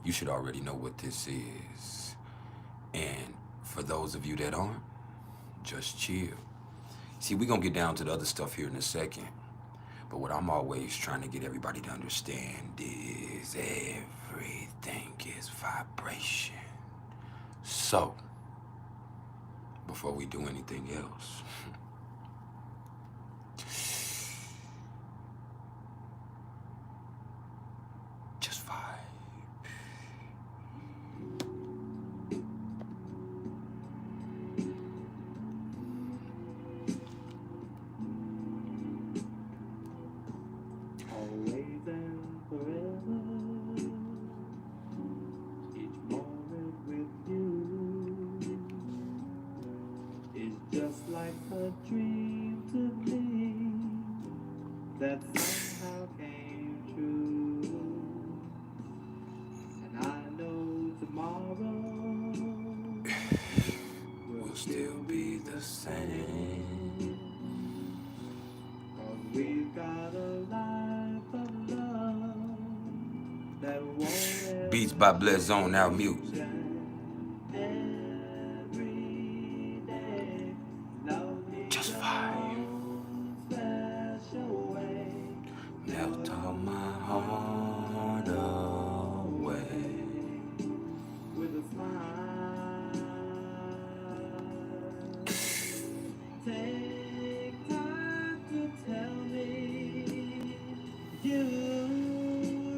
you should already know what this is. And for those of you that aren't, just chill. See, we're going to get down to the other stuff here in a second. But what I'm always trying to get everybody to understand is everything is vibration. So, before we do anything else, just vibe. Always and forever, each moment with you is just like a dream to me that somehow came true. And I know tomorrow We'll still be the same. 'cause we've got a life of love that won't Beats by Bless on now mute. every day. Love me Just your vibe. own special way. Melt all my heart away. With a smile, take time to tell me you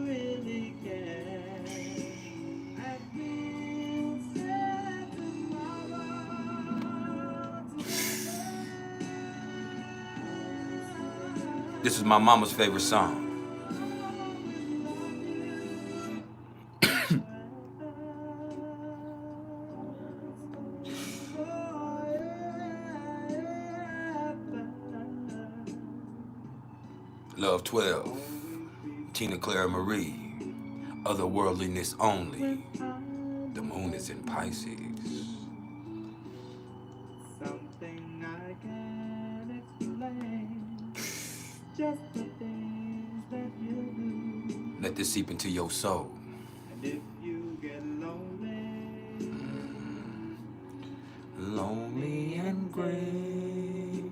really care, and we'll share tomorrow together. This is my mama's favorite song. Love 12, Tina Clara Marie, Otherworldliness Only. The moon is in Pisces. Something I can't explain, just the things that you do. Let this seep into your soul. And if you get lonely, Lonely and gray.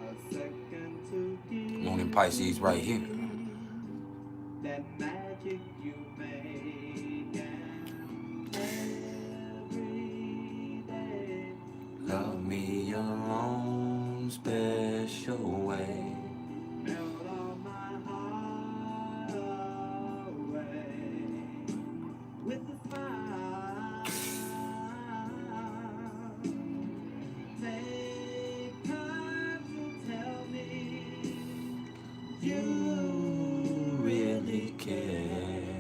a second to give Moon in Pisces right here. that magic you make, and every day Love me your own special way. melt all my heart away with a smile. Take time to tell me you Really care.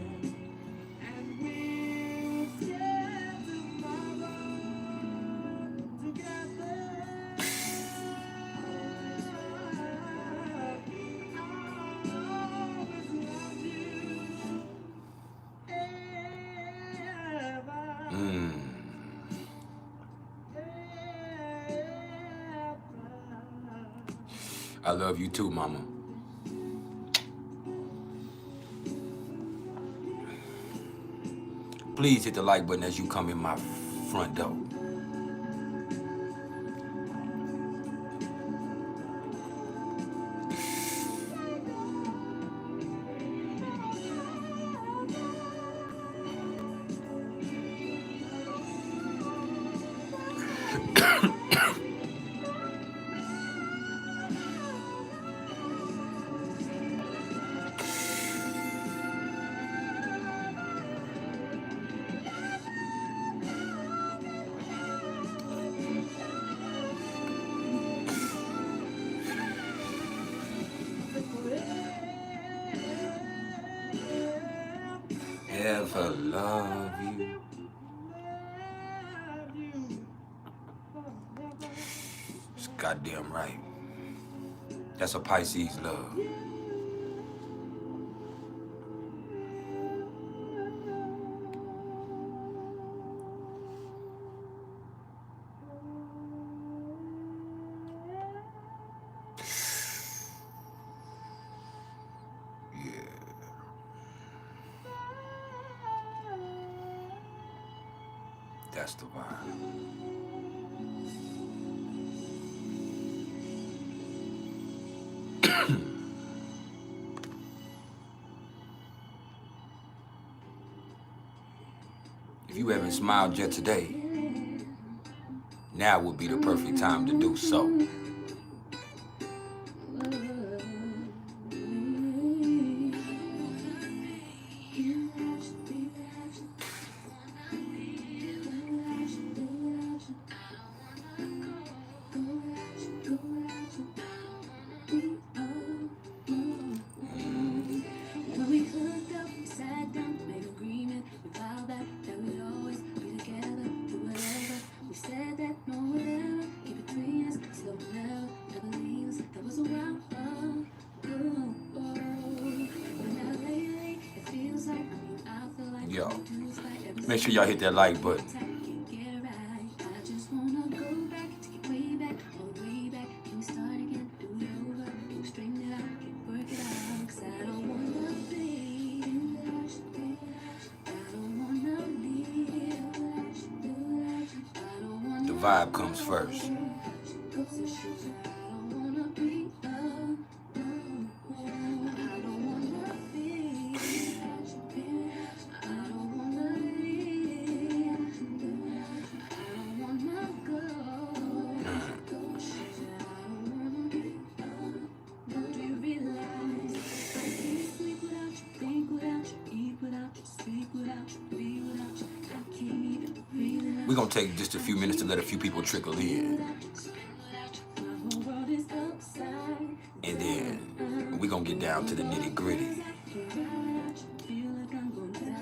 and we'll share tomorrow together. I'll always love you ever. I love you too, mama. Please hit the like button as you come in my front door. Ever love you. It's goddamn right. That's a Pisces love. Yeah. That's the vibe. If you haven't smiled yet today, now would be the perfect time to do so. Yo, make sure y'all hit that like button. The vibe comes first. We're gonna take just a few minutes to let a few people trickle in. And then we're gonna get down to the nitty-gritty.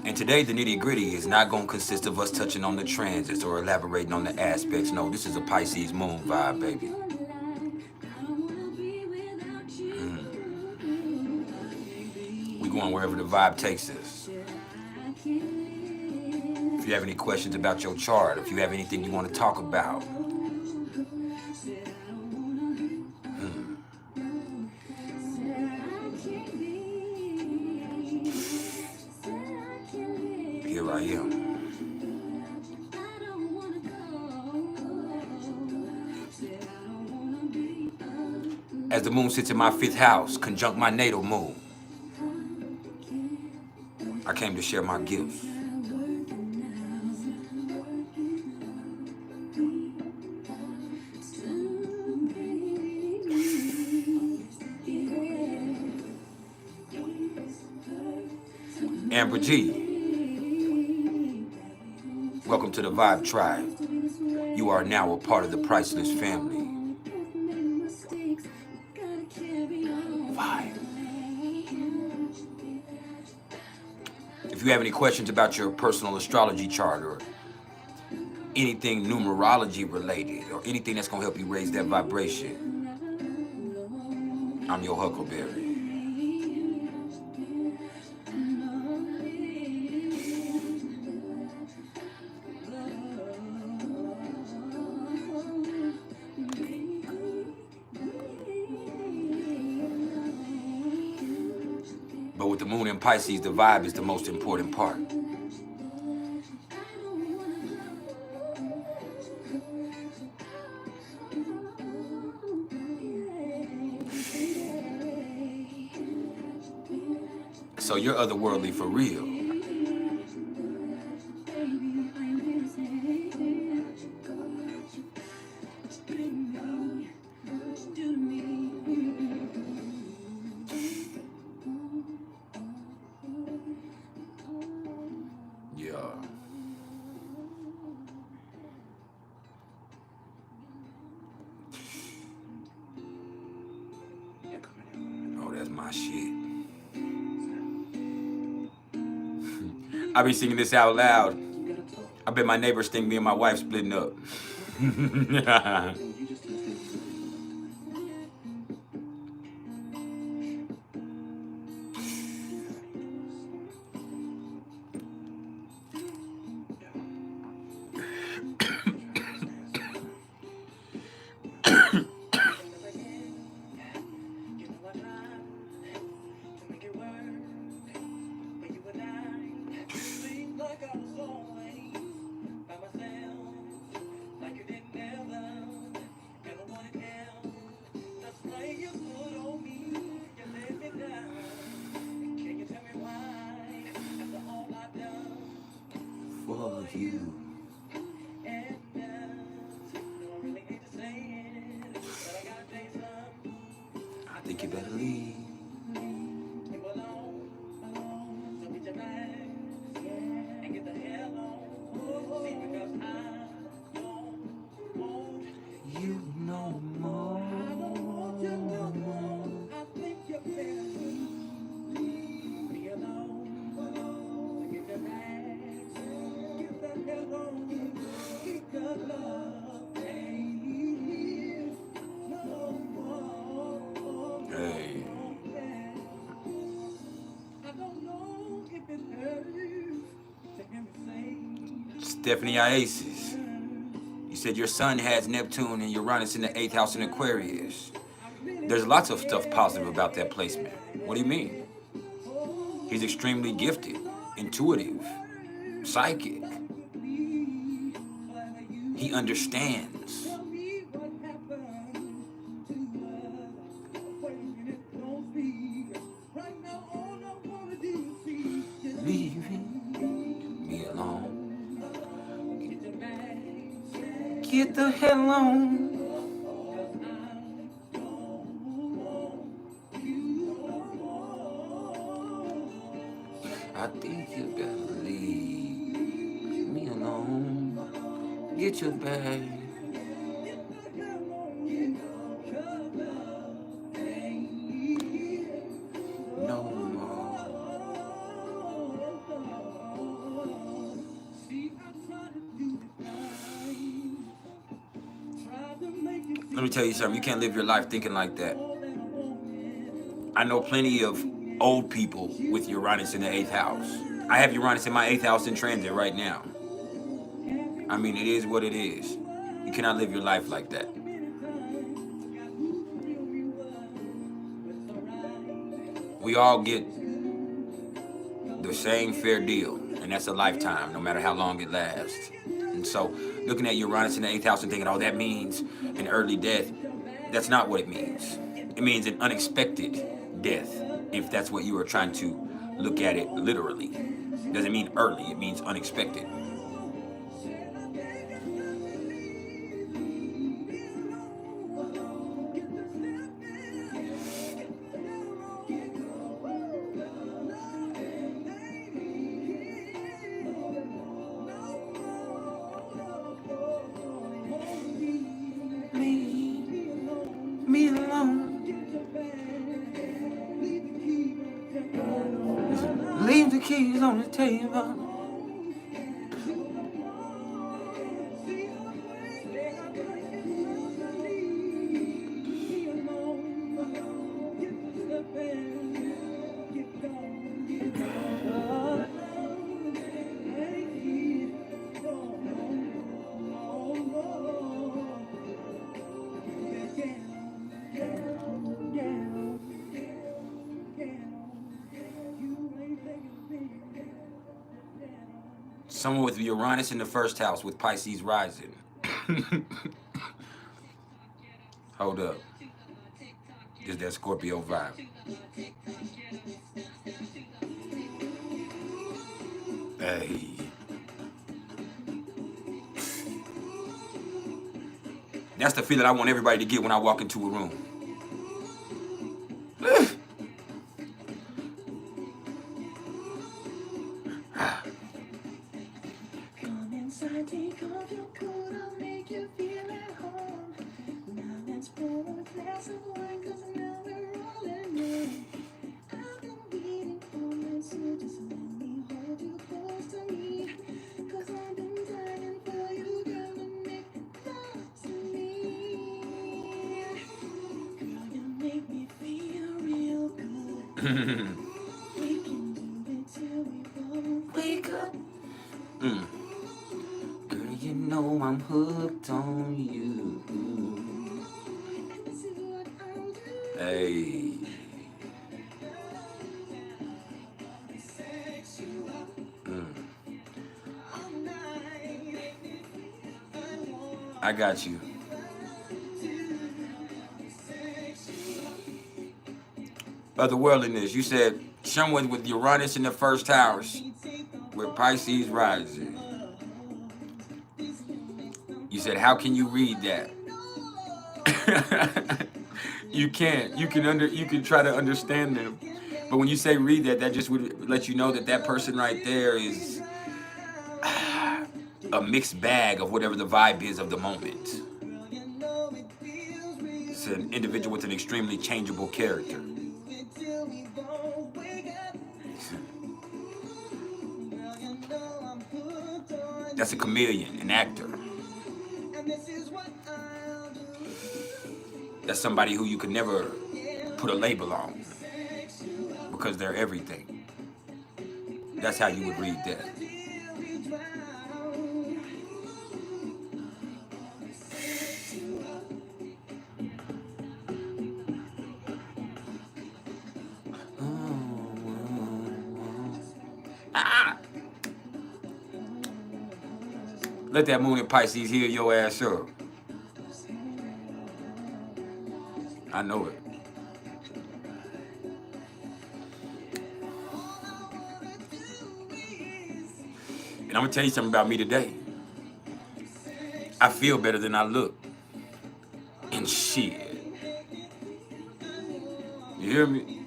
And today, the nitty-gritty is not gonna consist of us touching on the transits or elaborating on the aspects. No, this is a Pisces moon vibe, baby. We're going wherever the vibe takes us. If you have any questions about your chart, if you have anything you want to talk about, here I am. As the moon sits in my 5th house, conjunct my natal moon, I came to share my gifts. Amber G, welcome to the Vibe Tribe. You are now a part of the PrIcElEs family. Vibe. If you have any questions about your personal astrology chart or anything numerology related or anything that's going to help you raise that vibration, I'm your Huckleberry. But with the moon in Pisces, the vibe is the most important part. So you're otherworldly for real. Yeah. Oh, that's my shit. I be singing this out loud. I bet my neighbors think me and my wife splitting up. you. I think you better leave. You no more. Hey. Stephanie Iasis. You said your son has Neptune and Uranus in the 8th house in Aquarius. There's lots of stuff positive about that placement. What do you mean? He's extremely gifted, intuitive, psychic. He understands. Leaving me alone. Get the hell on. I think you better leave me alone. Get your bag. No more. Let me tell you something. You can't live your life thinking like that. I know plenty of old people with Uranus in the 8th house. I have Uranus in my 8th house in transit right now. I mean, it is what it is. You cannot live your life like that. We all get the same fair deal, and that's a lifetime, no matter how long it lasts. And so, looking at Uranus in the 8th house and thinking, oh, that means an early death, that's not what it means. It means an unexpected death, if that's what you are trying to look at it literally. It doesn't mean early, it means unexpected. Me alone. Leave the keys on the table. Someone with Uranus in the 1st house with Pisces rising. Hold up. Just that Scorpio vibe. Hey. That's the feeling I want everybody to get when I walk into a room. Wake up. Girl, you know I'm hooked on you. Hey. I got you. Otherworldliness. You said someone with Uranus in the 1st house with Pisces rising. You said, how can you read that? You can't. You can try to understand them. But when you say read that, that just would let you know that that person right there is a mixed bag of whatever the vibe is of the moment. It's an individual with an extremely changeable character. That's a chameleon, an actor. That's somebody who you could never put a label on because they're everything. That's how you would read that. Let that moon in Pisces heal your ass up. I know it. And I'm gonna tell you something about me today. I feel better than I look. And shit. You hear me?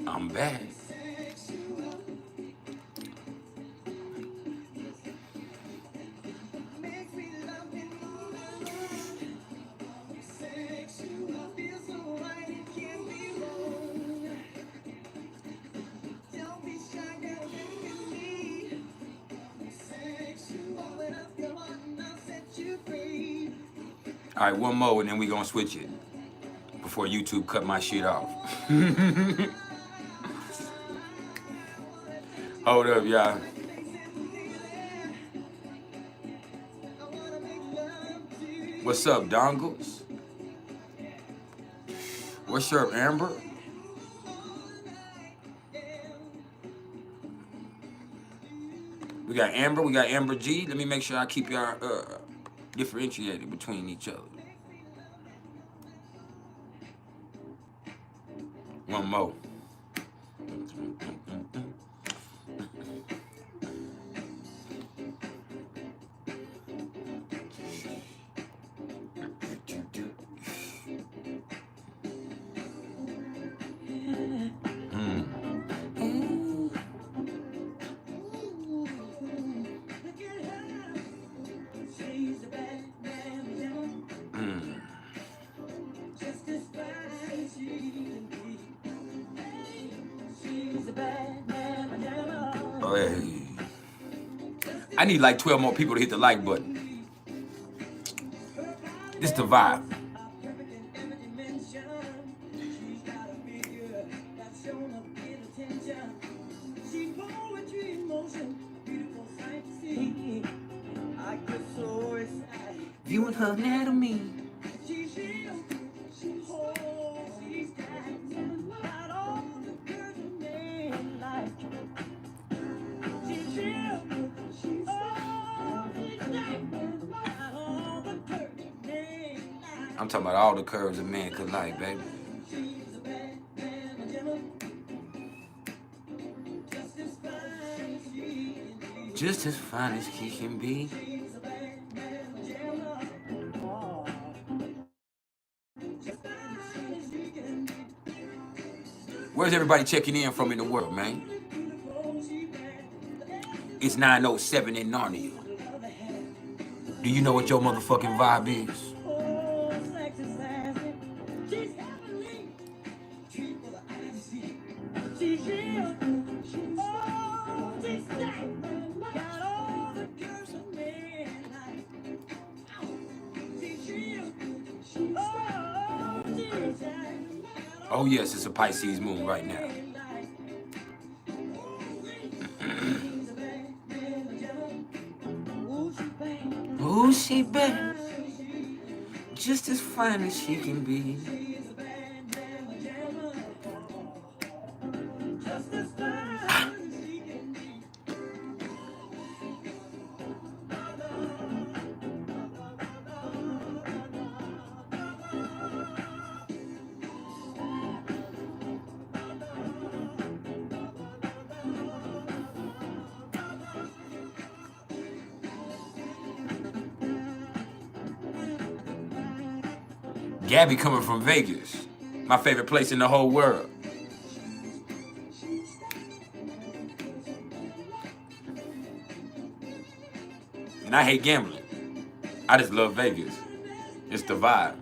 I'm back. All right, one more and then we gonna switch it before YouTube cut my shit off. Hold up, y'all. What's up, Dongles? What's up, Amber? We got Amber, we got Amber G. Let me make sure I keep y'all differentiated between each other. One more. Hey. I need like 12 more people to hit the like button. This the vibe. Viewing her anatomy. I'm talking about all the curves a man could like, baby. Just as fine as he can be. Where's everybody checking in from in the world, man? It's 9:07 in Narnia. Do you know what your motherfucking vibe is? Oh yes, it's a Pisces moon right now. Ooh, she bad, just as fine as she can be. Gabby coming from Vegas, my favorite place in the whole world. And I hate gambling. I just love Vegas. It's the vibe.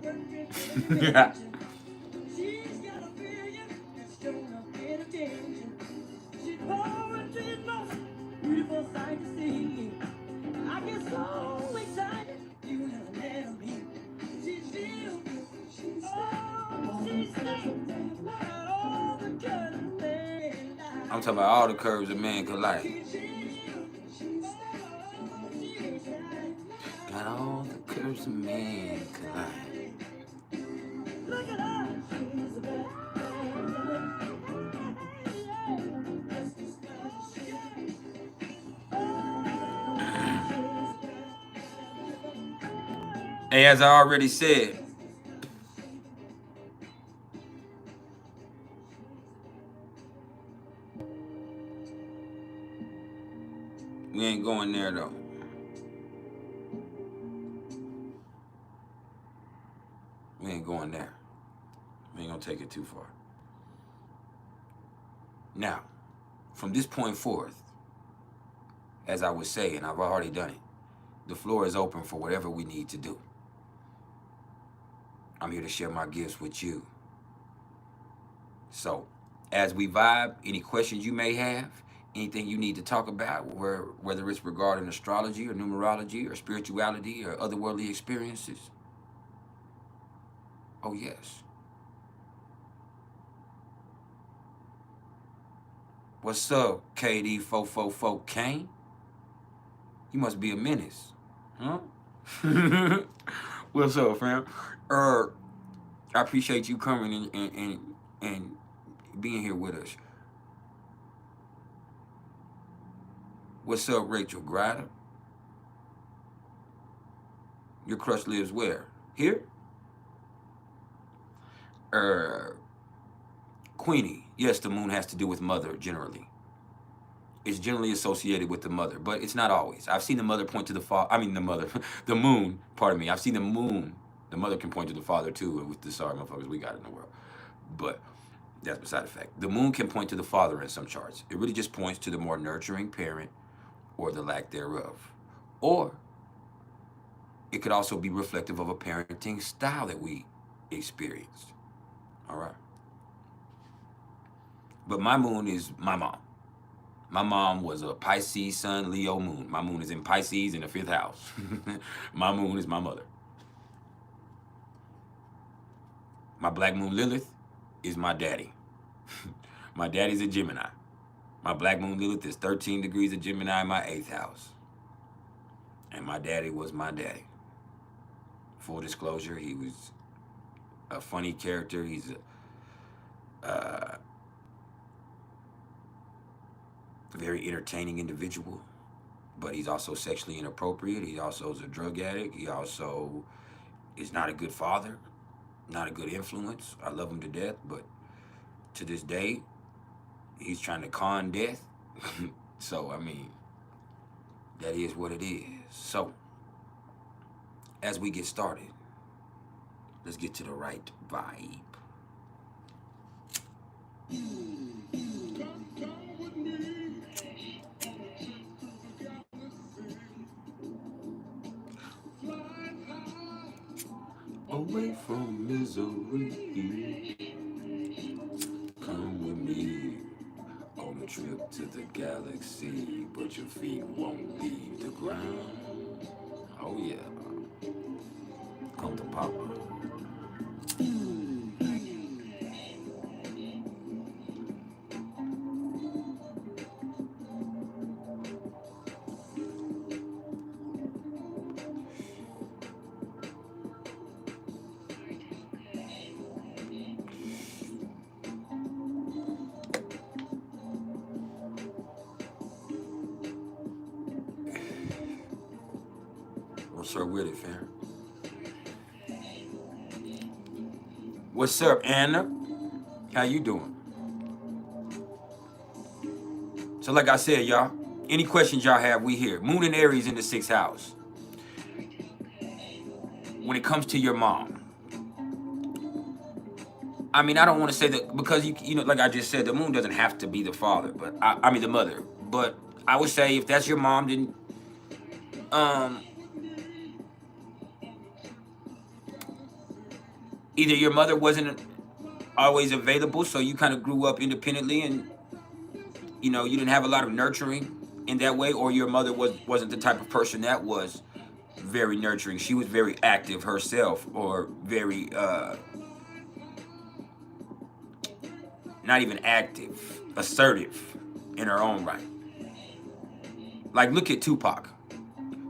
I'm talking about all the curves a man could like. Got all the curves a man could like. Hey, as I already said, we ain't going there though. We ain't going there. We ain't gonna take it too far. Now, from this point forth, as I was saying, I've already done it. The floor is open for whatever we need to do. I'm here to share my gifts with you. So, as we vibe, any questions you may have, anything you need to talk about, whether it's regarding astrology or numerology or spirituality or otherworldly experiences. Oh, yes. What's up, KD444 Kane? You must be a menace, huh? What's up, fam? I appreciate you coming and being here with us. What's up, Rachel Grider? Your crush lives where? Here? Queenie, yes, the moon has to do with mother generally. It's generally associated with the mother, but it's not always. I've seen the mother point to the father. I mean, the mother, the moon. Pardon me. I've seen the moon. The mother can point to the father too, with the sorry motherfuckers we got in the world. But that's beside the fact. The moon can point to the father in some charts. It really just points to the more nurturing parent or the lack thereof. Or it could also be reflective of a parenting style that we experienced. All right. But my moon is my mom. My mom was a Pisces sun, Leo moon. My moon is in Pisces in the 5th house. My moon is my mother. My black moon Lilith is my daddy. My daddy's a Gemini. My black moon Lilith is 13 degrees of Gemini in my 8th house. And my daddy was my daddy. Full disclosure, he was a funny character. He's a very entertaining individual, but he's also sexually inappropriate. He also is a drug addict. He also is not a good father, not a good influence. I love him to death, but to this day, he's trying to con death. So, I mean, that is what it is. So, as we get started, let's get to the right vibe. Away from misery, come with me on a trip to the galaxy, but your feet won't leave the ground. Oh yeah, come to Papa. What's up with it, fam? What's up, Anna? How you doing? So like I said, y'all, any questions y'all have, we here. Moon and Aries in the 6th house. When it comes to your mom, I mean, I don't want to say that because you know, like I just said, the moon doesn't have to be the father, but I mean the mother. But I would say if that's your mom, then um, either your mother wasn't always available, so you kind of grew up independently, and you know you didn't have a lot of nurturing in that way, or your mother wasn't the type of person that was very nurturing. She was very active herself, or very not even active, assertive in her own right. Like look at Tupac.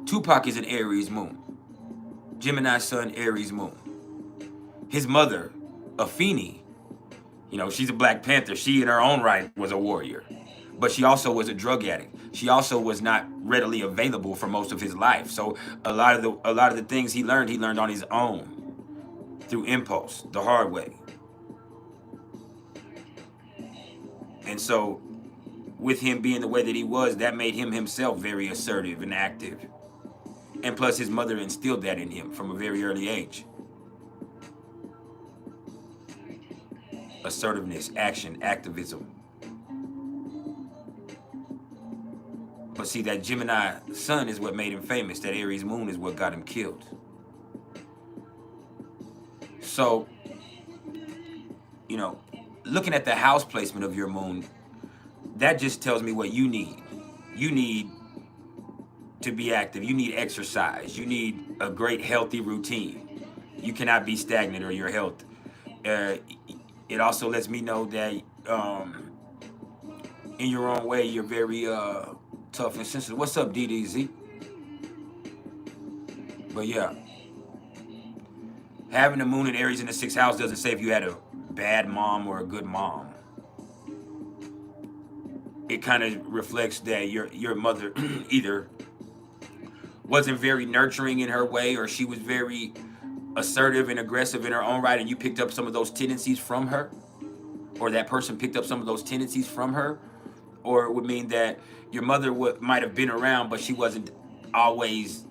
Tupac is an Aries moon. Gemini sun, Aries moon. His mother, Afeni, you know, she's a Black Panther. She in her own right was a warrior. But she also was a drug addict. She also was not readily available for most of his life. So a lot of the things he learned on his own through impulse, the hard way. And so with him being the way that he was, that made him himself very assertive and active. And plus his mother instilled that in him from a very early age. Assertiveness, action, activism. But see, that Gemini sun is what made him famous. That Aries moon is what got him killed. So, you know, looking at the house placement of your moon, that just tells me what you need. You need to be active. You need exercise. You need a great healthy routine. You cannot be stagnant or your health. It also lets me know that in your own way, you're very tough and sensitive. What's up, DDZ? But yeah, having the moon and Aries in the 6th house doesn't say if you had a bad mom or a good mom. It kind of reflects that your mother either wasn't very nurturing in her way, or she was very assertive and aggressive in her own right, and you picked up some of those tendencies from her, or that person picked up some of those tendencies from her. Or it would mean that your mother might have been around, but she wasn't always,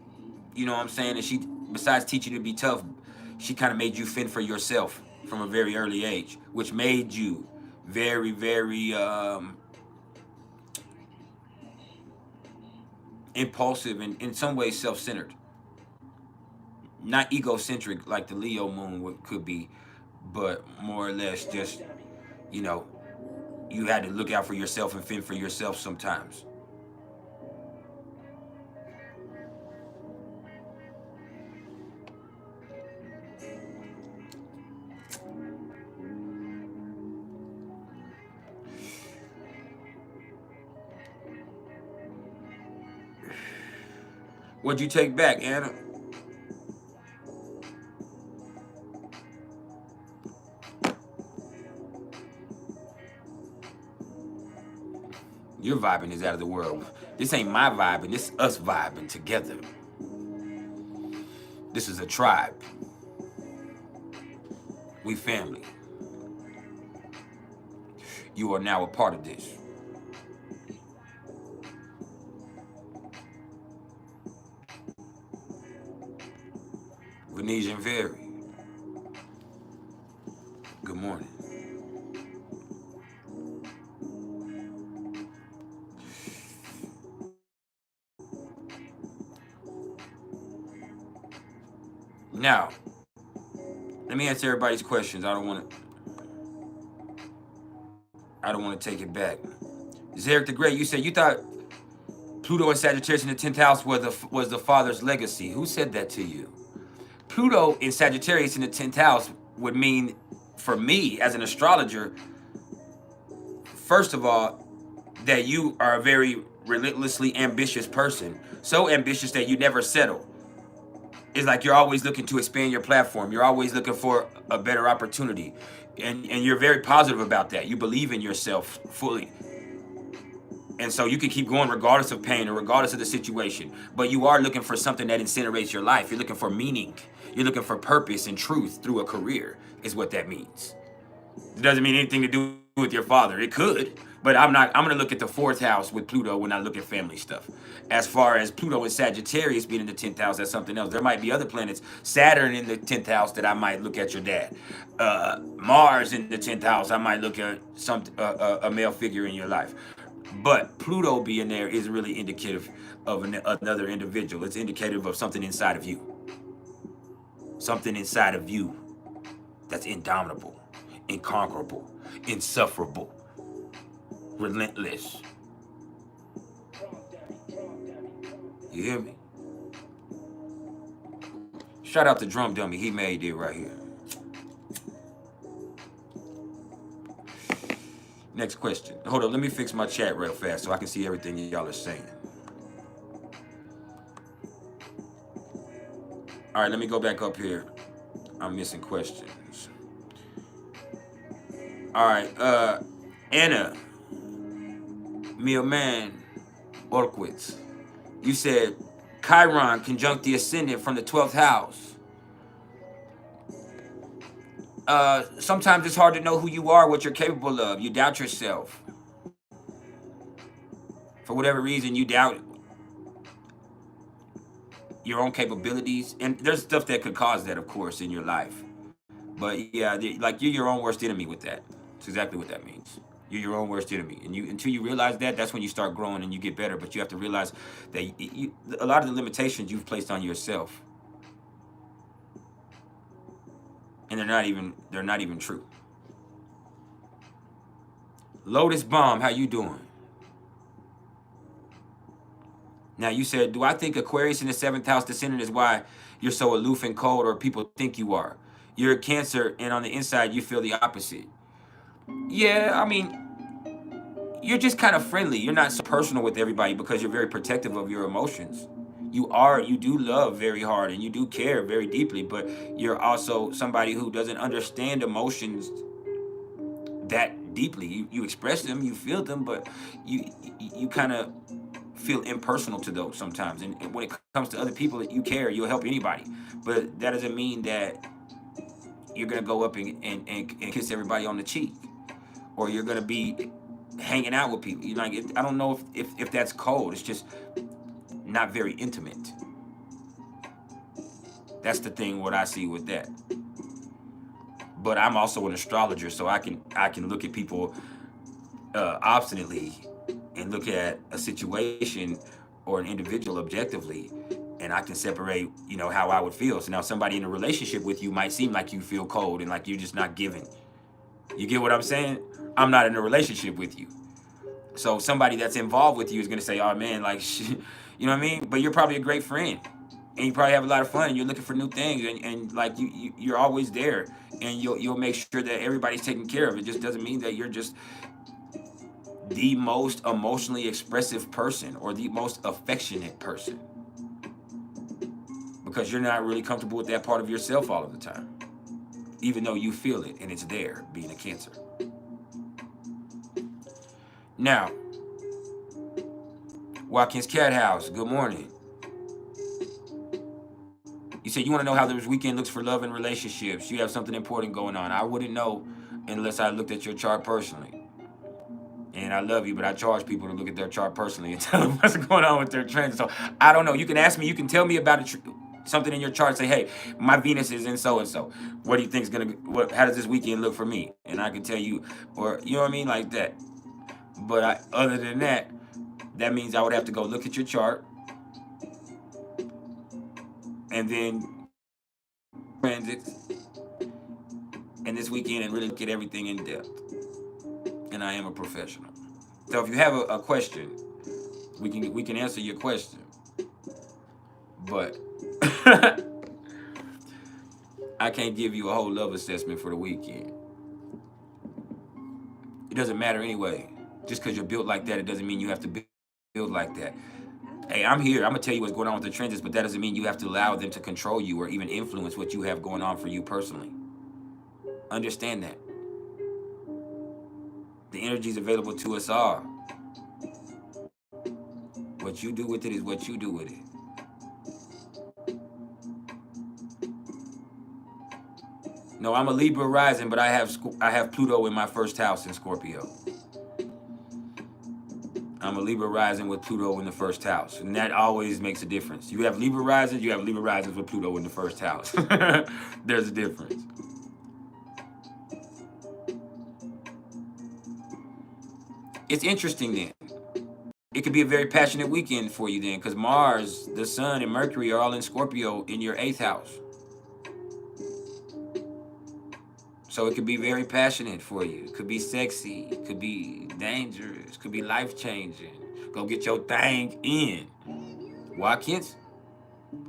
you know what I'm saying? And she, besides teaching you to be tough, she kind of made you fend for yourself from a very early age, which made you very, very impulsive and in some ways self-centered. Not egocentric like the Leo moon could be, but more or less just, you know, you had to look out for yourself and fend for yourself sometimes. What'd you take back, Anna? Your vibing is out of the world. This ain't my vibing, this is us vibing together. This is a tribe. We family. You are now a part of this. Venetian Very. Good morning. Now, let me answer everybody's questions. I don't want to take it back. Zarek the Great, you said you thought Pluto and Sagittarius in the 10th house was the father's legacy. Who said that to you? Pluto in Sagittarius in the 10th house would mean, for me as an astrologer, first of all, that you are a very relentlessly ambitious person. So ambitious that you never settle. It's like you're always looking to expand your platform. You're always looking for a better opportunity. And you're very positive about that. You believe in yourself fully. And so you can keep going regardless of pain or regardless of the situation. But you are looking for something that incinerates your life. You're looking for meaning. You're looking for purpose and truth through a career is what that means. It doesn't mean anything to do with your father. It could, but I'm not. I'm gonna look at the fourth house with Pluto when I look at family stuff. As far as Pluto and Sagittarius being in the 10th house, that's something else. There might be other planets, Saturn in the 10th house, that I might look at your dad. Mars in the 10th house, I might look at a male figure in your life. But Pluto being there is really indicative of another individual. It's indicative of something inside of you. Something inside of you that's indomitable, inconquerable, insufferable, relentless. You hear me? Shout out to Drum Dummy. He made it right here. Next question. Hold on. Let me fix my chat real fast so I can see everything y'all are saying. All right, let me go back up here. I'm missing questions. All right. Anna Milman Orkwitz. You said Chiron conjunct the ascendant from the 12th house. Sometimes it's hard to know who you are, what you're capable of. You doubt yourself. For whatever reason, you doubt your own capabilities. And there's stuff that could cause that, of course, in your life. But yeah, like you're your own worst enemy with that. That's exactly what that means. You're your own worst enemy. And until you realize that, that's when you start growing and you get better. But you have to realize that a lot of the limitations you've placed on yourself, and they're not even true. Lotus Bomb, how you doing? Now you said, do I think Aquarius in the 7th house descendant is why you're so aloof and cold, or people think you are? You're a Cancer, and on the inside you feel the opposite. Yeah, I mean, you're just kind of friendly. You're not so personal with everybody because you're very protective of your emotions. You do love very hard and you do care very deeply, but you're also somebody who doesn't understand emotions that deeply. You express them, you feel them, but you kind of feel impersonal to those sometimes. And when it comes to other people that you care, you'll help anybody. But that doesn't mean that you're gonna go up and kiss everybody on the cheek, or you're gonna be hanging out with people. You like, I don't know if that's cold. It's just not very intimate. That's the thing. What I see with that. But I'm also an astrologer, so I can look at people obstinately and look at a situation or an individual objectively, and I can separate, how I would feel. So now somebody in a relationship with you might seem like you feel cold and like you're just not giving. You get what I'm saying? I'm not in a relationship with you. So somebody that's involved with you is gonna say, "Oh man, like, you know what I mean?" But you're probably a great friend, and you probably have a lot of fun, and you're looking for new things, and like you're always there, and you'll make sure that everybody's taken care of. It just doesn't mean that you're just the most emotionally expressive person or the most affectionate person, because you're not really comfortable with that part of yourself all of the time, even though you feel it and it's there, being a Cancer. Now, Watkins Cat House, good morning. You said you want to know how this weekend looks for love and relationships. You have something important going on. I wouldn't know unless I looked at your chart personally. And I love you, but I charge people to look at their chart personally and tell them what's going on with their trends. So I don't know. You can ask me. You can tell me about something in your chart. Say, hey, my Venus is in so and so. What do you think is gonna? How does this weekend look for me? And I can tell you, or you know what I mean, like that. But other than that, that means I would have to go look at your chart and then transits and this weekend and really look at everything in depth. And I am a professional. So if you have a question, we can answer your question. But I can't give you a whole love assessment for the weekend. It doesn't matter anyway. Just because you're built like that, it doesn't mean you have to build like that. Hey, I'm here. I'm gonna tell you what's going on with the transits, but that doesn't mean you have to allow them to control you or even influence what you have going on for you personally. Understand that. The energy is available to us all. What you do with it is what you do with it. No, I'm a Libra rising, but I have Pluto in my first house in Scorpio. I'm a Libra rising with Pluto in the first house, and that always makes a difference. You have Libra risings, you have Libra risings with Pluto in the first house. There's a difference. It's interesting then. It could be a very passionate weekend for you then, because Mars, the Sun, and Mercury are all in Scorpio in your 8th house. So it could be very passionate for you. It could be sexy. It could be dangerous. It could be life-changing. Go get your thing in. Watkins,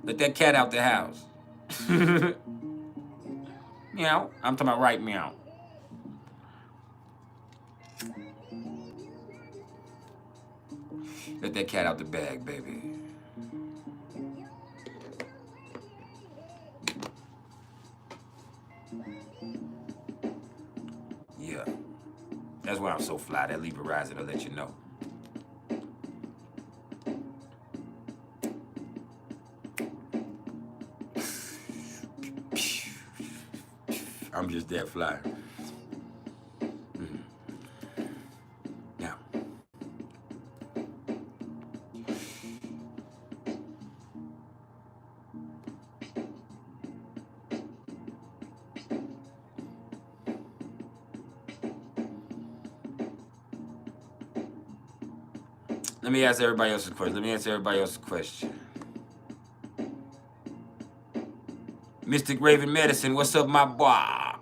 let that cat out the house. Meow. I'm talking about right meow. Let that cat out the bag, baby. Yeah. That's why I'm so fly. That Libra rising will let you know. I'm just that fly. Now, let me ask everybody else a question. Mystic Raven Medicine, what's up, my boy?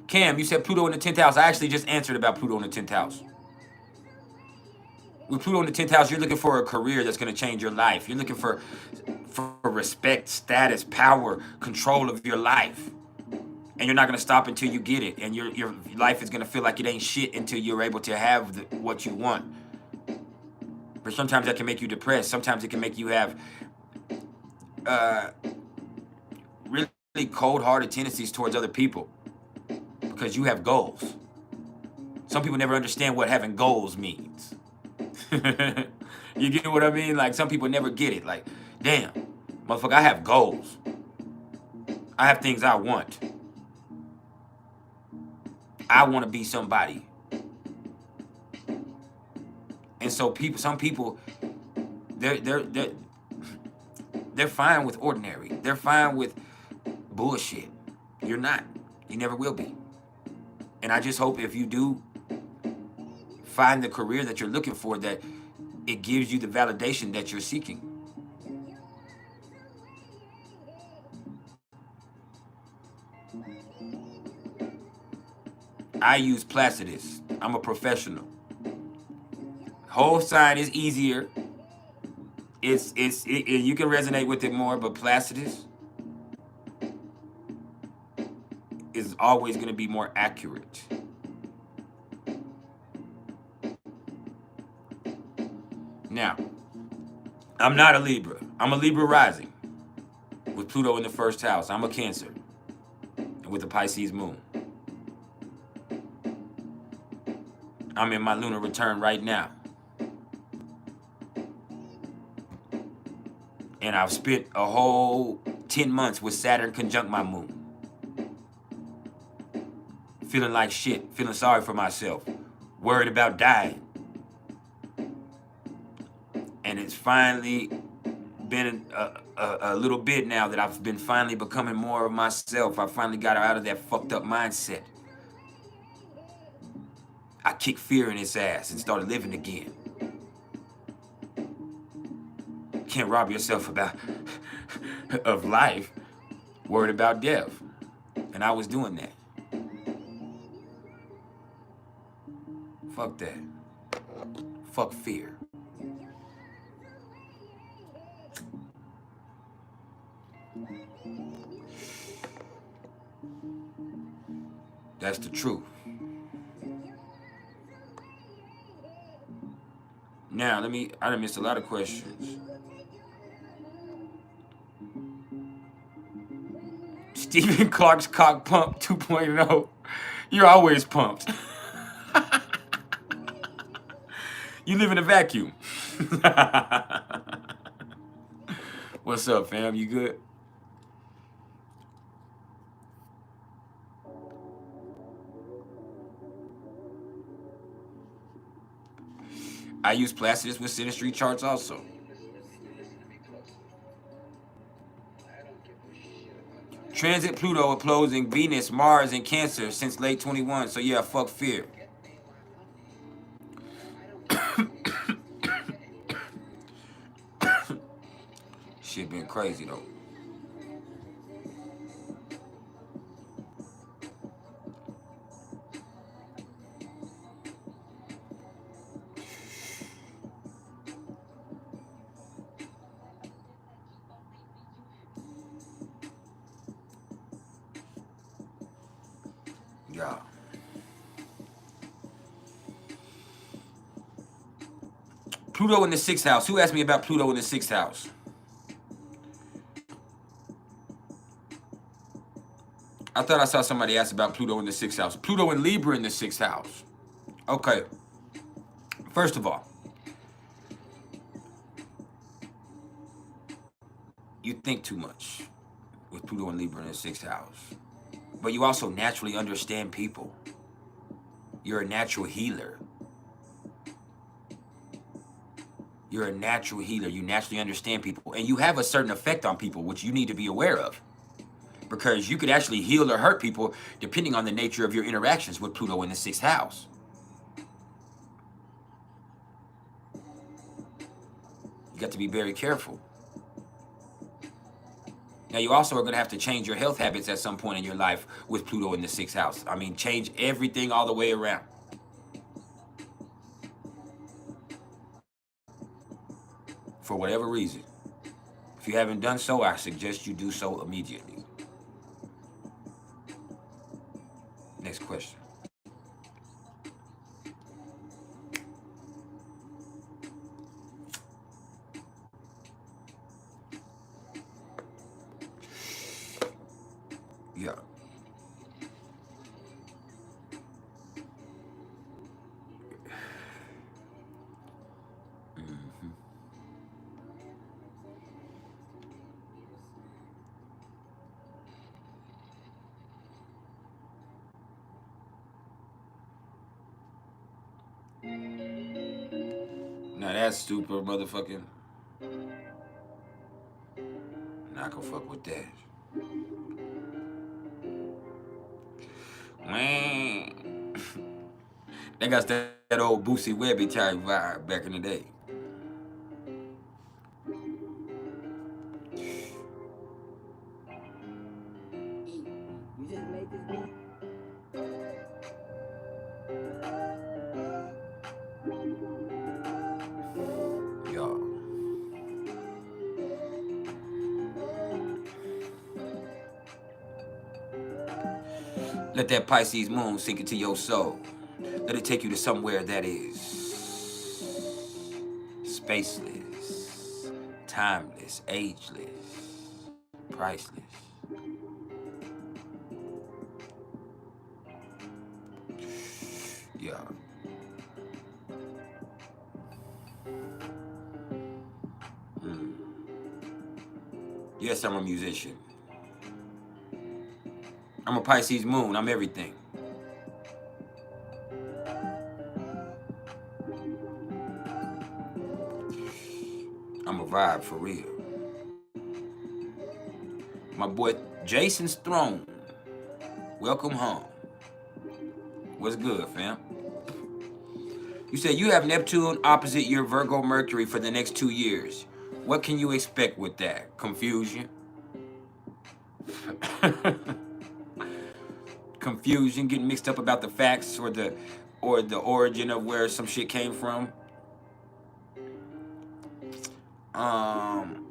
Cam, you said Pluto in the 10th house. I actually just answered about Pluto in the 10th house. With Pluto in the 10th house, you're looking for a career that's going to change your life. You're looking for respect, status, power, control of your life. And you're not going to stop until you get it. And your life is going to feel like it ain't shit until you're able to have what you want. But sometimes that can make you depressed. Sometimes it can make you have really cold-hearted tendencies towards other people because you have goals. Some people never understand what having goals means. You get what I mean? Like, some people never get it. Like, damn, motherfucker, I have goals. I have things I want. I want to be somebody. And so some people, they're fine with ordinary. They're fine with bullshit. You're not. You never will be. And I just hope if you do find the career that you're looking for, that it gives you the validation that you're seeking. I use Placidus. I'm a professional. Whole sign is easier. You can resonate with it more, but Placidus is always going to be more accurate. Now, I'm not a Libra. I'm a Libra rising with Pluto in the first house. I'm a Cancer with a Pisces moon. I'm in my lunar return right now. And I've spent a whole 10 months with Saturn conjunct my moon. Feeling like shit, feeling sorry for myself, worried about dying. And it's finally been a little bit now that I've been finally becoming more of myself. I finally got out of that fucked up mindset. I kicked fear in its ass and started living again. Can't rob yourself of life, worried about death. And I was doing that. Fuck that. Fuck fear. That's the truth. Now, I done missed a lot of questions. Stephen Clark's cock pump 2.0. You're always pumped. You live in a vacuum. What's up, fam? You good? I use Placidus with synastry charts also. Transit Pluto opposing Venus, Mars, and Cancer since late 21. So yeah, fuck fear. Shit been crazy though. Yeah. Pluto in the sixth house. Who asked me about Pluto in the sixth house? I thought I saw somebody ask about Pluto in the sixth house. Pluto and Libra in the sixth house. Okay. First of all, you think too much with Pluto and Libra in the sixth house. But you also naturally understand people. You're a natural healer. You're a natural healer. You naturally understand people. And you have a certain effect on people, which you need to be aware of. Because you could actually heal or hurt people depending on the nature of your interactions with Pluto in the sixth house. You got to be very careful. Now, you also are going to have to change your health habits at some point in your life with Pluto in the sixth house. I mean, change everything all the way around. For whatever reason. If you haven't done so, I suggest you do so immediately. Next question. Yeah. Mm-hmm. Now that's super motherfucking. Not gonna fuck with that. Man. They got that old Boosie Webby type vibe back in the day. You just made this beat? Yeah. Let that Pisces moon sink into your soul. Let it take you to somewhere that is spaceless, timeless, ageless, priceless. Yeah. Mm. Yes, I'm a musician. I'm a Pisces moon. I'm everything. I'm a vibe for real. My boy Jason's Throne. Welcome home. What's good, fam? You said you have Neptune opposite your Virgo Mercury for the next 2 years. What can you expect with that? Confusion? Confusion, getting mixed up about the facts or the origin of where some shit came from. Um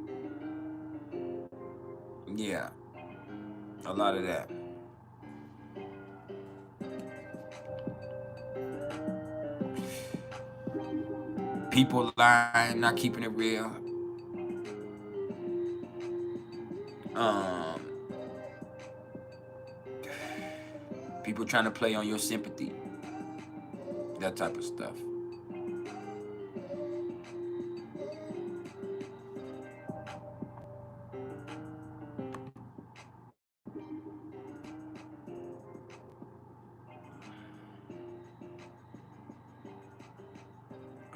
yeah, a lot of that. People lying, not keeping it real. Um People trying to play on your sympathy. That type of stuff.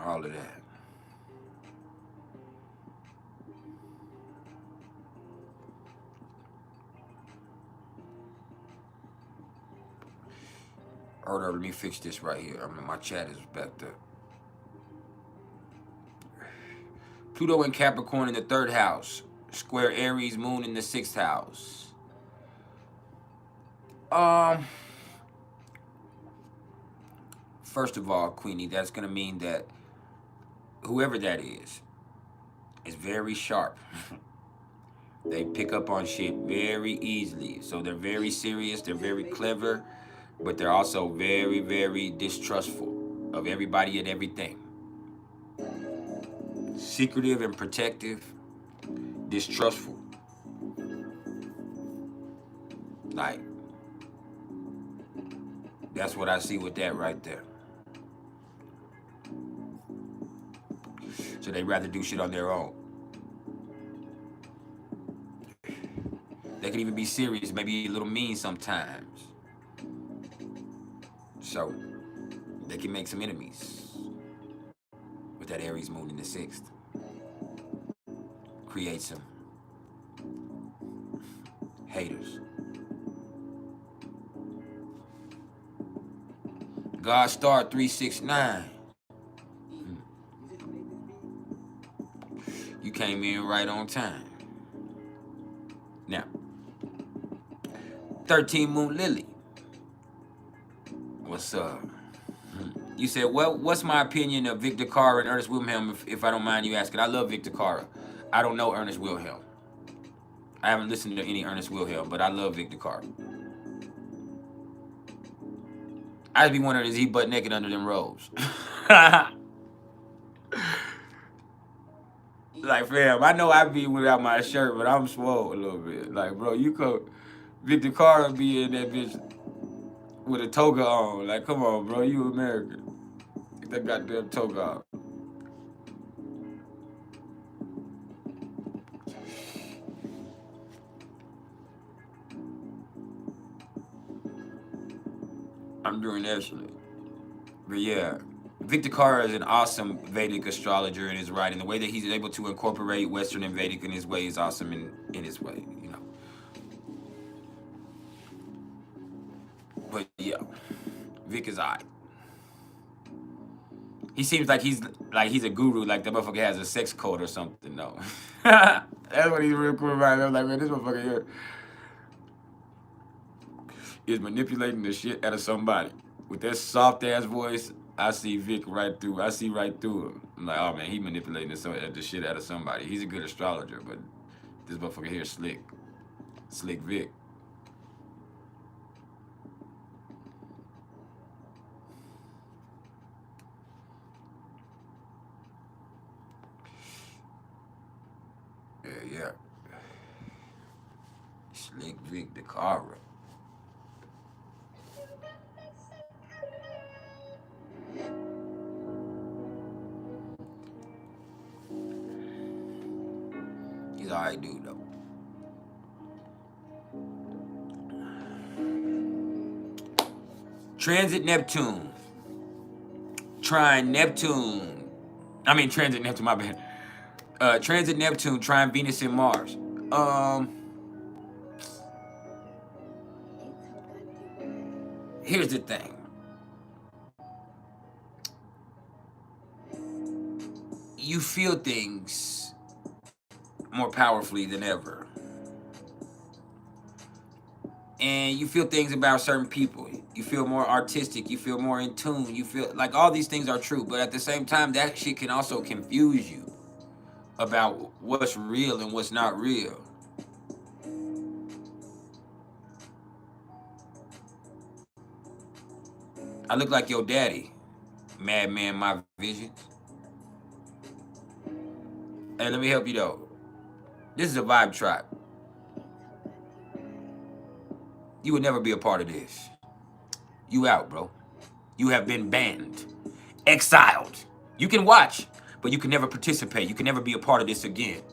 All of that. Hold on, let me fix this right here. I mean, my chat is backed up. Pluto in Capricorn in the 3rd house. Square Aries, Moon in the 6th house. First of all, Queenie, that's going to mean that whoever that is very sharp. They pick up on shit very easily. So they're very serious, they're very clever, but they're also very, very distrustful of everybody and everything. Secretive and protective, distrustful. Like, that's what I see with that right there. So they'd rather do shit on their own. They can even be serious, maybe a little mean sometimes. So they can make some enemies with that Aries moon in the 6th. Create some haters. God Star 369. You came in right on time. Now, 13 Moon Lily. What's up? You said, well, what's my opinion of Victor Carr and Ernest Wilhelm, if I don't mind you asking? I love Victor Carr. I don't know Ernest Wilhelm. I haven't listened to any Ernest Wilhelm, but I love Victor Carr. I'd be wondering, is he butt naked under them robes? Like, fam, I know I be without my shirt, but I'm swole a little bit. Like, bro, you could, Victor Carr be in that bitch with a toga on. Like, come on, bro, you American. Get that goddamn toga on. I'm doing excellent. But yeah, Victor Carr is an awesome Vedic astrologer in his writing. The way that he's able to incorporate Western and Vedic in his way is awesome in his way, you know. But yeah, Vic is alright. He seems like he's a guru, like that motherfucker has a sex code or something. No, that's what he's real cool about. I'm like, man, this motherfucker here is manipulating the shit out of somebody with that soft ass voice. I see Vic right through. I see right through him. I'm like, oh man, he manipulating the shit out of somebody. He's a good astrologer, but this motherfucker here is slick Vic. Yeah. Slick Vic the Cara. He's alright dude though. Transit Neptune. Transit Neptune, my bad. Transit Neptune, trine Venus and Mars. Here's the thing. You feel things more powerfully than ever. And you feel things about certain people. You feel more artistic. You feel more in tune. You feel like all these things are true. But at the same time, that shit can also confuse you about what's real and what's not real. I look like your daddy, Madman My Visions. Hey, let me help you though. This is a vibe tribe. You would never be a part of this. You out, bro. You have been banned, exiled. You can watch, but you can never participate. You can never be a part of this again.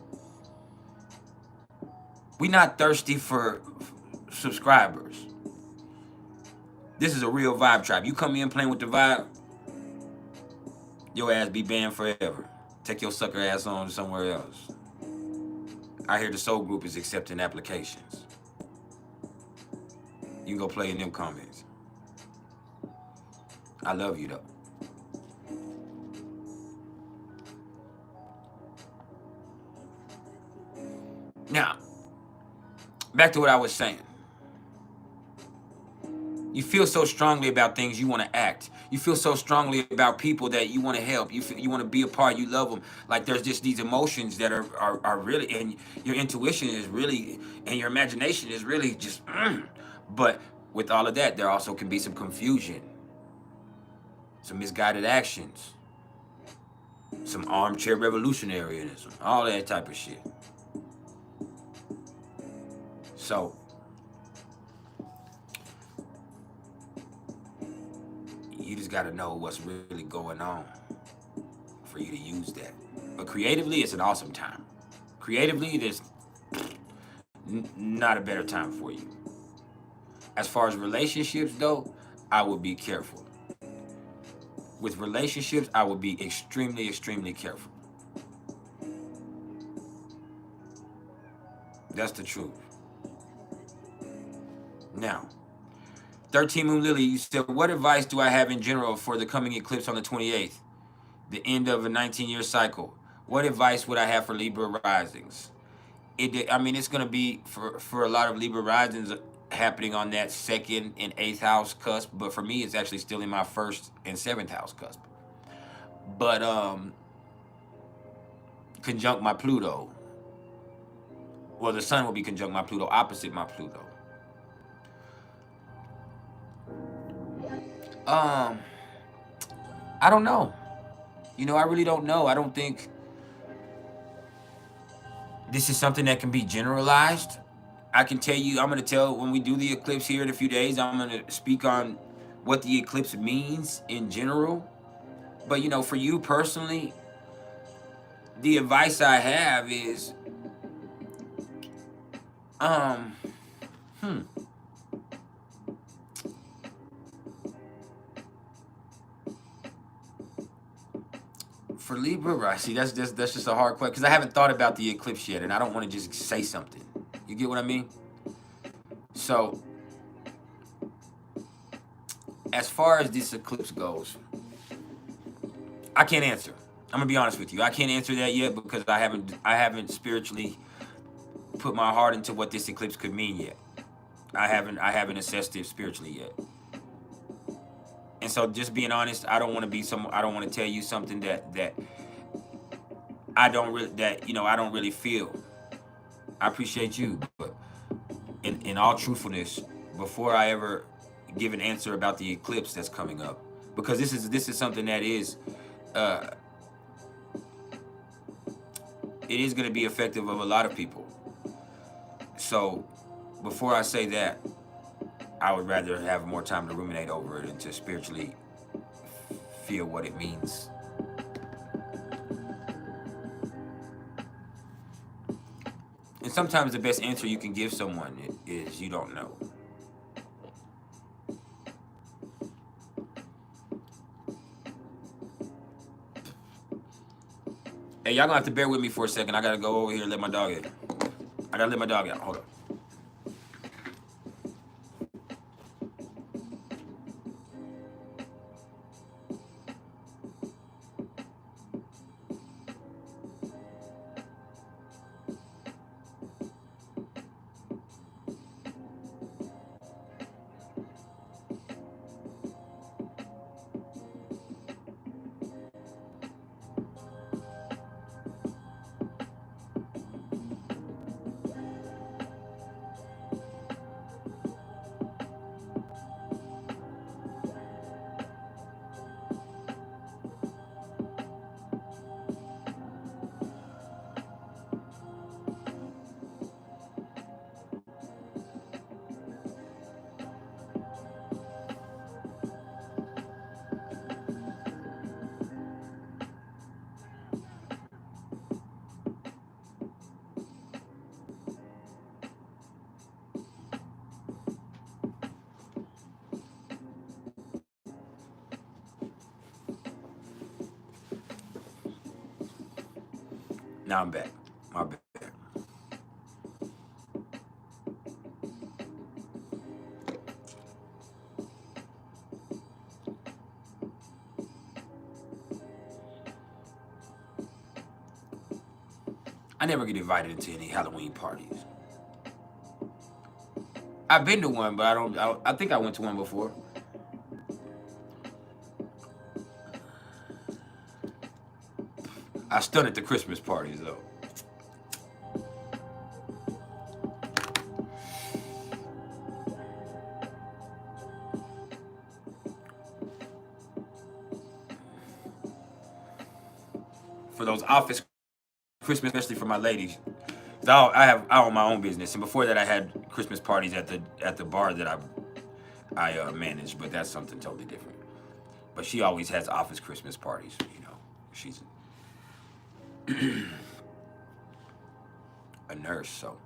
We not thirsty for subscribers. This is a real vibe tribe. You come in playing with the vibe, Your ass be banned forever. Take your sucker ass on somewhere else. I hear the Soul Group is accepting applications. You can go play in them comments. I love you though. Now, back to what I was saying. You feel so strongly about things you want to act. You feel so strongly about people that you want to help. You want to be a part. You love them. Like there's just these emotions that are really, and your intuition is really, and your imagination is really just. But with all of that, there also can be some confusion, some misguided actions, some armchair revolutionaryism, all that type of shit. So you just got to know what's really going on for you to use that. But creatively, it's an awesome time. Creatively, there's not a better time for you. As far as relationships, though, I would be careful. With relationships, I would be extremely, extremely careful. That's the truth. Now, 13 Moon Lily, you said, what advice do I have in general for the coming eclipse on the 28th, the end of a 19-year cycle? What advice would I have for Libra risings? It's going to be for a lot of Libra risings happening on that 2nd and 8th house cusp, but for me, it's actually still in my 1st and 7th house cusp. But conjunct my Pluto. Well, the sun will be conjunct my Pluto, opposite my Pluto. I don't know. I really don't know. I don't think this is something that can be generalized. I can tell you, I'm going to tell when we do the eclipse here in a few days, I'm going to speak on what the eclipse means in general. But, for you personally, the advice I have is, for Libra, right? See, that's just a hard question because I haven't thought about the eclipse yet, and I don't want to just say something. You get what I mean? So, as far as this eclipse goes, I can't answer. I'm gonna be honest with you. I can't answer that yet because I haven't spiritually put my heart into what this eclipse could mean yet. I haven't assessed it spiritually yet. And so, just being honest, I don't want to tell you something that I don't really feel. I appreciate you, but in all truthfulness, before I ever give an answer about the eclipse that's coming up, because this is something that is, it is going to be effective of a lot of people. So, before I say that, I would rather have more time to ruminate over it and to spiritually feel what it means. And sometimes the best answer you can give someone is you don't know. Hey, y'all gonna have to bear with me for a second. I gotta go over here and let my dog out. I gotta let my dog out. Hold on. Now I'm back. My bad. I never get invited into any Halloween parties. I've been to one, but I think I went to one before. I stunned at the Christmas parties though. For those office Christmas, especially for my ladies. I own my own business, and before that, I had Christmas parties at the bar that I managed, but that's something totally different. But she always has office Christmas parties. You know, she's a nurse, so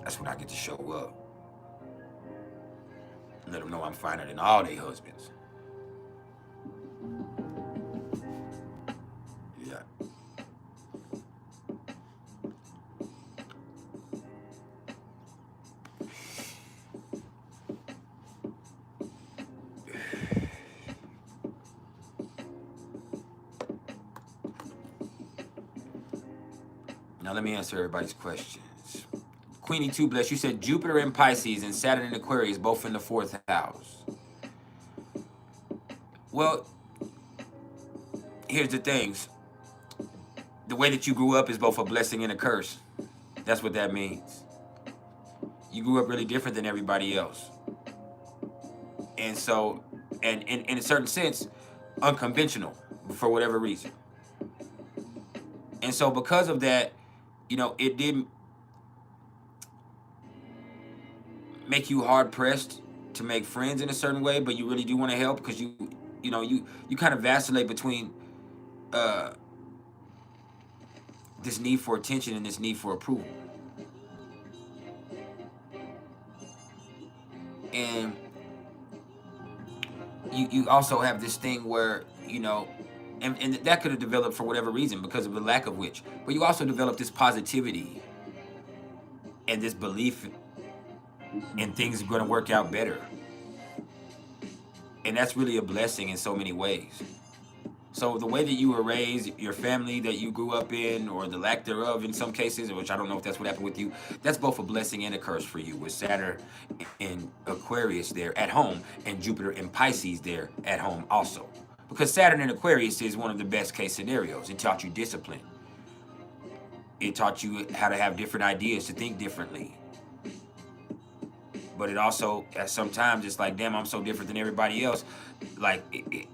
that's when I get to show up. Let them know I'm finer than all their husbands. Yeah. Now let me answer everybody's questions. Queenie 2 Bless, you said Jupiter in Pisces and Saturn in Aquarius, both in the 4th house. Well, here's the things. The way that you grew up is both a blessing and a curse. That's what that means. You grew up really different than everybody else. And so, and in a certain sense, unconventional for whatever reason. And so because of that, you know, it did make you hard pressed to make friends in a certain way, but you really do want to help because you kind of vacillate between this need for attention and this need for approval. And you also have this thing where, you know, and that could have developed for whatever reason because of the lack of which, but you also develop this positivity and this belief in things are going to work out better. And that's really a blessing in so many ways. So the way that you were raised, your family that you grew up in, or the lack thereof in some cases, which I don't know if that's what happened with you, that's both a blessing and a curse for you, with Saturn in Aquarius there at home and Jupiter in Pisces there at home also. Because Saturn in Aquarius is one of the best case scenarios. It taught you discipline. It taught you how to have different ideas, to think differently. But it also, at sometimes, it's like, damn, I'm so different than everybody else. Like, it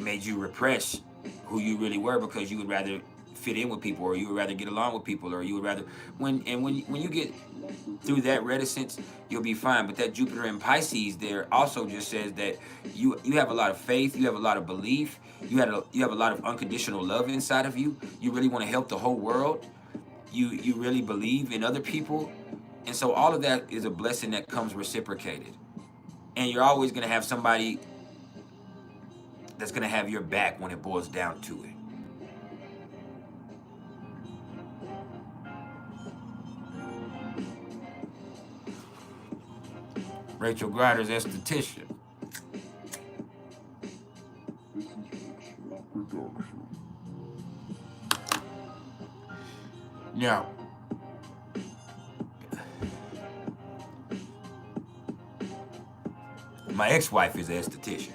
made you repress who you really were because you would rather fit in with people, or you would rather get along with people, or you would rather when you get through that reticence, you'll be fine. But that Jupiter in Pisces there also just says that you have a lot of faith, you have a lot of belief, you have a lot of unconditional love inside of you. You really want to help the whole world. You really believe in other people, and so all of that is a blessing that comes reciprocated. And you're always going to have somebody that's going to have your back when it boils down to it. Rachel Grider's esthetician. Now, my ex-wife is an esthetician.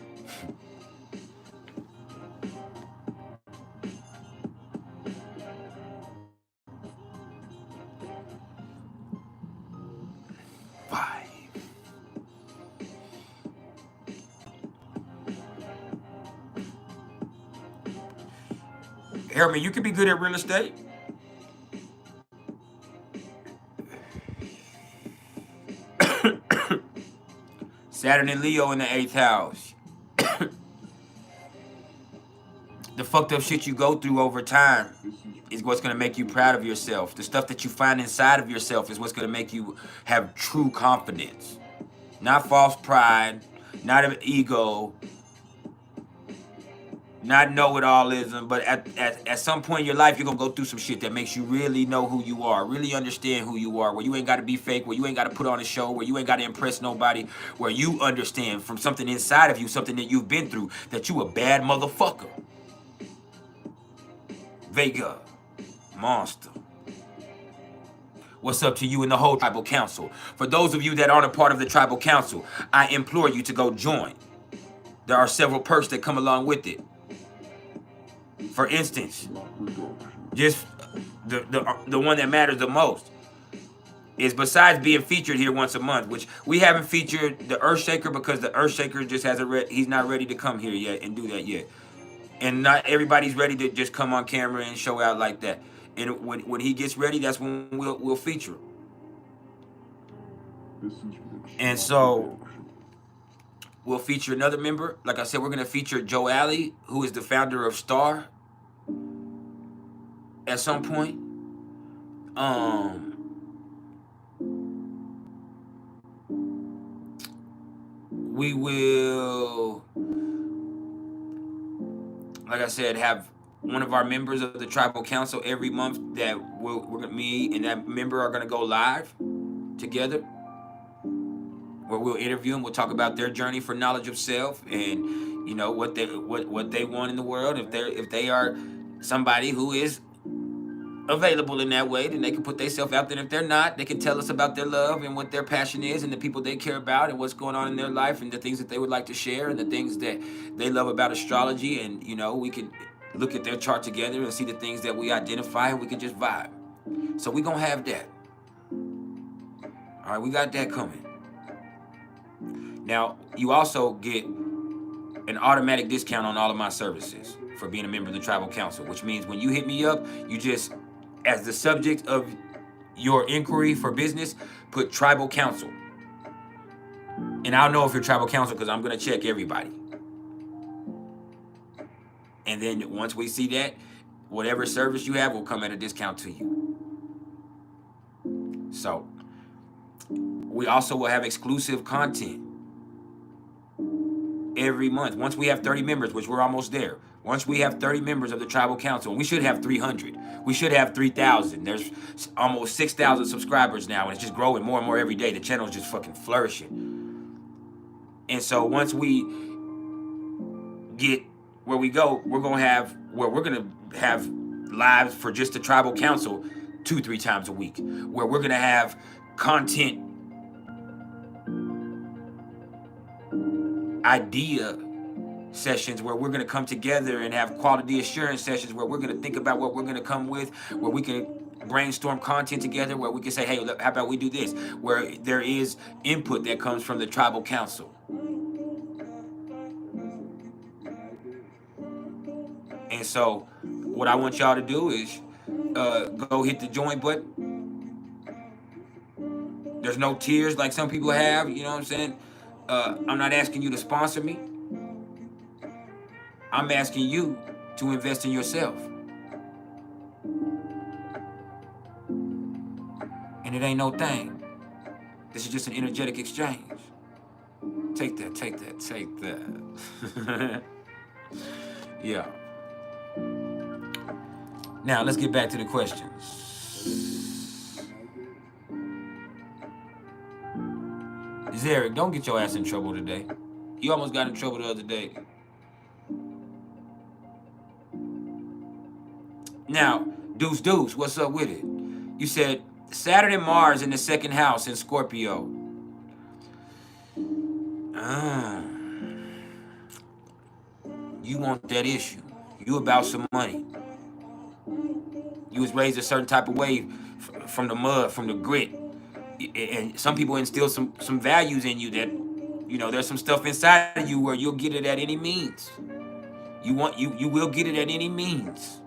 Why? Herman, you could be good at real estate. Saturn and Leo in the 8th house. The fucked up shit you go through over time is what's going to make you proud of yourself. The stuff that you find inside of yourself is what's going to make you have true confidence. Not false pride, not an ego, not know-it-allism, but at some point in your life, you're gonna go through some shit that makes you really know who you are, really understand who you are, where you ain't gotta be fake, where you ain't gotta put on a show, where you ain't gotta impress nobody, where you understand from something inside of you, something that you've been through, that you a bad motherfucker. Vega, monster. What's up to you and the whole tribal council? For those of you that aren't a part of the tribal council, I implore you to go join. There are several perks that come along with it. For instance, just the one that matters the most is, besides being featured here once a month, which we haven't featured the Earthshaker because the Earthshaker just hasn't he's not ready to come here yet and do that yet. And not everybody's ready to just come on camera and show out like that. And when he gets ready, that's when we'll feature him. And so we'll feature another member. Like I said, we're gonna feature Joe Alley, who is the founder of Star, at some point. We will, like I said, have one of our members of the tribal council every month that me and that member are gonna go live together, where we'll interview them. We'll talk about their journey for knowledge of self, and you know what they want in the world. If they are somebody who is available in that way, then they can put themselves out there. If they're not, they can tell us about their love and what their passion is, and the people they care about, and what's going on in their life, and the things that they would like to share, and the things that they love about astrology. And you know, we can look at their chart together and see the things that we identify, and we can just vibe. So we gonna have that. All right, we got that coming. Now, you also get an automatic discount on all of my services for being a member of the tribal council, which means when you hit me up, you just, as the subject of your inquiry for business, put tribal council. And I'll know if you're tribal council because I'm going to check everybody. And then once we see that, whatever service you have will come at a discount to you. So we also will have exclusive content every month. Once we have 30 members, which we're almost there. Once we have 30 members of the tribal council, and we should have 300. We should have 3,000. There's almost 6,000 subscribers now, and it's just growing more and more every day. The channel is just fucking flourishing. And so once we get where we go, we're gonna have lives for just the tribal council 2-3 times a week, where we're gonna have content idea sessions, where we're going to come together and have quality assurance sessions, where we're going to think about what we're going to come with, where we can brainstorm content together, where we can say, hey, look, how about we do this, where there is input that comes from the tribal council. And so what I want y'all to do is go hit the join button. There's no tiers like some people have, you know what I'm saying? I'm not asking you to sponsor me. I'm asking you to invest in yourself. And it ain't no thing. This is just an energetic exchange. Take that, take that, take that. Yeah. Now, let's get back to the questions. Zarek, don't get your ass in trouble today. You almost got in trouble the other day. Now, Deuce, what's up with it? You said Saturn and Mars in the second house in Scorpio. You want that issue. You about some money. You was raised a certain type of way from the mud, from the grit. And some people instill some values in you that, you know, there's some stuff inside of you where you'll get it at any means. You will get it at any means.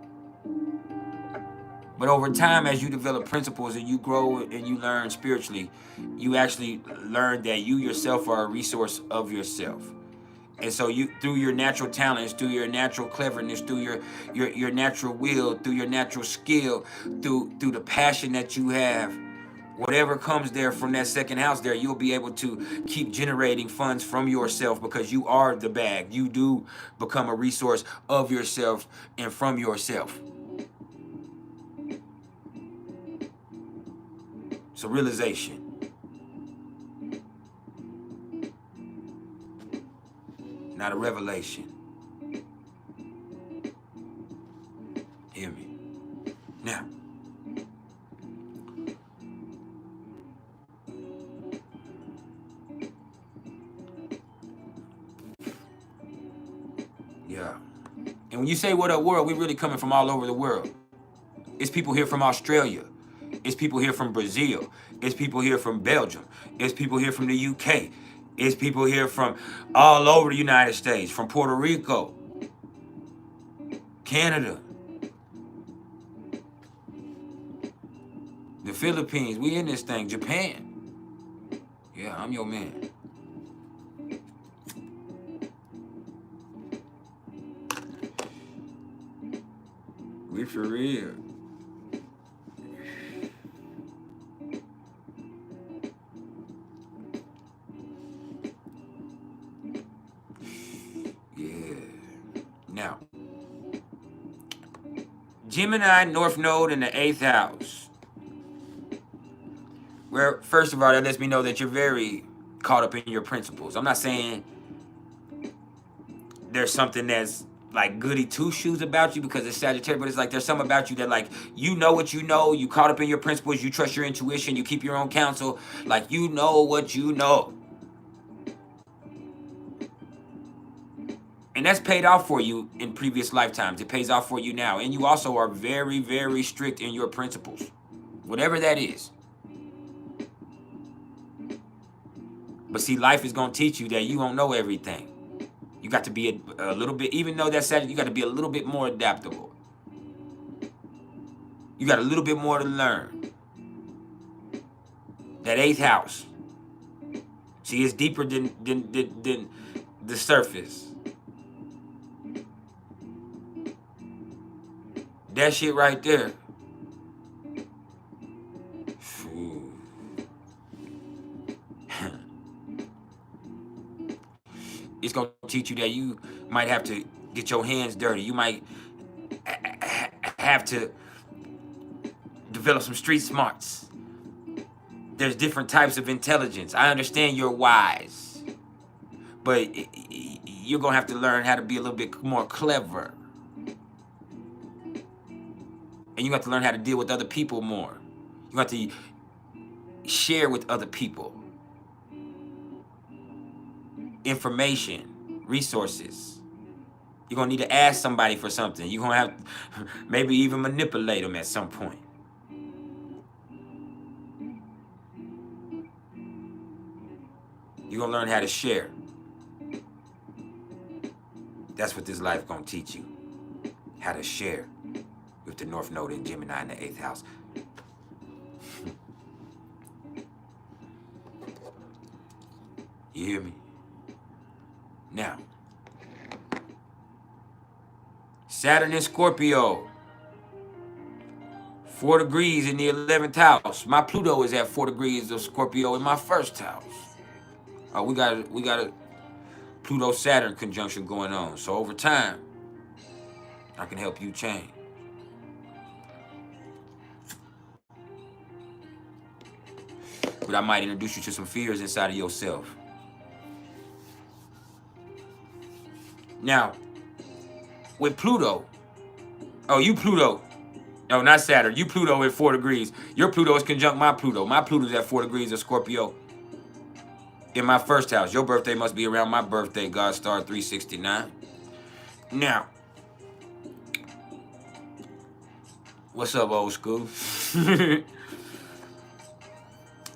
But over time, as you develop principles and you grow and you learn spiritually, you actually learn that you yourself are a resource of yourself. And so you, through your natural talents, through your natural cleverness, through your natural will, through your natural skill, through the passion that you have, whatever comes there from that second house there, you'll be able to keep generating funds from yourself because you are the bag. You do become a resource of yourself and from yourself. It's a realization. Not a revelation. Hear me? Now, yeah. And when you say what up world, we really coming from all over the world. It's people here from Australia. It's people here from Brazil. It's people here from Belgium. It's people here from the UK. It's people here from all over the United States, from Puerto Rico, Canada, the Philippines. We in this thing. Japan. Yeah, I'm your man. We for real. Now, Gemini, North Node in the 8th house. Where, first of all, that lets me know that you're very caught up in your principles. I'm not saying there's something that's like goody two-shoes about you because it's Sagittarius, but it's like there's something about you that like, you know what you know, you caught up in your principles, you trust your intuition, you keep your own counsel, like you know what you know. And that's paid off for you in previous lifetimes. It pays off for you now. And you also are very, very strict in your principles. Whatever that is. But see, life is going to teach you that you don't know everything. You got to be a little bit, even though that's Sagittarius, you got to be a little bit more adaptable. You got a little bit more to learn. That 8th house. See, it's deeper than the surface. That shit right there. It's going to teach you that you might have to get your hands dirty. You might have to develop some street smarts. There's different types of intelligence. I understand you're wise, but you're going to have to learn how to be a little bit more clever. And you have to learn how to deal with other people more. You have to share with other people. Information, resources. You're going to need to ask somebody for something. You're going to have to maybe even manipulate them at some point. You're going to learn how to share. That's what this life going to teach you. How to share. With the North Node in Gemini in the 8th house. You hear me? Now, Saturn in Scorpio. 4 degrees in the 11th house. My Pluto is at 4 degrees of Scorpio in my 1st house. We got a Pluto-Saturn conjunction going on. So over time, I can help you change. But I might introduce you to some fears inside of yourself. Now, with Pluto, you Pluto. No, not Saturn. You Pluto at 4 degrees. Your Pluto is conjunct my Pluto. My Pluto's at 4 degrees of Scorpio in my 1st house. Your birthday must be around my birthday, God Star 369. Now, what's up, old school?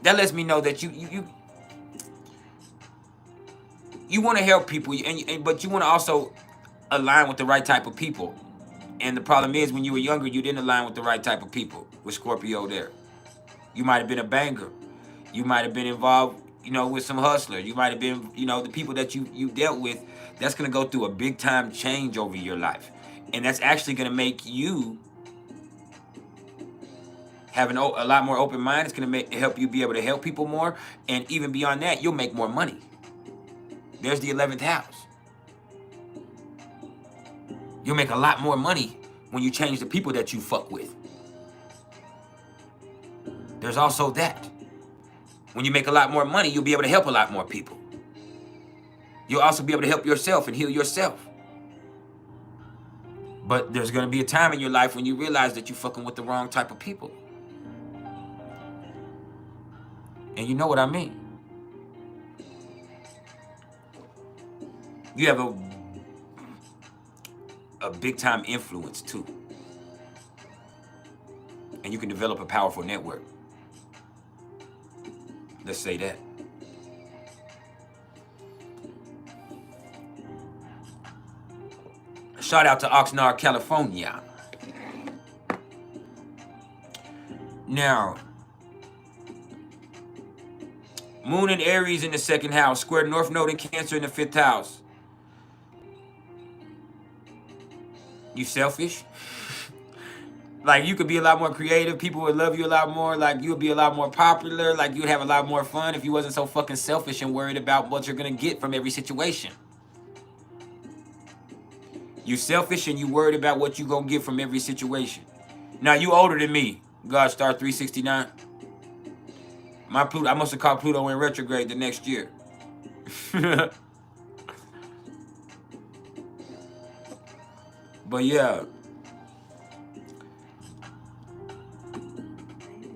That lets me know that you want to help people, but you want to also align with the right type of people. And the problem is, when you were younger, you didn't align with the right type of people. With Scorpio there, you might have been a banker. You might have been involved, with some hustler. You might have been, the people that you dealt with. That's gonna go through a big time change over your life, and that's actually gonna make you Having a lot more open mind is going to help you be able to help people more. And even beyond that, you'll make more money. There's the 11th house. You'll make a lot more money when you change the people that you fuck with. There's also that. When you make a lot more money, you'll be able to help a lot more people. You'll also be able to help yourself and heal yourself. But there's going to be a time in your life when you realize that you're fucking with the wrong type of people. And you know what I mean. You have a big time influence too. And you can develop a powerful network. Let's say that. Shout out to Oxnard, California. Now, Moon in Aries in the 2nd house, square North Node in Cancer in the 5th house. You selfish? Like, you could be a lot more creative. People would love you a lot more. Like, you would be a lot more popular. Like, you'd have a lot more fun if you wasn't so fucking selfish and worried about what you're going to get from every situation. You selfish and you worried about what you going to get from every situation. Now, you older than me. God star 369. My Pluto, I must have caught Pluto in retrograde the next year. But yeah.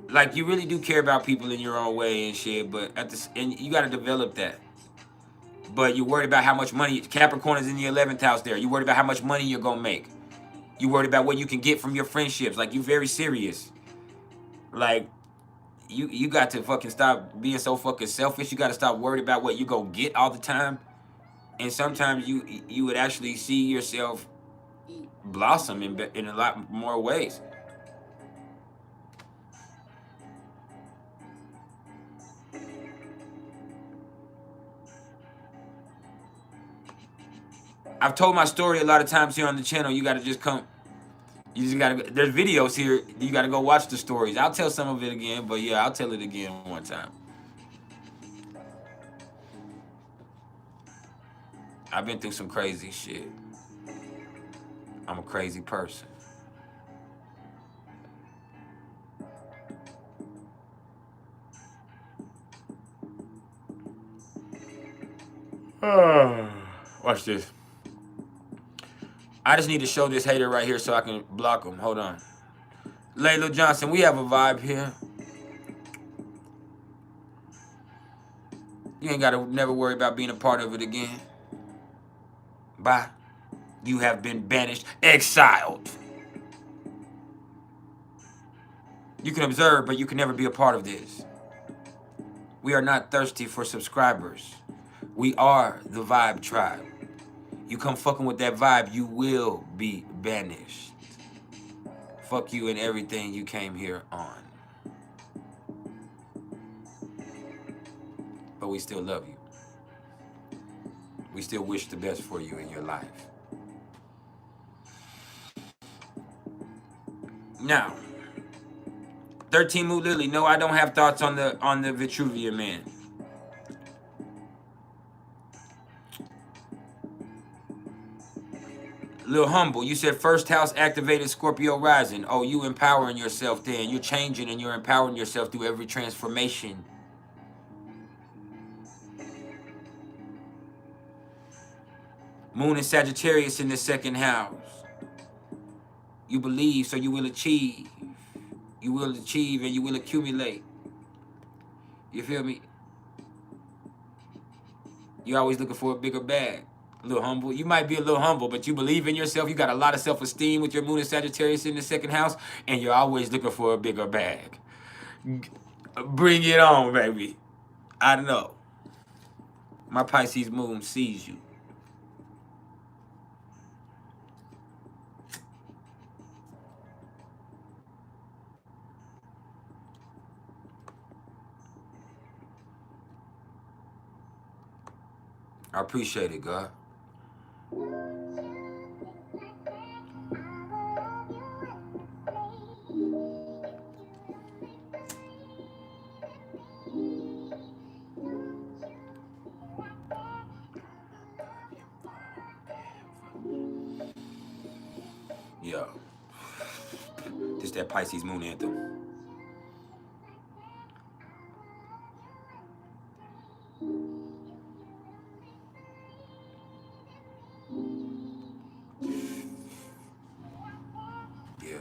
Like, you really do care about people in your own way and shit, but and you got to develop that. But you're worried about how much money, Capricorn is in the 11th house there. You're worried about how much money you're going to make. You're worried about what you can get from your friendships. Like, you're very serious. Like, you got to fucking stop being so fucking selfish. You got to stop worried about what you going to get all the time. And sometimes you would actually see yourself blossom in a lot more ways. I've told my story a lot of times here on the channel. You got to just come. You just got to, there's videos here. You got to go watch the stories. I'll tell some of it again, but yeah, I'll tell it again one time. I've been through some crazy shit. I'm a crazy person. Watch this. I just need to show this hater right here so I can block him. Hold on. Layla Johnson, we have a vibe here. You ain't got to never worry about being a part of it again. Bye. You have been banished, exiled. You can observe, but you can never be a part of this. We are not thirsty for subscribers. We are the Vibe Tribe. You come fucking with that vibe, you will be banished. Fuck you and everything you came here on. But we still love you. We still wish the best for you in your life. Now, 13 Mood Lily. No, I don't have thoughts on the Vitruvian man. Lil Humble, you said 1st house activated Scorpio rising. Oh, you empowering yourself then. You're changing and you're empowering yourself through every transformation. Moon and Sagittarius in the 2nd house. You believe, so you will achieve. You will achieve and you will accumulate. You feel me? You're always looking for a bigger bag. A little humble. You might be a little humble, but you believe in yourself. You got a lot of self-esteem with your Moon and Sagittarius in the 2nd house, and you're always looking for a bigger bag. Bring it on, baby. I know. My Pisces Moon sees you. I appreciate it, God. Yeah. Just that Pisces moon anthem. Yeah.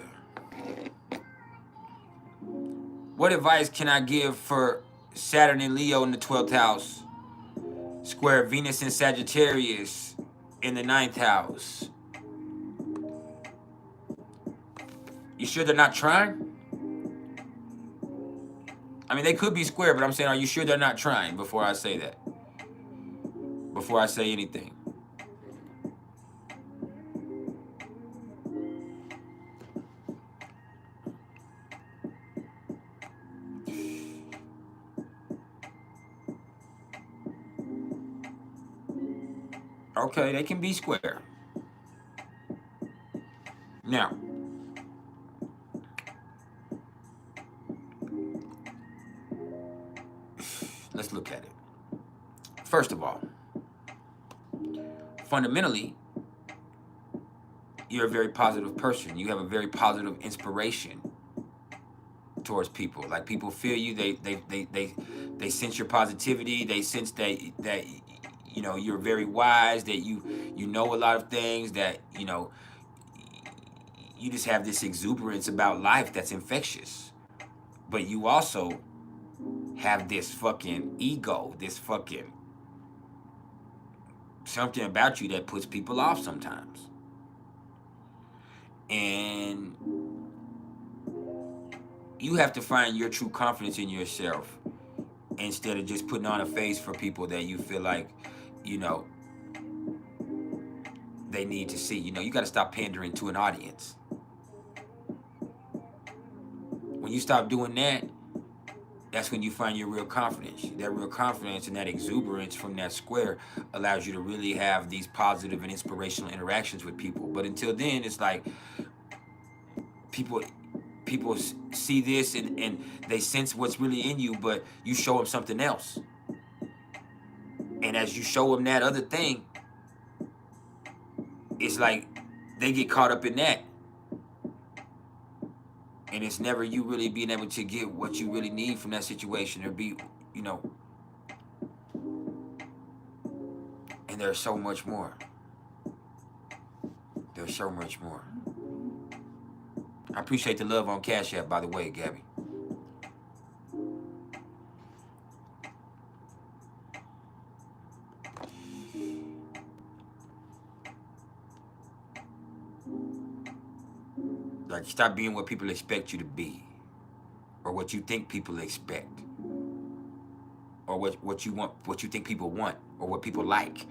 What advice can I give for Saturn and Leo in the 12th house? Square Venus and Sagittarius in the 9th house. You sure they're not trying? I mean, they could be square, but I'm saying, are you sure they're not trying before I say that? Before I say anything. Okay, they can be square. Now, let's look at it. First of all, fundamentally, you're a very positive person. You have a very positive inspiration towards people. Like, people feel you. They sense your positivity. They sense that you know you're very wise. That you know a lot of things. That you just have this exuberance about life that's infectious. But you also have this fucking ego. This fucking something about you that puts people off sometimes. And you have to find your true confidence in yourself instead of just putting on a face for people that you feel like, they need to see. You got to stop pandering to an audience. When you stop doing that, that's when you find your real confidence. That real confidence and that exuberance from that square allows you to really have these positive and inspirational interactions with people. But until then, it's like people see this and they sense what's really in you, but you show them something else. And as you show them that other thing, it's like they get caught up in that. And it's never you really being able to get what you really need from that situation or be, and there's so much more. There's so much more. I appreciate the love on CashApp, by the way, Gabby. Like, stop being what people expect you to be, or what you think people expect, or what you want, what you think people want, or what people like.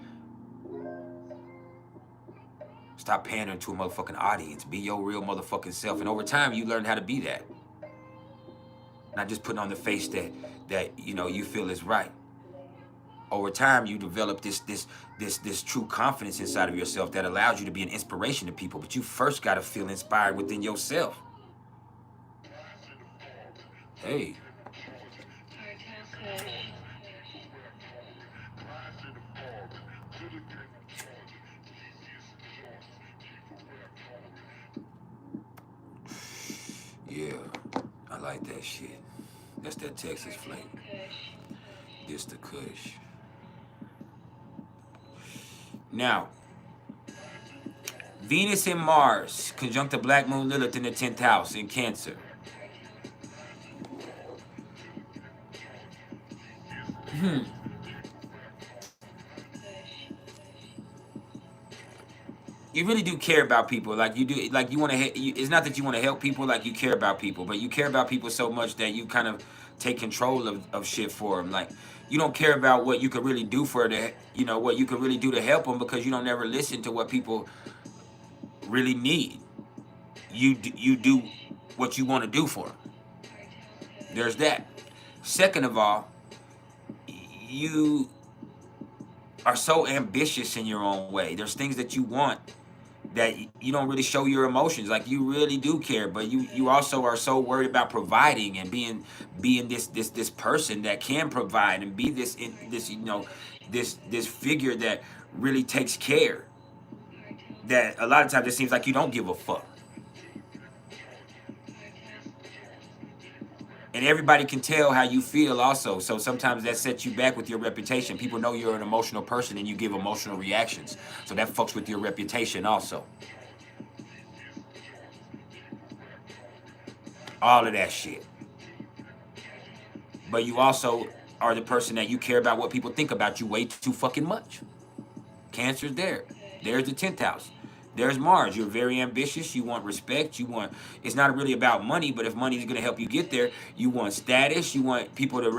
Stop pandering to a motherfucking audience. Be your real motherfucking self, and over time, you learn how to be that. Not just putting on the face that you feel is right. Over time, you develop this true confidence inside of yourself that allows you to be an inspiration to people. But you first got to feel inspired within yourself. Hey. Yeah, I like that shit. That's that Texas flavor. This the Kush. Now, Venus and Mars conjunct the Black Moon Lilith in the 10th house in Cancer. You really do care about people, like you do. Like, you want to. It's not that you want to help people, like you care about people, but you care about people so much that you kind of take control of shit for them. Like, you don't care about what you could really do for the, what you could really do to help them, because you don't ever listen to what people really need. You do what you want to do for them. There's that. Second of all, you are so ambitious in your own way. There's things that you want that you don't really show your emotions. Like, you really do care, but you also are so worried about providing and being this person that can provide and be this figure that really takes care. That a lot of times it seems like you don't give a fuck. And everybody can tell how you feel also. So sometimes that sets you back with your reputation. People know you're an emotional person and you give emotional reactions. So that fucks with your reputation also. All of that shit. But you also are the person that you care about what people think about you way too fucking much. Cancer's there. There's the 10th house. There's Mars. You're very ambitious. You want respect. You want. It's not really about money, but if money is going to help you get there, you want status. You want people to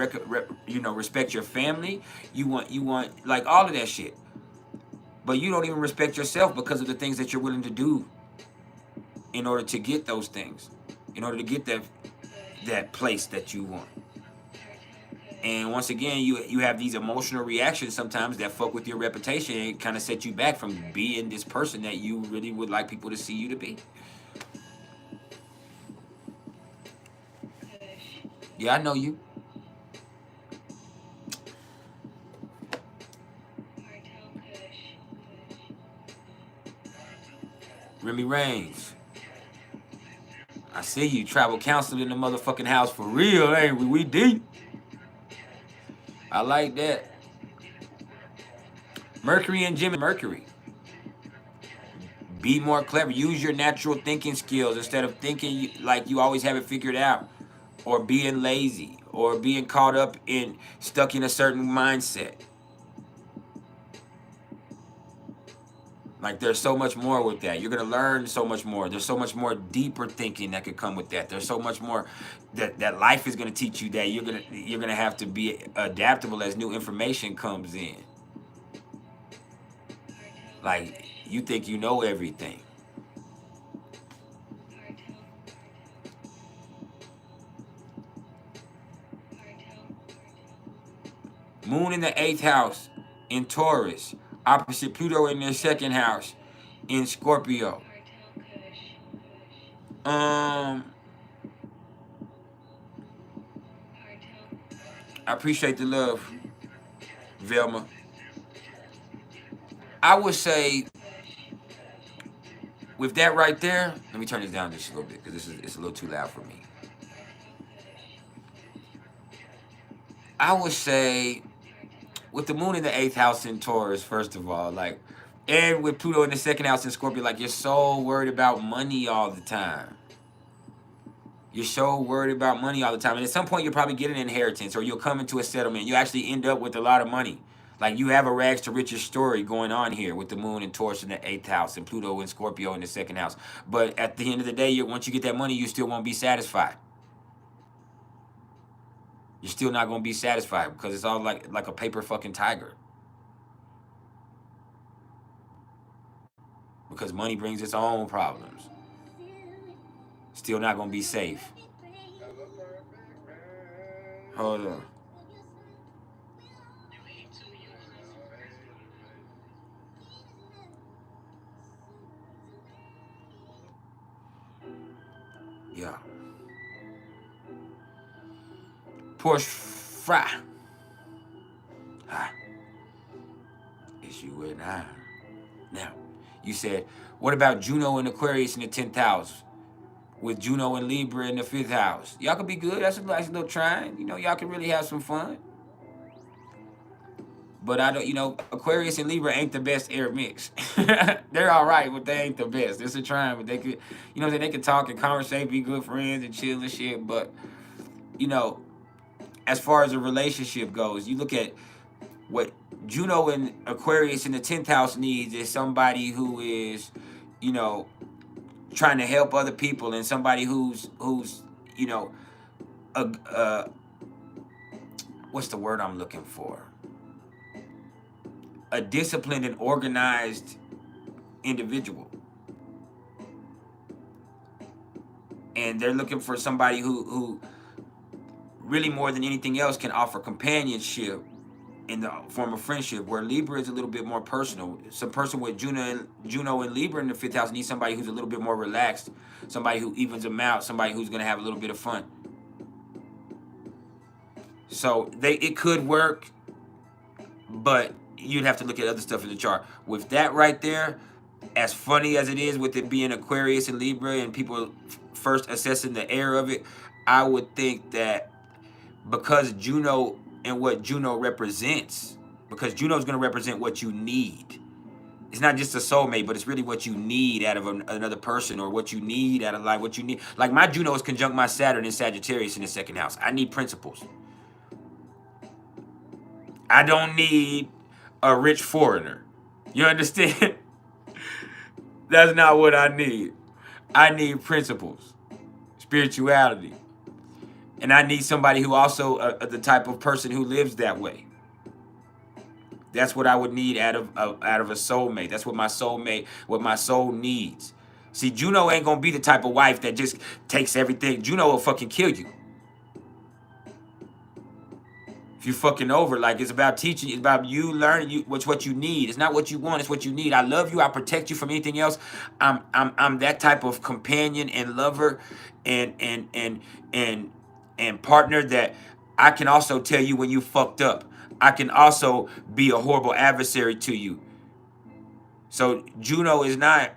respect your family. You want like all of that shit. But you don't even respect yourself because of the things that you're willing to do in order to get those things, in order to get that place that you want. And once again, you have these emotional reactions sometimes that fuck with your reputation and kind of set you back from being this person that you really would like people to see you to be. Yeah, I know you. Remy Reigns. I see you. Travel counselor in the motherfucking house for real, ain't we? We deep. I like that. Mercury and Gemini. Mercury. Be more clever. Use your natural thinking skills instead of thinking like you always have it figured out, or being lazy, or being caught up in stuck in a certain mindset. Like there's so much more with that. You're gonna learn so much more. There's so much more deeper thinking that could come with that. There's so much more that life is gonna teach you that you're gonna have to be adaptable as new information comes in. Like you think you know everything. Moon in the 8th house in Taurus, opposite Pluto in their 2nd house in Scorpio. I appreciate the love, Velma. I would say with that right there, let me turn this down just a little bit because it's a little too loud for me. I would say with the moon in the 8th house in Taurus, first of all, like, and with Pluto in the 2nd house in Scorpio, like you're so worried about money all the time. You're so worried about money all the time. And at some point, you'll probably get an inheritance or you'll come into a settlement. You actually end up with a lot of money. Like you have a rags to riches story going on here with the moon and Taurus in the 8th house and Pluto and Scorpio in the 2nd house. But at the end of the day, once you get that money, you still won't be satisfied. You're still not going to be satisfied because it's all like a paper fucking tiger. Because money brings its own problems. Still not going to be safe. Hold on. Yeah. Porsche Fry. Hi. It's you and I. Now, you said, what about Juno and Aquarius in the 10th house? With Juno and Libra in the 5th house. Y'all could be good. That's a nice little trine. You know, y'all can really have some fun. But I don't, Aquarius and Libra ain't the best air mix. They're all right, but they ain't the best. It's a trine, but they could, they could talk and conversate, be good friends and chill and shit. But, as far as a relationship goes, you look at what Juno and Aquarius in the 10th house needs is somebody who is, trying to help other people and somebody who's what's the word I'm looking for? A disciplined and organized individual. And they're looking for somebody who really more than anything else can offer companionship in the form of friendship, where Libra is a little bit more personal. Some person with Juno and Libra in the 5th house needs somebody who's a little bit more relaxed, somebody who evens them out, somebody who's going to have a little bit of fun. So it could work, but you'd have to look at other stuff in the chart. With that right there, as funny as it is with it being Aquarius and Libra and people first assessing the air of it, I would think that because Juno and what Juno represents, because Juno is going to represent what you need. It's not just a soulmate, but it's really what you need out of another person, or what you need out of life, what you need. Like my Juno is conjunct my Saturn in Sagittarius in the second house. I need principles. I don't need a rich foreigner. You understand? That's not what I need. I need principles, spirituality. And I need somebody who also the type of person who lives that way. That's what I would need out of a soulmate. That's what my soul needs. See, Juno ain't gonna be the type of wife that just takes everything. Juno will fucking kill you. If you fucking over, like, it's about teaching, it's about you learning what's what you need. It's not what you want, it's what you need. I love you, I protect you from anything else. I'm that type of companion and lover and partner that I can also tell you when you fucked up. I can also be a horrible adversary to you. So Juno is not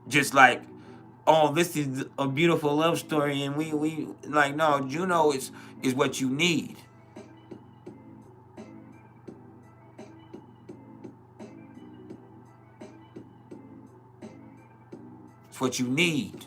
just like, oh, this is a beautiful love story and we like, no, Juno is what you need. It's what you need.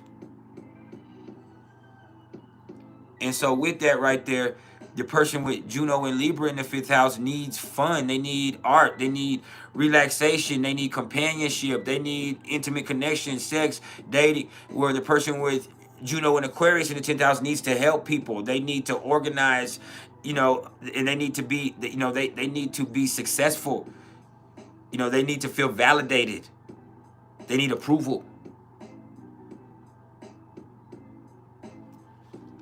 And so with that right there, the person with Juno and Libra in the 5th house needs fun. They need art. They need relaxation. They need companionship. They need intimate connection, sex, dating. Where the person with Juno and Aquarius in the 10th house needs to help people. They need to organize, and they need to be, they need to be successful. They need to feel validated. They need approval.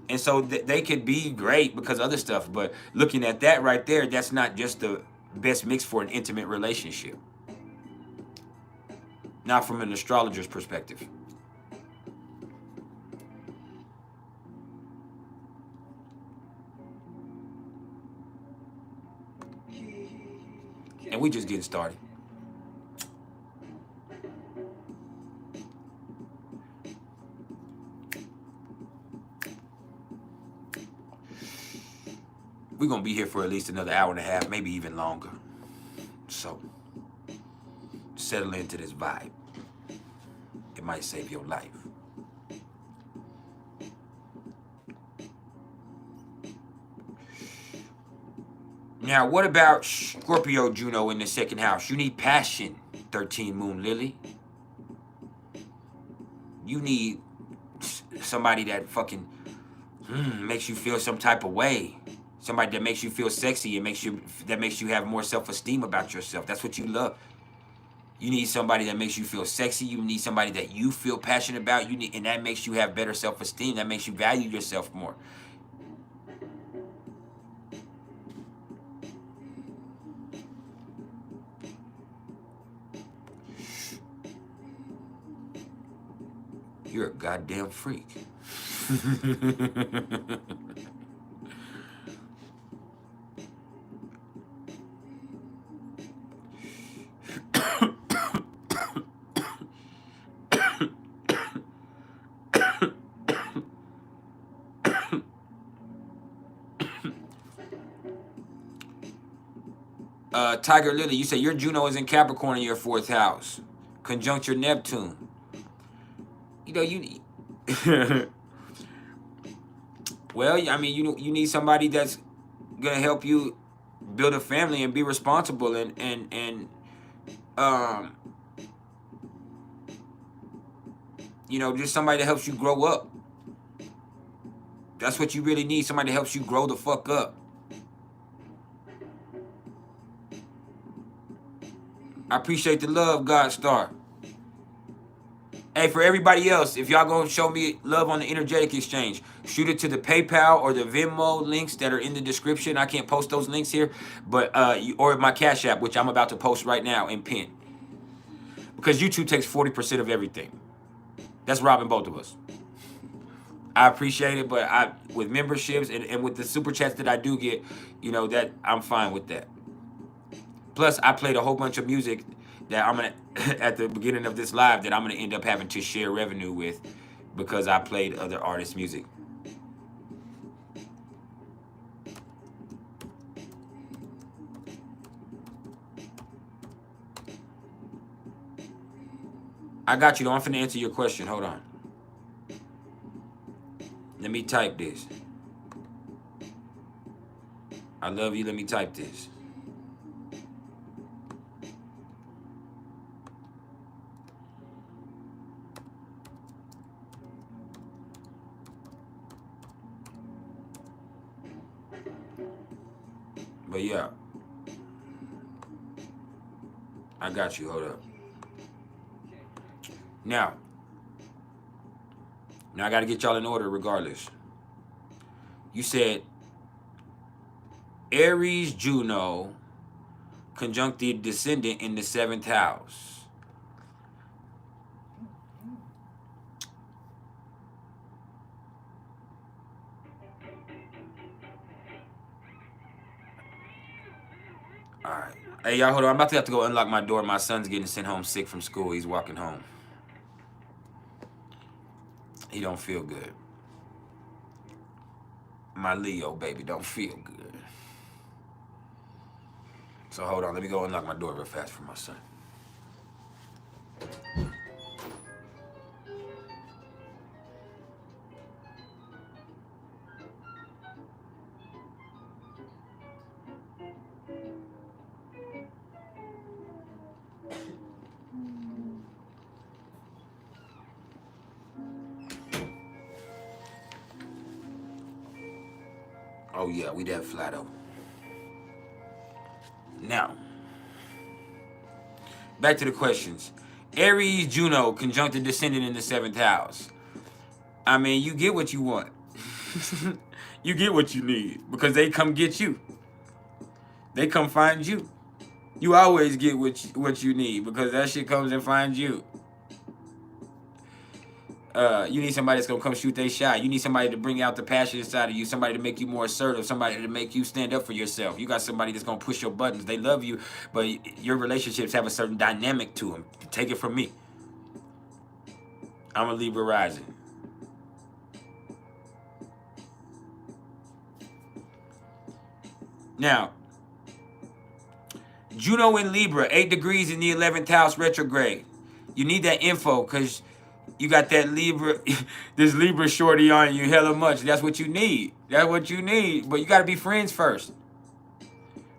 And so they could be great because of other stuff. But looking at that right there, that's not just the best mix for an intimate relationship. Not from an astrologer's perspective. And we just getting started. We're going to be here for at least another hour and a half, maybe even longer. So, settle into this vibe. It might save your life. Now, what about Scorpio Juno in the 2nd house? You need passion, 13 Moon Lily. You need somebody that fucking makes you feel some type of way. Somebody that makes you feel sexy and that makes you have more self-esteem about yourself. That's what you love. You need somebody that makes you feel sexy. You need somebody that you feel passionate about. And that makes you have better self-esteem. That makes you value yourself more. You're a goddamn freak. Tiger Lily, you say your Juno is in Capricorn in your 4th house. Conjunct your Neptune. Well, I mean, you need somebody that's gonna help you build a family and be responsible and just somebody that helps you grow up. That's what you really need. Somebody that helps you grow the fuck up. I appreciate the love, God Star. Hey, for everybody else, if y'all gonna show me love on the energetic exchange, shoot it to the PayPal or the Venmo links that are in the description. I can't post those links here, but or my Cash App, which I'm about to post right now and pin. Because YouTube takes 40% of everything. That's robbing both of us. I appreciate it, but with memberships and with the super chats that I do get, that I'm fine with that. Plus, I played a whole bunch of music that I'm gonna at the beginning of this live that I'm gonna end up having to share revenue with because I played other artists' music. I got you though. I'm finna answer your question. Hold on. Let me type this. I love you. Let me type this. But yeah. I got you. Hold up. Now I got to get y'all in order regardless. You said Aries Juno conjunct the descendant in the 7th house. All right. Hey, y'all, hold on. I'm about to have to go unlock my door. My son's getting sent home sick from school. He's walking home. He don't feel good. My Leo baby don't feel good. So hold on. Let me go unlock my door real fast for my son. Oh yeah, we that flat out. Now, back to the questions. Aries Juno conjunct the descendant in the 7th house. I mean, you get what you want. You get what you need because they come get you. They come find you. You always get what you need because that shit comes and finds you. You need somebody that's gonna come shoot their shot. You need somebody to bring out the passion inside of you. Somebody to make you more assertive. Somebody to make you stand up for yourself. You got somebody that's gonna push your buttons. They love you, but your relationships have a certain dynamic to them. Take it from me. I'm a Libra rising. Now, Juno in Libra, 8 degrees in the 11th house retrograde. You need that info because you got that Libra, this Libra shorty on you hella much. That's what you need. That's what you need. But you got to be friends first.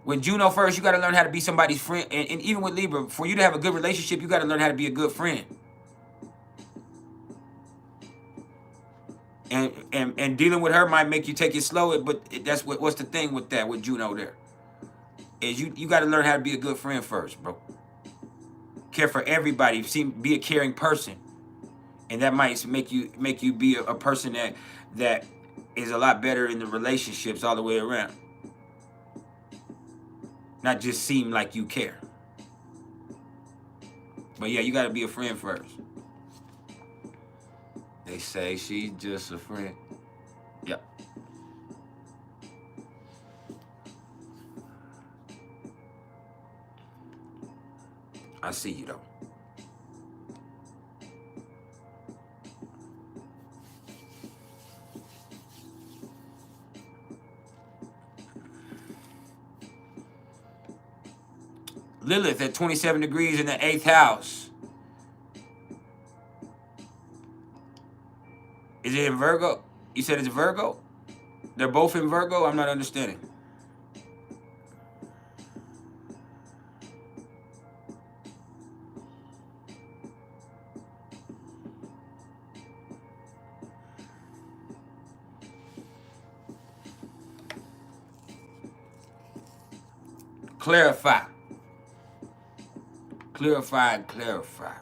With Juno first, you got to learn how to be somebody's friend. And even with Libra, for you to have a good relationship, you got to learn how to be a good friend. And dealing with her might make you take it slow, but that's what's the thing with that, with Juno there. Is you got to learn how to be a good friend first, bro. Care for everybody. Be a caring person. And that might make you be a person that is a lot better in the relationships all the way around. Not just seem like you care. But yeah, you got to be a friend first. They say she's just a friend. Yep. I see you though. Lilith at 27 degrees in the 8th house. Is it in Virgo? You said it's Virgo? They're both in Virgo? I'm not understanding. Clarify. Clarify and clarify.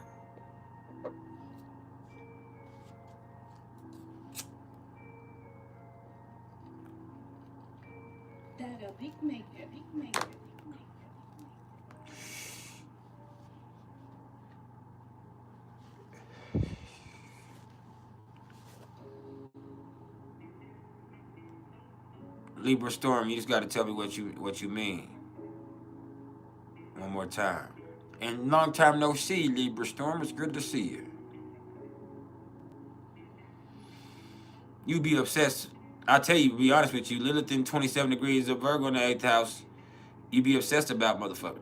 Libra Storm, you just got to tell me what you mean. One more time. And long time no see, Libra Storm. It's good to see you. You be obsessed. I'll tell you, to be honest with you, Lilith in 27 degrees of Virgo in the 8th house, you be obsessed about motherfuckers.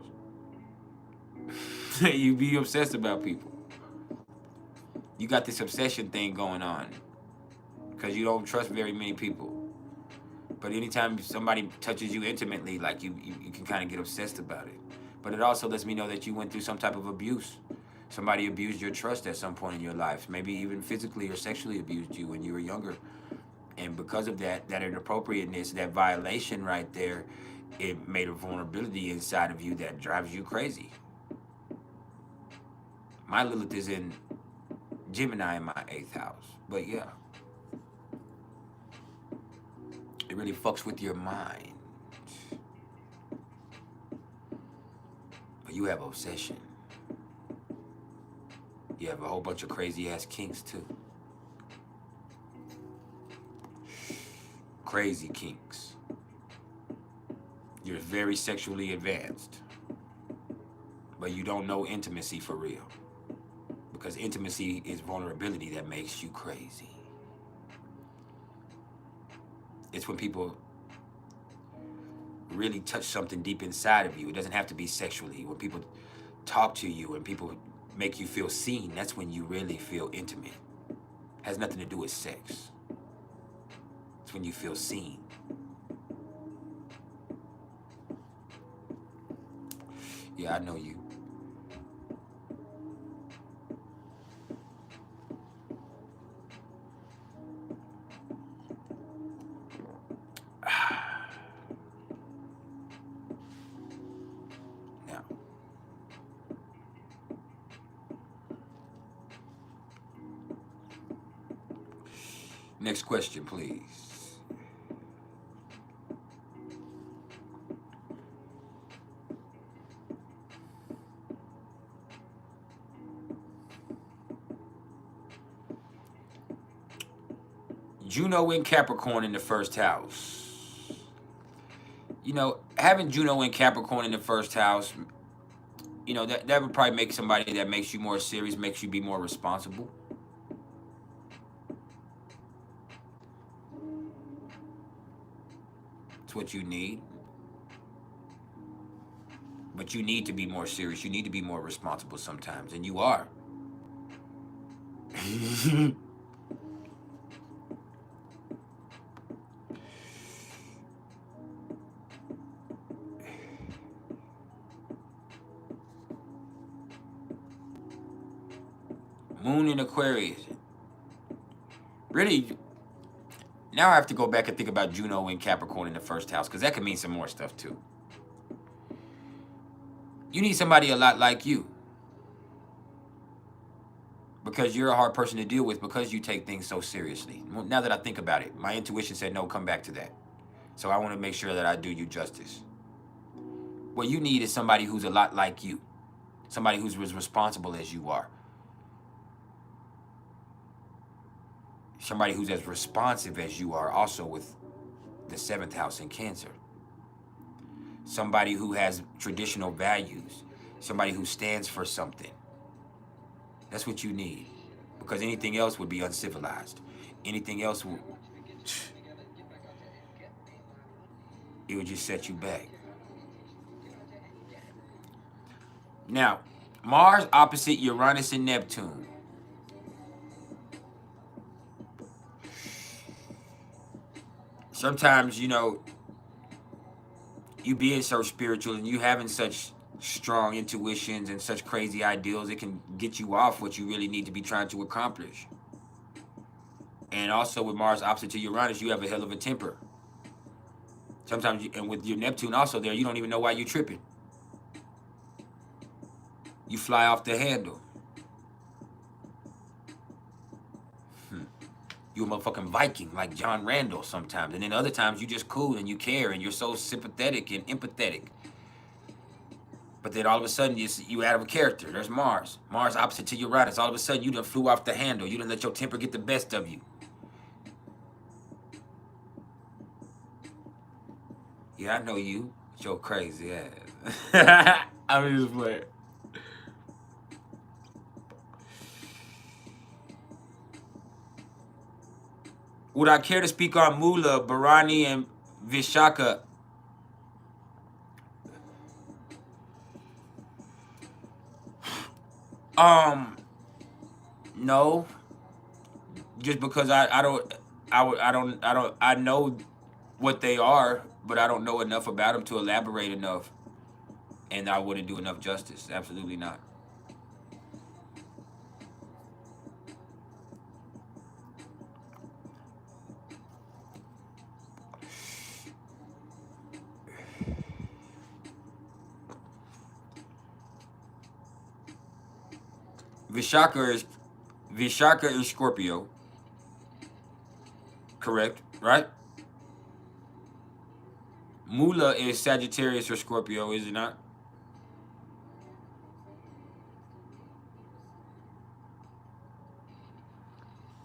You be obsessed about people. You got this obsession thing going on because you don't trust very many people. But anytime somebody touches you intimately, like you can kind of get obsessed about it. But it also lets me know that you went through some type of abuse. Somebody abused your trust at some point in your life. Maybe even physically or sexually abused you when you were younger. And because of that inappropriateness, that violation right there, it made a vulnerability inside of you that drives you crazy. My Lilith is in Gemini in my 8th house. But yeah, it really fucks with your mind. But you have obsession. You have a whole bunch of crazy ass kinks too. Crazy kinks. You're very sexually advanced. But you don't know intimacy for real. Because intimacy is vulnerability that makes you crazy. It's when people really touch something deep inside of you. It doesn't have to be sexually. When people talk to you and people make you feel seen, that's when you really feel intimate. It has nothing to do with sex. It's when you feel seen. Yeah, I know you. Now, next question, please. Juno in Capricorn in the 1st house. You know, having Juno in Capricorn in the 1st house, you know, that would probably make somebody that makes you more serious, makes you be more responsible. It's what you need. But you need to be more serious. You need to be more responsible sometimes, and you are. Moon in Aquarius. Really, now I have to go back and think about Juno in Capricorn in the 1st house, because that could mean some more stuff too. You need somebody a lot like you. Because you're a hard person to deal with because you take things so seriously. Now that I think about it, my intuition said no, come back to that. So I want to make sure that I do you justice. What you need is somebody who's a lot like you. Somebody who's as responsible as you are. Somebody who's as responsive as you are, also with the 7th house in Cancer. Somebody who has traditional values. Somebody who stands for something. That's what you need. Because anything else would be uncivilized. Anything else would... it would just set you back. Now, Mars opposite Uranus and Neptune. Sometimes, you know, you being so spiritual and you having such strong intuitions and such crazy ideals, it can get you off what you really need to be trying to accomplish. And also with Mars opposite to Uranus, you have a hell of a temper. Sometimes, and with your Neptune also there, you don't even know why you're tripping. You fly off the handle. You a motherfucking Viking like John Randall sometimes. And then other times you just cool and you care and you're so sympathetic and empathetic. But then all of a sudden you out of a character. There's Mars. Mars opposite to Uranus. All of a sudden you done flew off the handle. You done let your temper get the best of you. Yeah, I know you. It's your crazy ass. I'm just playing. Would I care to speak on Mula, Bharani, and Vishaka? No, just because I know what they are, but I don't know enough about them to elaborate enough, and I wouldn't do enough justice. Absolutely not. Vishaka is Vishaka is Scorpio, correct? Right? Mula is Sagittarius or Scorpio, is it not?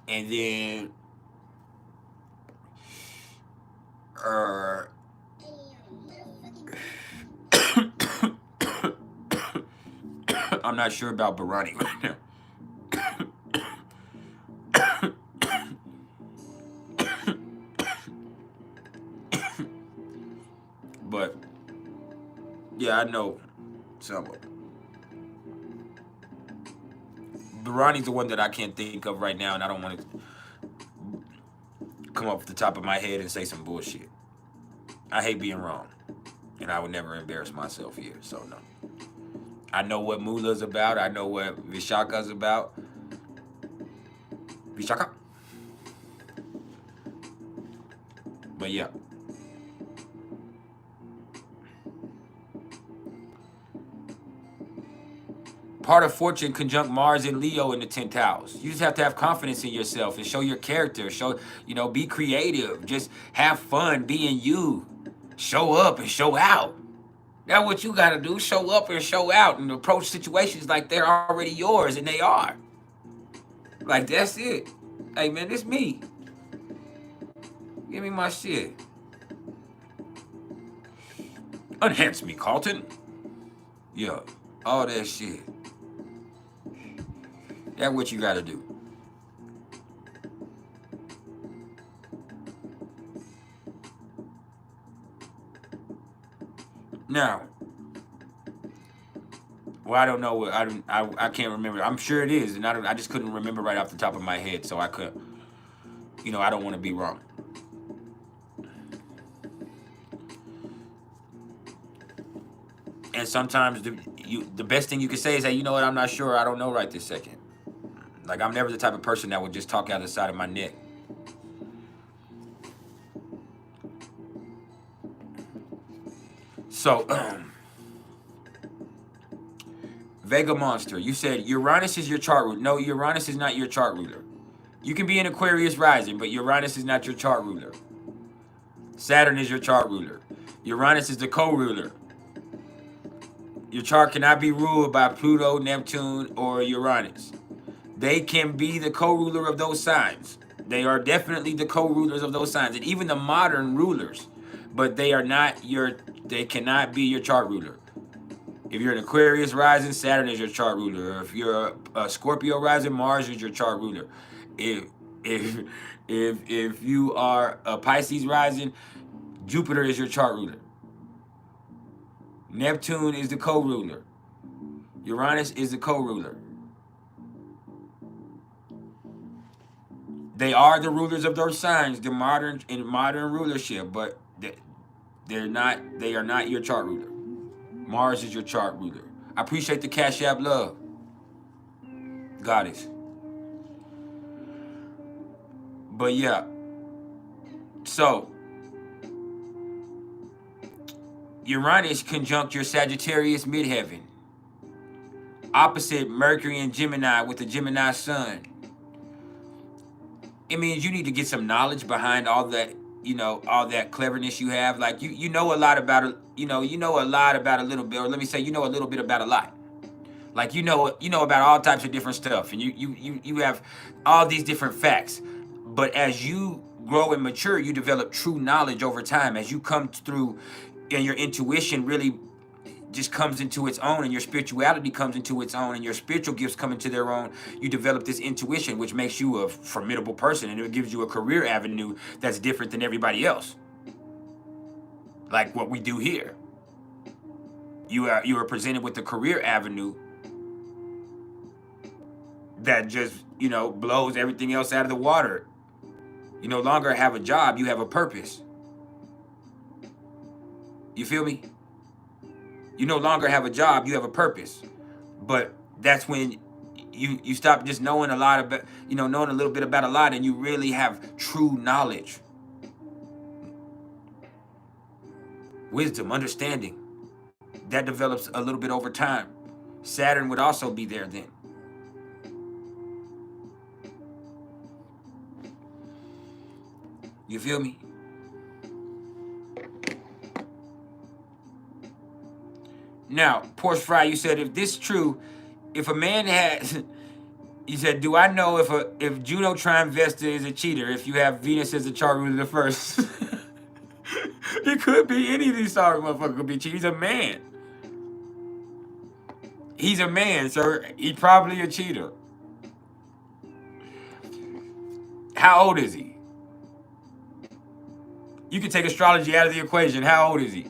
And then uh I'm not sure about Barani right now. But yeah, I know some of them. Barani's the one that I can't think of right now, and I don't want to come up off the top of my head and say some bullshit. I hate being wrong, and I would never embarrass myself here. So no, I know what Mula's about. I know what Vishaka's about. Vishaka. But yeah. Part of fortune conjunct Mars and Leo in the 10th house. You just have to have confidence in yourself and show your character. Show, be creative. Just have fun being you. Show up and show out. That's what you gotta do. Show up and show out and approach situations like they're already yours, and they are. Like, that's it. Hey man, this me. Give me my shit. Enhance me, Carlton. Yeah. All that shit. That's what you gotta do. Now, well, I don't know what I can't remember. I'm sure it is, and I just couldn't remember right off the top of my head, so I could, I don't want to be wrong. And sometimes the best thing you can say is, hey, you know what? I'm not sure. I don't know right this second. Like, I'm never the type of person that would just talk out the side of my neck. So, Vega Monster, you said Uranus is your chart ruler. No, Uranus is not your chart ruler. You can be an Aquarius rising, but Uranus is not your chart ruler. Saturn is your chart ruler. Uranus is the co-ruler. Your chart cannot be ruled by Pluto, Neptune, or Uranus. They can be the co-ruler of those signs. They are definitely the co-rulers of those signs, and even the modern rulers. But they are not they cannot be your chart ruler. If you're an Aquarius rising, Saturn is your chart ruler. If you're a Scorpio rising, Mars is your chart ruler. If if if you are a Pisces rising, Jupiter is your chart ruler. Neptune is the co-ruler. Uranus is the co-ruler. They are the rulers of those signs, the modern rulership, but they are not your chart ruler. Mars is your chart ruler. I appreciate the CashApp love. Goddess. But yeah. So Uranus conjunct your Sagittarius midheaven. Opposite Mercury and Gemini with the Gemini sun. It means you need to get some knowledge behind all that, all that cleverness you have. Like you know a lot about you know a lot about a little bit, or let me say you know a little bit about a lot. Like you know about all types of different stuff, and you have all these different facts. But as you grow and mature, you develop true knowledge over time. As you come through, and your intuition really just comes into its own, and your spirituality comes into its own, and your spiritual gifts come into their own. You develop this intuition, which makes you a formidable person, and it gives you a career avenue that's different than everybody else. Like what we do here. You are presented with a career avenue that just, you know, blows everything else out of the water. You no longer have a job, you have a purpose. You feel me? You no longer have a job, you have a purpose. But that's when you stop just knowing a lot about, you know, knowing a little bit about a lot, and you really have true knowledge, wisdom, understanding. That develops a little bit over time. Saturn would also be there then. You feel me? Now, Porsche Fry, you said if this is true, if a man has, you said, do I know if Juno Trine Vesta is a cheater if you have Venus as a chart ruler the first? It could be any of these sorry motherfuckers could be cheating. He's a man. He's a man, sir. He's probably a cheater. How old is he? You can take astrology out of the equation. How old is he?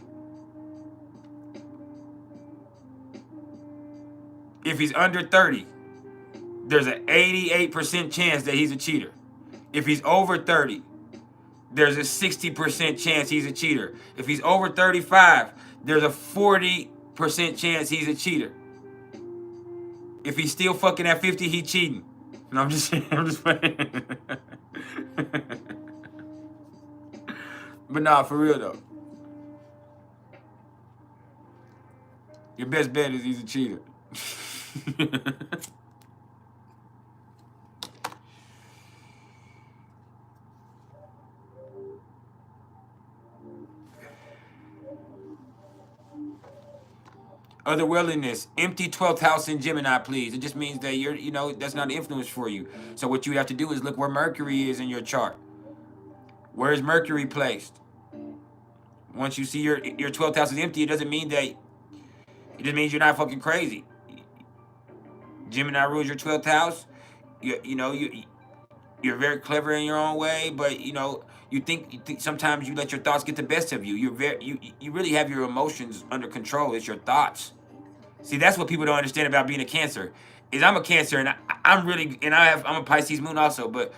If he's under 30, there's an 88% chance that he's a cheater. If he's over 30, there's a 60% chance he's a cheater. If he's over 35, there's a 40% chance he's a cheater. If he's still fucking at 50, he cheating. No, I'm just playing. But nah, for real though. Your best bet is he's a cheater. Otherworldliness, empty 12th house in Gemini, please. It just means that you're, you know, that's not an influence for you. So what you have to do is look where Mercury is in your chart. Where is Mercury placed? Once you see your 12th house is empty, it doesn't mean that, it just means you're not fucking crazy. Gemini rules your 12th house. You're very clever in your own way, but you know, you think sometimes you let your thoughts get the best of you. You really have your emotions under control. It's your thoughts. See, that's what people don't understand about being a Cancer. Is I'm a Cancer, and I'm a Pisces moon also, but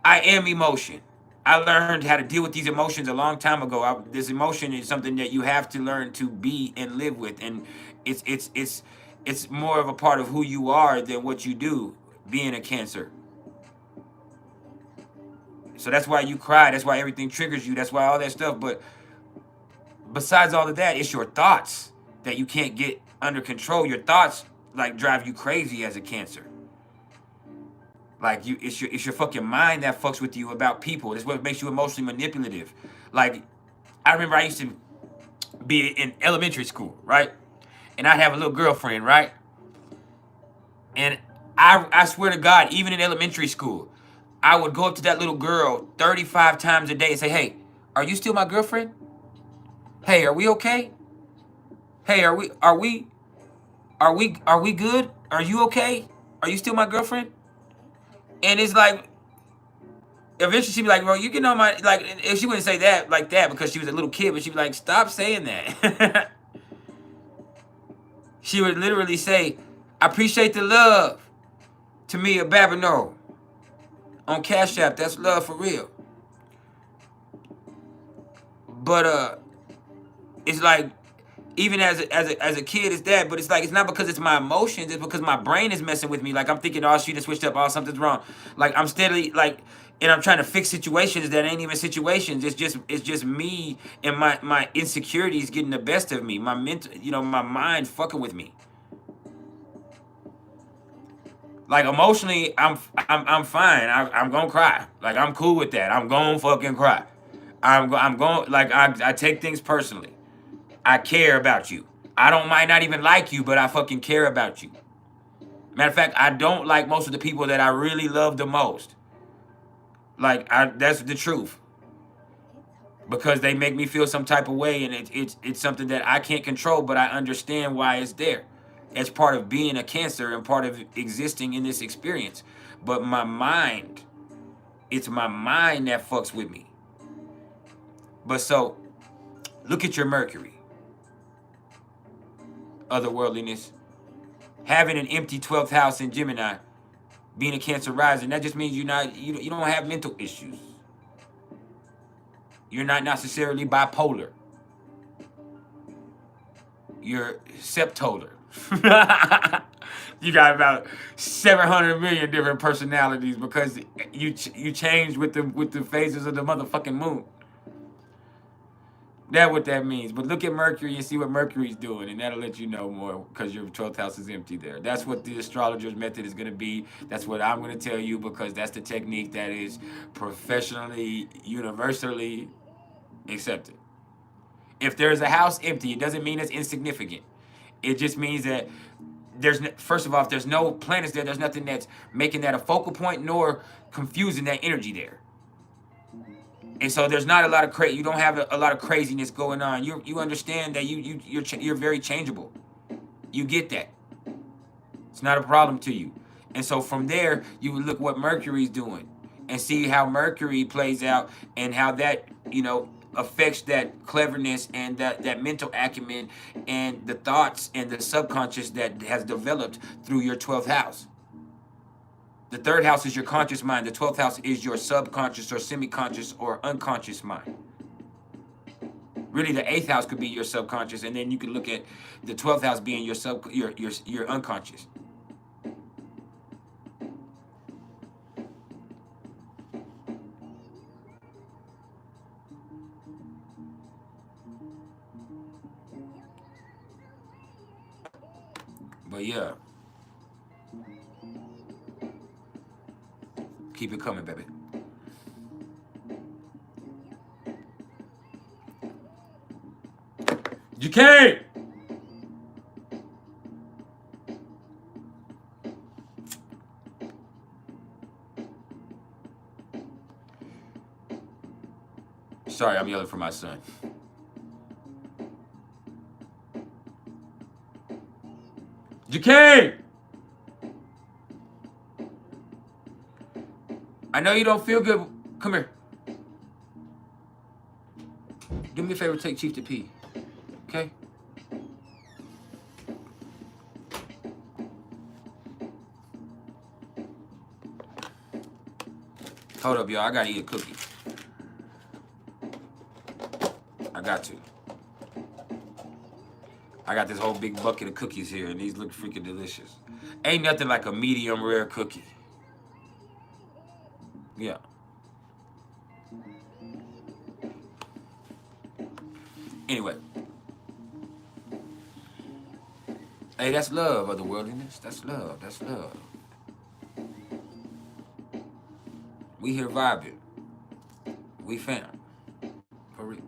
I am emotion. I learned how to deal with these emotions a long time ago. This emotion is something that you have to learn to be and live with, and it's more of a part of who you are than what you do. Being a Cancer. So that's why you cry. That's why everything triggers you. That's why all that stuff. But besides all of that, it's your thoughts that you can't get under control. Your thoughts like drive you crazy as a Cancer. Like it's your fucking mind that fucks with you about people. That's what makes you emotionally manipulative. Like I remember I used to be in elementary school, right? And I'd have a little girlfriend, right? And I swear to God, even in elementary school, I would go up to that little girl 35 times a day and say, "Hey, are you still my girlfriend? Hey, are we okay? Hey, are we good? Are you okay? Are you still my girlfriend?" And it's like, eventually she'd be like, "Bro, you getting on my," like, if she wouldn't say that like that because she was a little kid, but she'd be like, "Stop saying that." She would literally say, "I appreciate the love." To me, a Babino on CashApp, that's love for real. But it's like, even as a kid, it's that. But it's like, it's not because it's my emotions. It's because my brain is messing with me. Like I'm thinking, oh, she just switched up. Oh, something's wrong. Like I'm steadily like, and I'm trying to fix situations that ain't even situations. It's just me and my insecurities getting the best of me. My mental, my mind fucking with me. Like emotionally, I'm fine. I'm gonna cry. Like I'm cool with that. I'm gonna fucking cry. I'm going, like, I take things personally. I care about you. Might not even like you, but I fucking care about you. Matter of fact, I don't like most of the people that I really love the most. Like that's the truth. Because they make me feel some type of way, and it's something that I can't control, but I understand why it's there. It's part of being a Cancer and part of existing in this experience. But my mind, it's my mind that fucks with me. But so, look at your Mercury. Otherworldliness. Having an empty 12th house in Gemini, Being a Cancer rising, that just means you don't have mental issues. You're not necessarily bipolar. You're septolar. You got about 700 million different personalities because you change with the phases of the motherfucking moon. That's what that means. But look at Mercury and see what Mercury's doing, and that'll let you know more because your 12th house is empty there. That's what the astrologer's method is going to be. That's what I'm going to tell you because that's the technique that is professionally, universally accepted. If there's a house empty, it doesn't mean it's insignificant. It just means that first of all, if there's no planets there, there's nothing that's making that a focal point nor confusing that energy there. And so there's not a lot of you don't have a lot of craziness going on. You understand that you're very changeable. You get that. It's not a problem to you. And so from there, you would look what Mercury's doing and see how Mercury plays out and how that, affects that cleverness and that mental acumen and the thoughts and the subconscious that has developed through your 12th house. The 3rd house is your conscious mind. The 12th house is your subconscious or semi-conscious or unconscious mind. Really, the 8th house could be your subconscious, and then you could look at the 12th house being your unconscious. But yeah. Keep it coming, baby. You can't! Sorry, I'm yelling for my son. JK! I know you don't feel good. Come here. Do me a favor, take Chief to pee. Okay? Hold up, y'all. I gotta eat a cookie. I got to. I got this whole big bucket of cookies here, and these look freaking delicious. Ain't nothing like a medium rare cookie. Yeah. Anyway. Hey, that's love, otherworldliness. That's love. That's love. We here vibing. We fam. For real.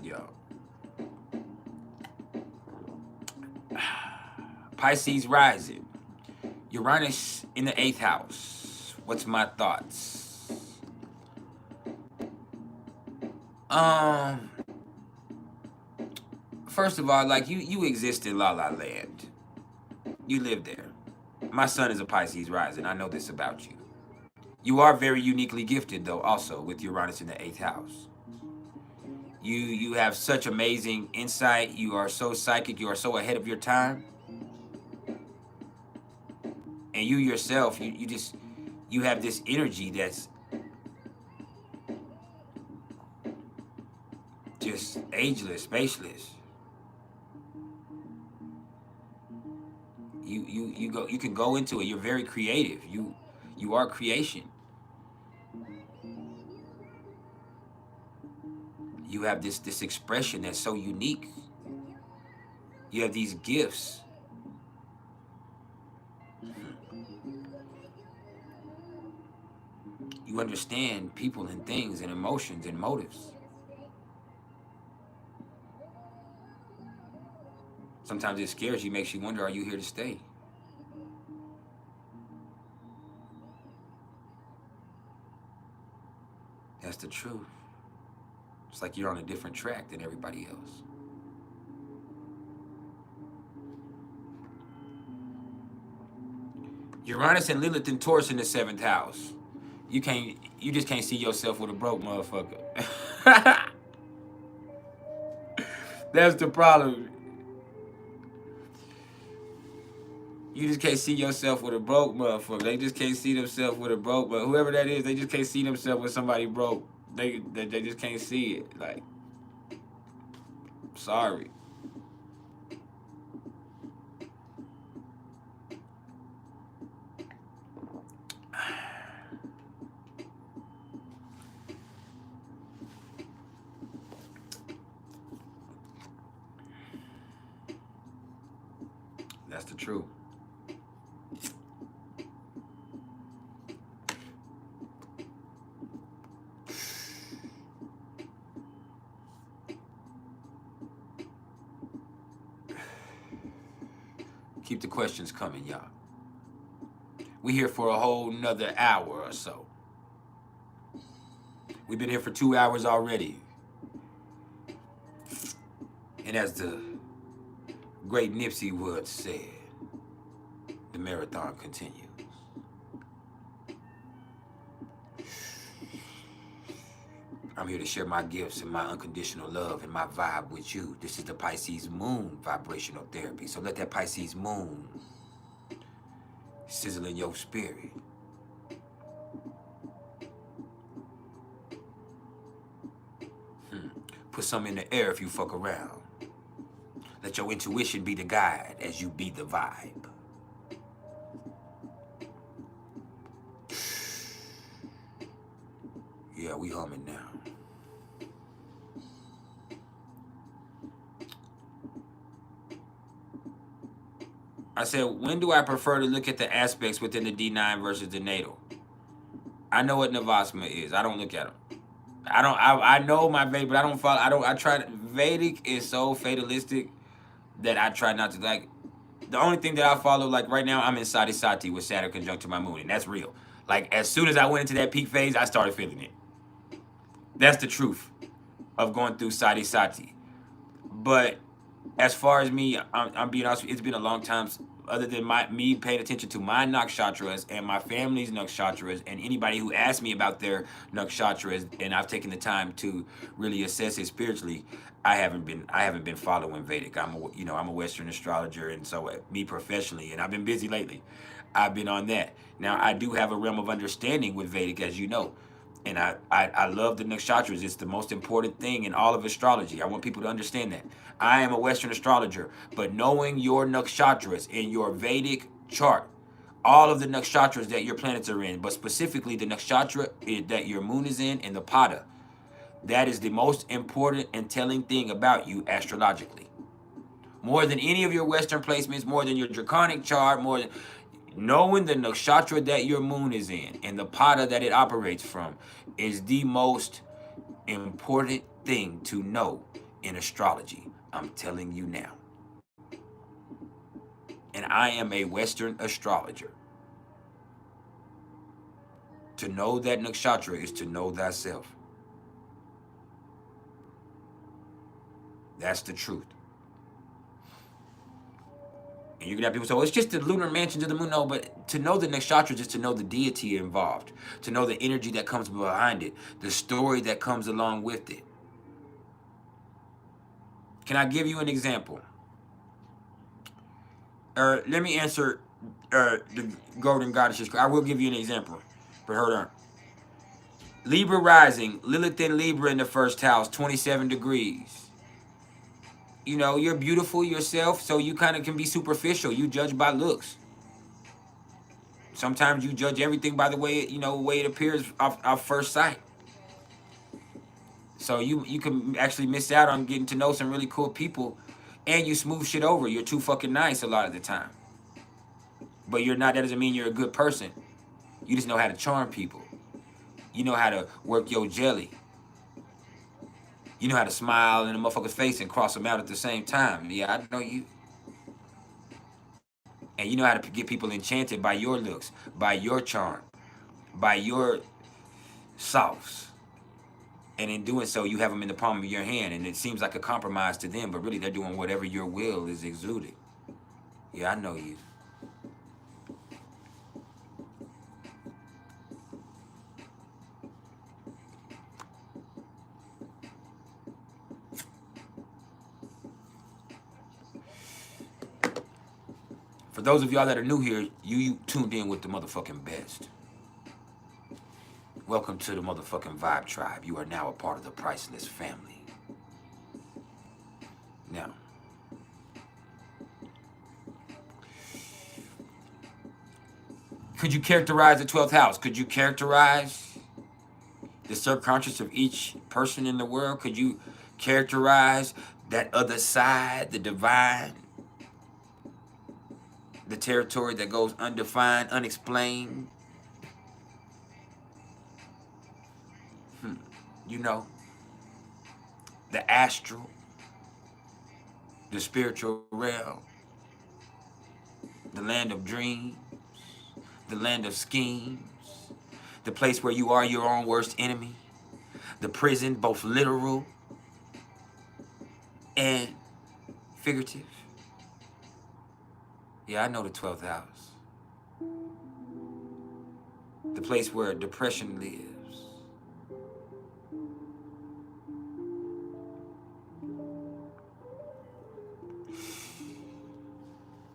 Yo. Pisces rising. Uranus in the 8th house. What's my thoughts? First of all, like you exist in La La Land. You live there. My son is a Pisces rising. I know this about you. You are very uniquely gifted, though, also with Uranus in the 8th house. You have such amazing insight. You are so psychic. You are so ahead of your time. And you yourself, you have this energy that's just ageless, spaceless. You can go into it. You're very creative. You are creation. You have this expression that's so unique. You have these gifts. You understand people and things and emotions and motives. Sometimes it scares you, makes you wonder, are you here to stay? That's the truth. It's like you're on a different track than everybody else. Uranus and Lilith and Taurus in the 7th house. You just can't see yourself with a broke motherfucker. That's the problem. You just can't see yourself with a broke motherfucker. They just can't see themselves with a broke, but whoever that is, they just can't see themselves with somebody broke. They just can't see it. Like, sorry. That's the truth. Keep the questions coming, y'all. We here for a whole nother hour or so. We've been here for 2 hours already. And as the great Nipsey Wood said, the marathon continues. I'm here to share my gifts and my unconditional love and my vibe with you. This is the Pisces Moon vibrational therapy. So let that Pisces Moon sizzle in your spirit. Put some in the air if you fuck around. Let your intuition be the guide as you be the vibe. Yeah, we humming now. I said, when do I prefer to look at the aspects within the D9 versus the natal? I know what Navasma is. I don't look at them. I know my Vedic, but I don't follow. I try to, Vedic is so fatalistic that I try not to, like, the only thing that I follow, like right now, I'm in Sati Sati with Saturn conjunct to my moon, and that's real. Like, as soon as I went into that peak phase, I started feeling it. That's the truth of going through Sati Sati. But as far as me, I'm being honest with you, it's been a long time, other than me paying attention to my nakshatras and my family's nakshatras and anybody who asked me about their nakshatras, and I've taken the time to really assess it spiritually. I haven't been following Vedic. I'm a Western astrologer, and so me professionally, and I've been busy lately. I've been on that. Now I do have a realm of understanding with Vedic, as you know. And I love the nakshatras. It's the most important thing in all of astrology. I want people to understand that. I am a Western astrologer, but knowing your nakshatras in your Vedic chart, all of the nakshatras that your planets are in, but specifically the nakshatra that your moon is in and the pada, that is the most important and telling thing about you astrologically. More than any of your Western placements, more than your draconic chart, more than... Knowing the nakshatra that your moon is in and the pada that it operates from is the most important thing to know in astrology. I'm telling you now. And I am a Western astrologer. To know that nakshatra is to know thyself. That's the truth. And you can have people say, well, it's just the lunar mansions of the moon. No, but to know the nakshatras is to know the deity involved, to know the energy that comes behind it, the story that comes along with it. Can I give you an example? Let me answer the golden goddesses. I will give you an example, but hold on. Libra rising, Lilith in Libra in the 1st house, 27 degrees. You know, you're beautiful yourself, so you kind of can be superficial. You judge by looks. Sometimes you judge everything by the way it appears off first sight. So you can actually miss out on getting to know some really cool people, and you smooth shit over. You're too fucking nice a lot of the time. But you're not. That doesn't mean you're a good person. You just know how to charm people. You know how to work your jelly. You know how to smile in a motherfucker's face and cross them out at the same time. Yeah, I know you. And you know how to get people enchanted by your looks, by your charm, by your sauce. And in doing so, you have them in the palm of your hand, and it seems like a compromise to them, but really they're doing whatever your will is exuding. Yeah, I know you. those of y'all that are new here, you tuned in with the motherfucking best. Welcome to the motherfucking Vibe Tribe. You are now a part of the PrIcElEs family. Now, could you characterize the 12th house? Could you characterize the subconscious of each person in the world? Could you characterize that other side, the divine, the territory that goes undefined, unexplained? You know, the astral, the spiritual realm, the land of dreams, the land of schemes, the place where you are your own worst enemy, the prison, both literal and figurative. Yeah, I know the 12th house. The place where depression lives.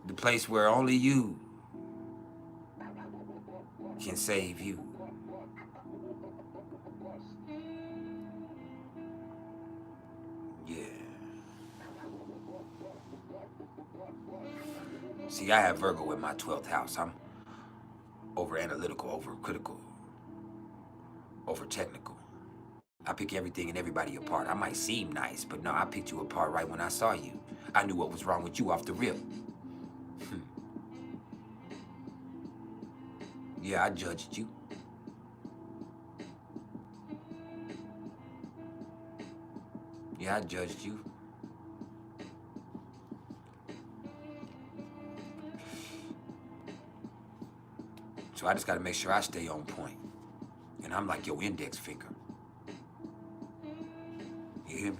The place where only you can save you. Yeah. See, I have Virgo in my 12th house. I'm over analytical, over critical, over technical. I pick everything and everybody apart. I might seem nice, but no, I picked you apart right when I saw you. I knew what was wrong with you off the rip. Yeah, I judged you. Yeah, I judged you. So I just got to make sure I stay on point. And I'm like your index finger. You hear me?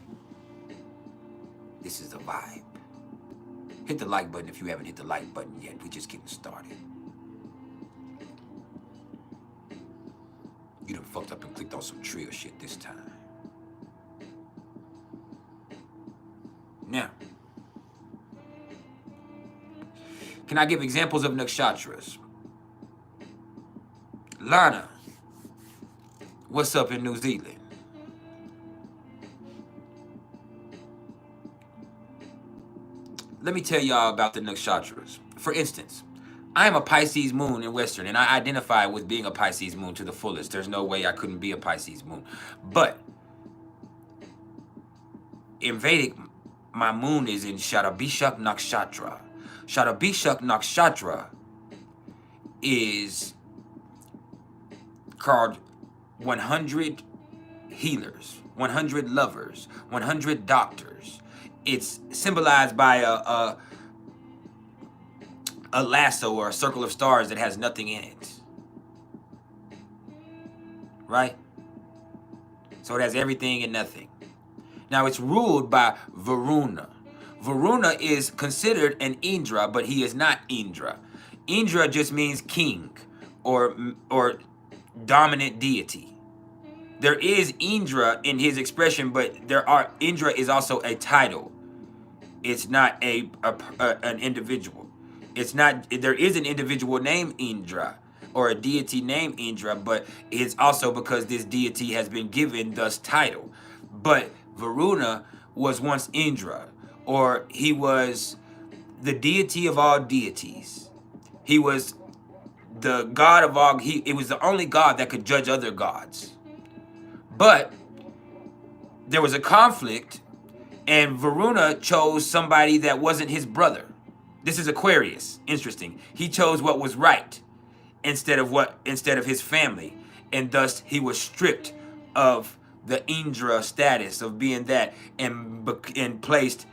This is the vibe. Hit the like button if you haven't hit the like button yet. We just getting started. You done fucked up and clicked on some trio shit this time. Now, can I give examples of nakshatras? Lana, what's up in New Zealand? Let me tell y'all about the nakshatras. For instance, I am a Pisces moon in Western, and I identify with being a Pisces moon to the fullest. There's no way I couldn't be a Pisces moon. But in Vedic, my moon is in Shatabishak Nakshatra. Shatabishak Nakshatra is called 100 healers, 100 lovers, 100 doctors. It's symbolized by a lasso or a circle of stars that has nothing in it. Right? So it has everything and nothing. Now it's ruled by Varuna. Varuna is considered an Indra, but he is not Indra. Indra just means king or dominant deity. There is Indra in his expression, but Indra is also a title. It's not an individual. It's not. There is an individual named Indra or a deity named Indra, but it's also because this deity has been given thus title. But Varuna was once Indra, or he was the deity of all deities. He was the god of all. It was the only god that could judge other gods. But there was a conflict, and Varuna chose somebody that wasn't his brother. This is Aquarius. Interesting. He chose what was right instead of his family, and thus he was stripped of the Indra status of being that, and placed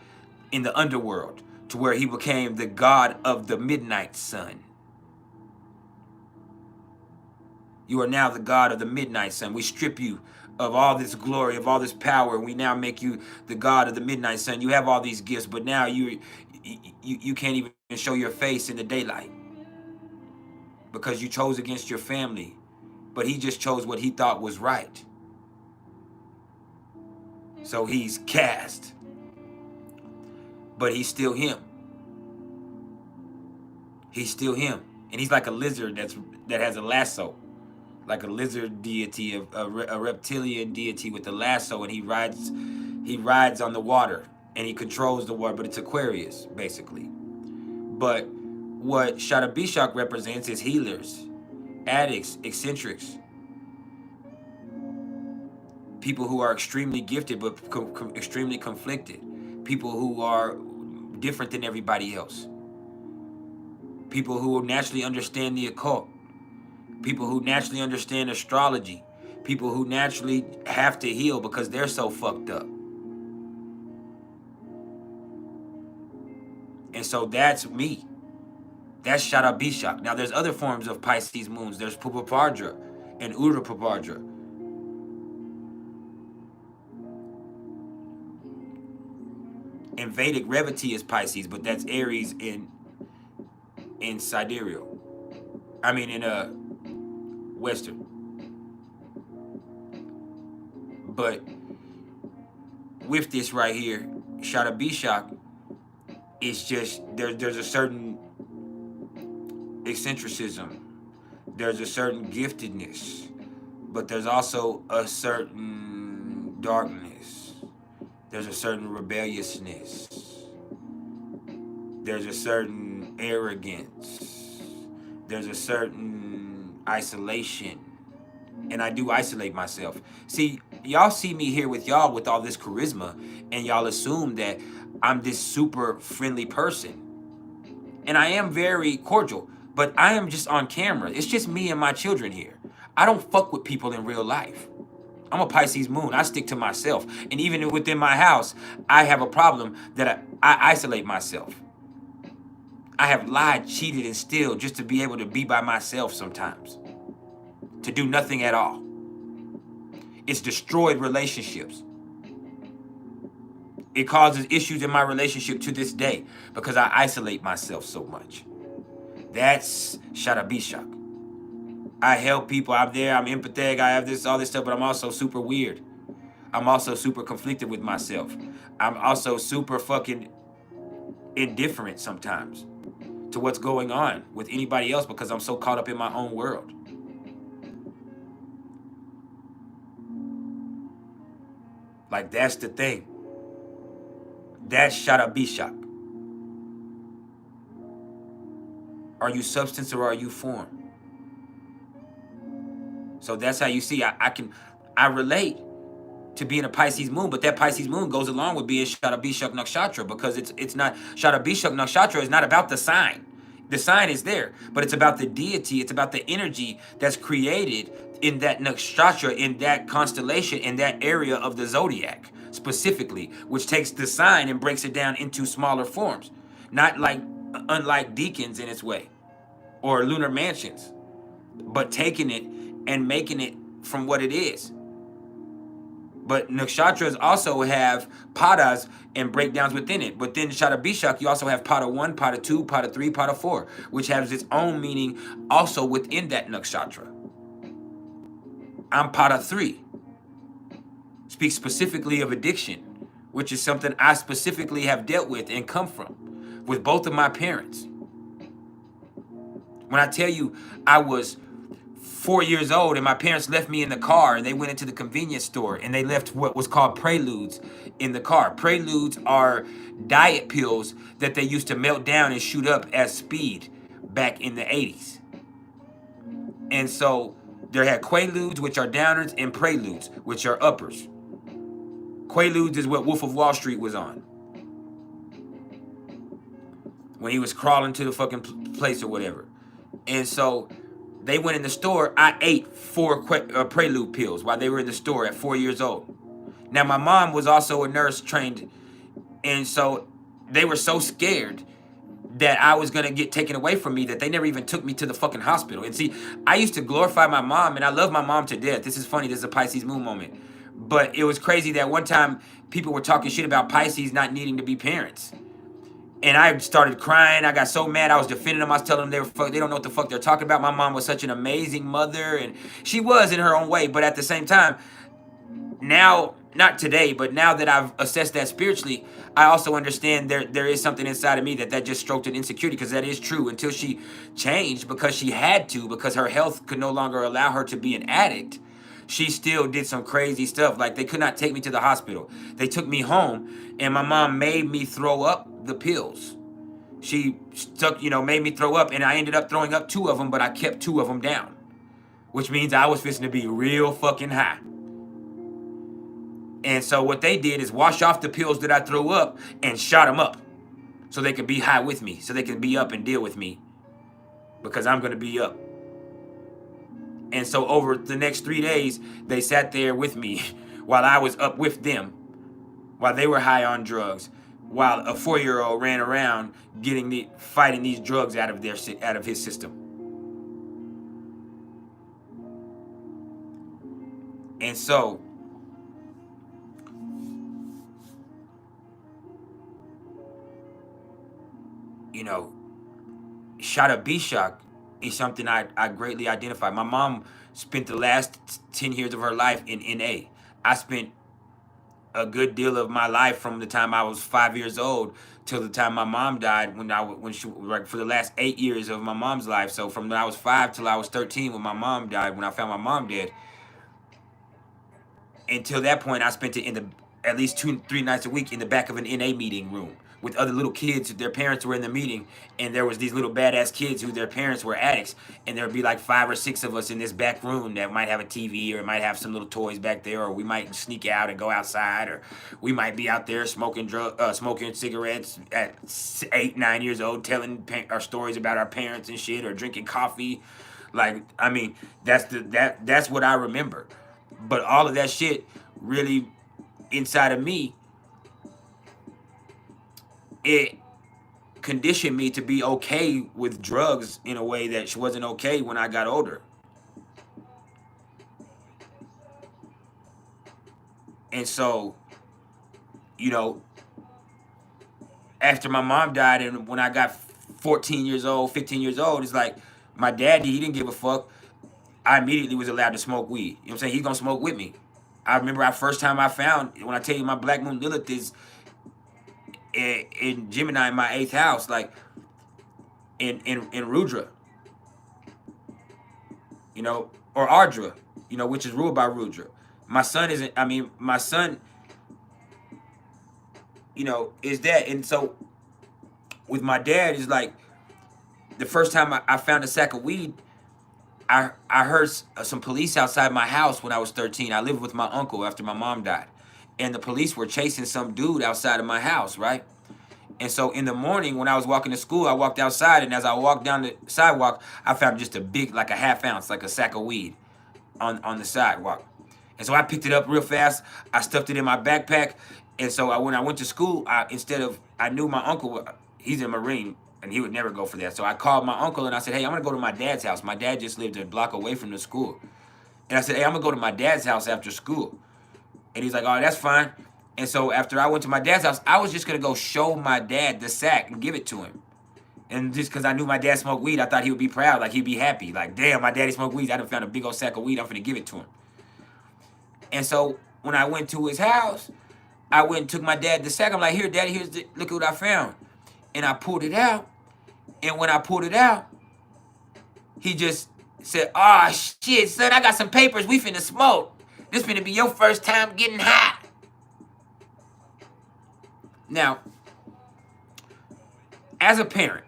in the underworld, to where he became the god of the midnight sun. You are now the god of the midnight sun. We strip you of all this glory, of all this power, and we now make you the god of the midnight sun. You have all these gifts, but now you can't even show your face in the daylight because you chose against your family. But he just chose what he thought was right. So he's cast, but he's still him. He's still him, and he's like a lizard that has a lasso, like a lizard deity, a reptilian deity with a lasso, and he rides on the water, and he controls the water. But it's Aquarius basically. But what Shatabishak represents is healers, addicts, eccentrics, people who are extremely gifted but extremely conflicted, people who are different than everybody else, people who naturally understand the occult, people who naturally understand astrology, people who naturally have to heal because they're so fucked up. And so that's me. That's Shatabishak. Now there's other forms of Pisces moons. There's Pupapardra and Urapapardra. And Vedic Revati is Pisces, but that's Aries in sidereal. I mean in Western. But with this right here, Shatabishak is just there's a certain eccentricism, there's a certain giftedness, but there's also a certain darkness, there's a certain rebelliousness, there's a certain arrogance, there's a certain isolation, and I do isolate myself. See, y'all see me here with y'all with all this charisma, and y'all assume that I'm this super friendly person, and I am very cordial, but I am just on camera. It's just me and my children here. I don't fuck with people in real life. I'm a Pisces moon. I stick to myself. And even within my house, I have a problem that I isolate myself. I have lied, cheated, and stealed just to be able to be by myself sometimes. To do nothing at all. It's destroyed relationships. It causes issues in my relationship to this day because I isolate myself so much. That's Shatabishak. I help people. I'm there. I'm empathetic. I have all this stuff, but I'm also super weird. I'm also super conflicted with myself. I'm also super fucking indifferent sometimes to what's going on with anybody else because I'm so caught up in my own world. Like, that's the thing. That's Shatabishak. Are you substance or are you form? So that's how you see I relate to being a Pisces moon, but that Pisces moon goes along with being Shatabishak Nakshatra because it's not, Shatabishak Nakshatra is not about the sign. The sign is there, but it's about the deity, it's about the energy that's created in that nakshatra, in that constellation, in that area of the zodiac specifically, which takes the sign and breaks it down into smaller forms. Not like, unlike deacons in its way, or lunar mansions, but taking it and making it from what it is. But nakshatras also have padas and breakdowns within it. But then Shatabishak, you also have pada 1, pada 2, pada 3, pada 4, which has its own meaning also within that nakshatra. I'm pada 3. Speaks specifically of addiction, which is something I specifically have dealt with and come from with both of my parents. When I tell you I was 4 years old and my parents left me in the car and they went into the convenience store and they left what was called PrIcElEs in the car. PrIcElEs are diet pills that they used to melt down and shoot up as speed back in the 80s. And so there had Quaaludes, which are downers, and PrIcElEs, which are uppers. Quaaludes is what Wolf of Wall Street was on when he was crawling to the fucking place or whatever. And so they went in the store. I ate 4 PrIcElEs pills while they were in the store at 4 years old. Now, my mom was also a nurse trained, and so they were so scared that I was going to get taken away from me that they never even took me to the fucking hospital. And see, I used to glorify my mom, and I love my mom to death. This is funny. This is a Pisces moon moment. But it was crazy that one time people were talking shit about Pisces not needing to be parents. And I started crying. I got so mad. I was defending them. I was telling them they don't know what the fuck they're talking about. My mom was such an amazing mother, and she was in her own way. But at the same time, now not today, but now that I've assessed that spiritually, I also understand there is something inside of me that just stroked an insecurity, because that is true. Until she changed, because she had to, because her health could no longer allow her to be an addict, she still did some crazy stuff. Like, they could not take me to the hospital. They took me home, and my mom made me throw up the pills. She stuck, made me throw up, and I ended up throwing up 2 of them, but I kept 2 of them down, which means I was fixing to be real fucking high. And so what they did is wash off the pills that I threw up and shot them up so they could be high with me, so they could be up and deal with me, because I'm going to be up. And so over the next 3 days, they sat there with me while I was up with them, while they were high on drugs, while a 4-year-old ran around fighting these drugs out of his system. And so, Shada Bishak is something I greatly identify. My mom spent the last 10 years of her life in NA. I spent a good deal of my life from the time I was 5 years old till the time my mom died, for the last 8 years of my mom's life. So from when I was 5 till I was 13 when my mom died, when I found my mom dead. Until that point, I spent it at least 2-3 nights a week in the back of an NA meeting room with other little kids. Their parents were in the meeting, and there was these little badass kids who their parents were addicts, and there would be like 5 or 6 of us in this back room that might have a TV, or it might have some little toys back there, or we might sneak out and go outside, or we might be out there smoking cigarettes at 8-9 years old, telling our stories about our parents and shit, or drinking coffee. Like, I mean, that's what I remember. But all of that shit really, inside of me, it conditioned me to be okay with drugs in a way that wasn't okay when I got older. And so, after my mom died, and when I got 14 years old, 15 years old, it's like my daddy, he didn't give a fuck. I immediately was allowed to smoke weed. You know what I'm saying? He's gonna smoke with me. I remember our first time when I tell you my Black Moon Lilith is in Gemini in my 8th house, like in Rudra, or Ardra, which is ruled by Rudra. My son is that. And so with my dad, is like the first time I found a sack of weed, I heard some police outside my house when I was 13. I lived with my uncle after my mom died. And the police were chasing some dude outside of my house, right? And so in the morning when I was walking to school, I walked outside, and as I walked down the sidewalk, I found just a big, like a half ounce, like a sack of weed on the sidewalk. And so I picked it up real fast. I stuffed it in my backpack. And so when I went to school, I knew my uncle, he's a Marine, and he would never go for that. So I called my uncle and I said, hey, I'm going to go to my dad's house. My dad just lived a block away from the school. And I said, hey, I'm going to go to my dad's house after school. And he's like, oh, that's fine. And so after I went to my dad's house, I was just going to go show my dad the sack and give it to him. And just because I knew my dad smoked weed, I thought he would be proud. Like, he'd be happy. Like, damn, my daddy smoked weed. I done found a big old sack of weed. I'm going to give it to him. And so when I went to his house, I went and took my dad the sack. I'm like, here, daddy, look at what I found. And I pulled it out. And when I pulled it out, he just said, oh, shit, son, I got some papers. We finna smoke. This finna be your first time getting high. Now, as a parent,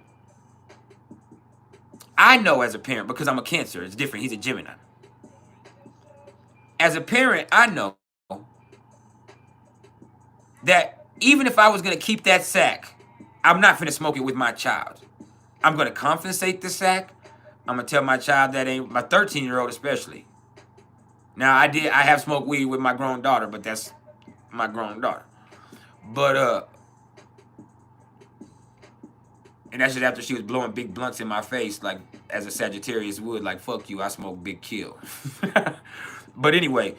I know as a parent, because I'm a Cancer, it's different. He's a Gemini. As a parent, I know that even if I was going to keep that sack, I'm not finna smoke it with my child. I'm going to confiscate the sack. I'm going to tell my child that ain't, my 13-year-old especially. Now, I have smoked weed with my grown daughter, but that's my grown daughter. But, and that's just after she was blowing big blunts in my face, like, as a Sagittarius would, like, fuck you, I smoke big kill. But anyway,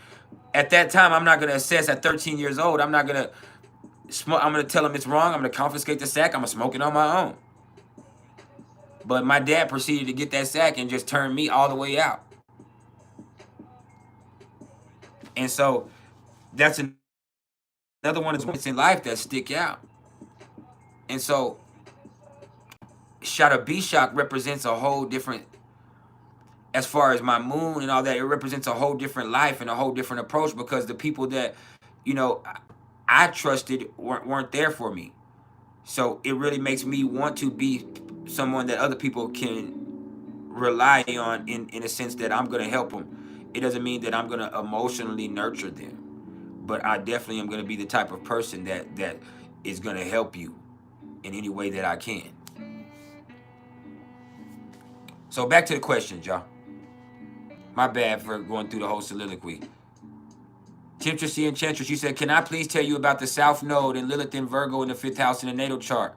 at that time, I'm not going to assess at 13 years old. I'm not going to smoke. I'm going to tell him it's wrong. I'm going to confiscate the sack. I'm going to smoke it on my own. But my dad proceeded to get that sack and just turn me all the way out. And so that's another one is moments in life that stick out. And so Shada Bishak represents a whole different, as far as my moon and all that, it represents a whole different life and a whole different approach, because the people that, you know, I trusted weren't there for me. So it really makes me want to be someone that other people can rely on, in a sense that I'm going to help them. It doesn't mean that I'm going to emotionally nurture them, but I definitely am going to be the type of person that is going to help you in any way that I can. So back to the questions, y'all. My bad for going through the whole soliloquy. Temptress and Enchantress, you said, can I please tell you about the South Node and Lilith in Virgo in the 5th house in the natal chart?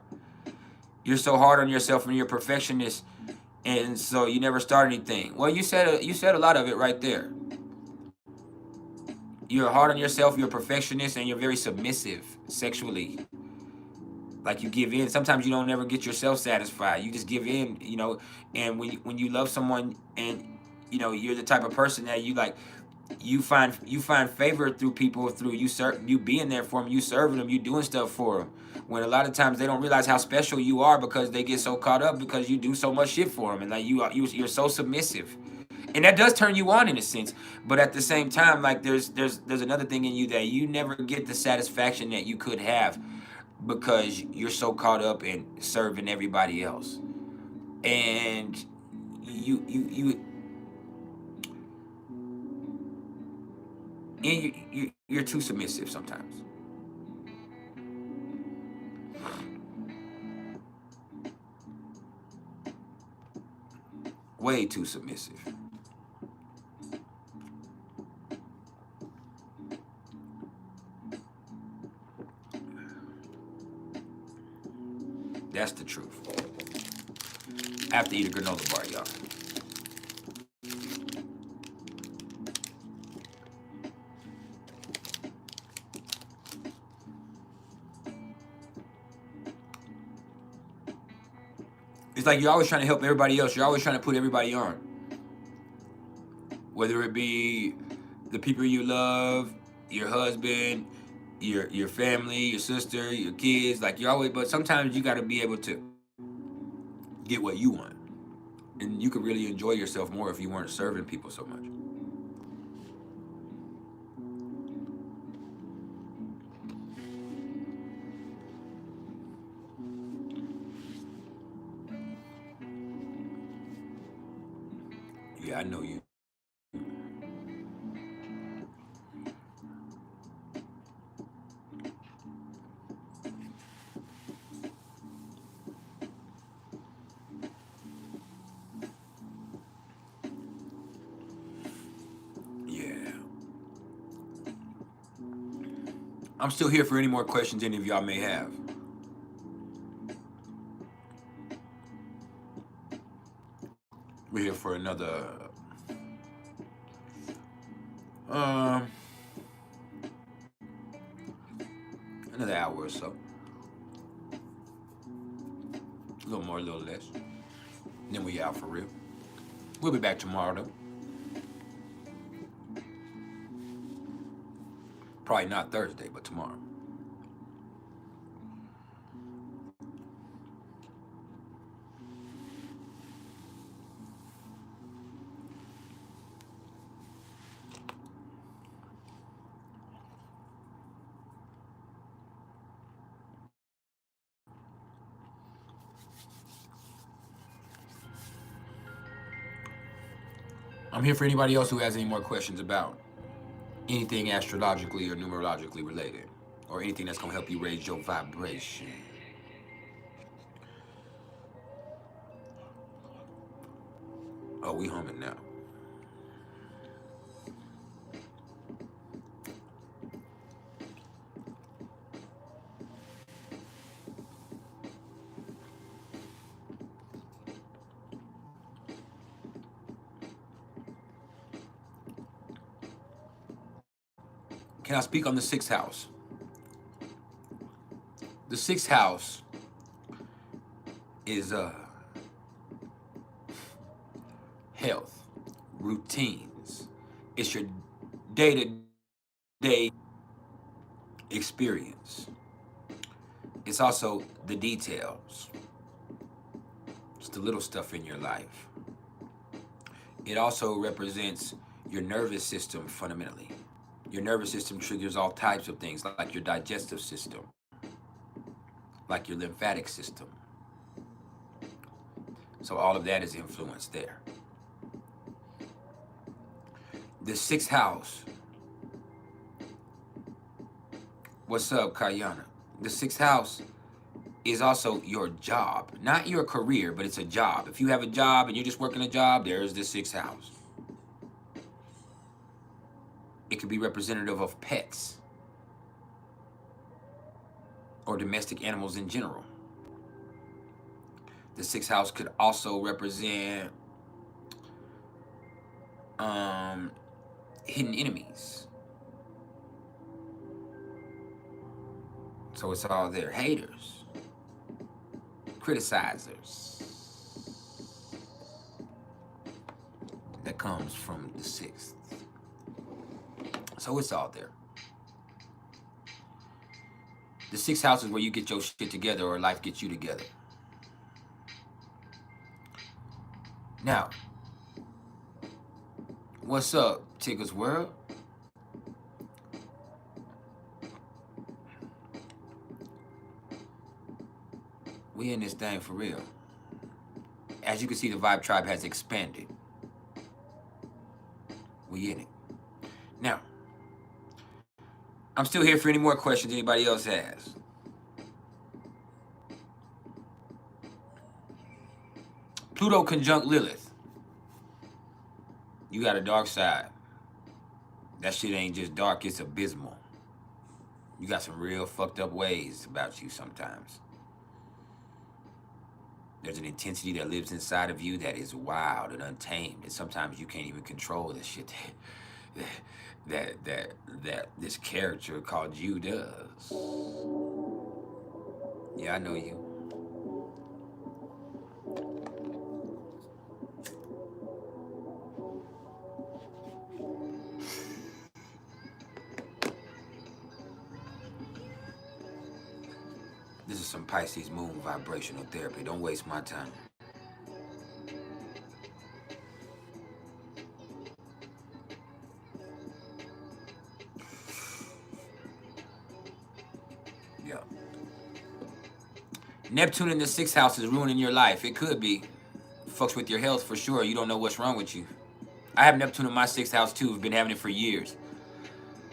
You're so hard on yourself and you're a perfectionist, and so you never start anything. Well, you said a lot of it right there. You're hard on yourself, you're a perfectionist, and you're very submissive sexually. Like, you give in. Sometimes you don't ever get yourself satisfied. You just give in, you know. And when you love someone, and you know, you're the type of person that you find favor through people, through you being there for them, you serving them, you doing stuff for them. When a lot of times they don't realize how special you are, because they get so caught up because you do so much shit for them, and like you're so submissive, and that does turn you on in a sense. But at the same time, like there's another thing in you that you never get the satisfaction that you could have, because you're so caught up in serving everybody else, and you're too submissive sometimes. Way too submissive. That's the truth. I have to eat a granola bar, y'all. It's like you're always trying to help everybody else. You're always trying to put everybody on. Whether it be the people you love, your husband, your family, your sister, your kids. Like, you're always, but sometimes you got to be able to get what you want. And you could really enjoy yourself more if you weren't serving people so much. Yeah, I know you. Yeah. I'm still here for any more questions any of y'all may have. We're here for um another hour or so. A little more, a little less. Then we out for real. We'll be back tomorrow though. Probably not Thursday, but tomorrow. I'm here for anybody else who has any more questions about anything astrologically or numerologically related, or anything that's gonna help you raise your vibration. Oh, we humming now. Can I speak on the 6th house? The 6th house is health, routines. It's your day to day. experience. It's also the details. It's the little stuff in your life. It also represents your nervous system fundamentally. Your nervous system triggers all types of things like your digestive system, like your lymphatic system. So all of that is influenced there. The sixth house. What's up, Kayana? The sixth house is also your job. Not your career, but it's a job. If you have a job and you're just working a job, there's the sixth house. It could be representative of pets or domestic animals in general. The sixth house could also represent hidden enemies. So it's all there. Haters, criticizers. That comes from the sixth. So it's all there. The sixth house is where you get your shit together or life gets you together. Now, what's up, Tigger's World? We in this thing for real. As you can see, the Vibe Tribe has expanded. We in it. Now, I'm still here for any more questions anybody else has. Pluto conjunct Lilith. You got a dark side. That shit ain't just dark, it's abysmal. You got some real fucked up ways about you sometimes. There's an intensity that lives inside of you that is wild and untamed, and sometimes you can't even control the shit that this character called you does. Yeah, I know you. This is some Pisces moon vibrational therapy. Don't waste my time. Yeah. Neptune in the sixth house is ruining your life. It could be. Fucks with your health for sure. You don't know what's wrong with you. I have Neptune in my sixth house too. I've been having it for years.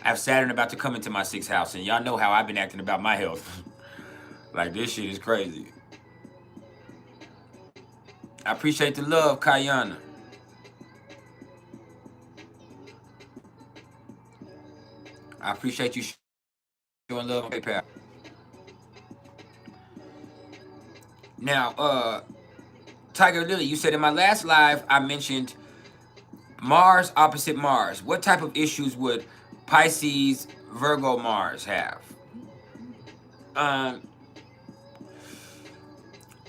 I have Saturn about to come into my sixth house, and y'all know how I've been acting about my health. Like, this shit is crazy. I appreciate the love, Kayana. I appreciate you showing love on PayPal. Now, Tiger Lily, you said in my last live, I mentioned Mars opposite Mars. What type of issues would Pisces, Virgo, Mars have?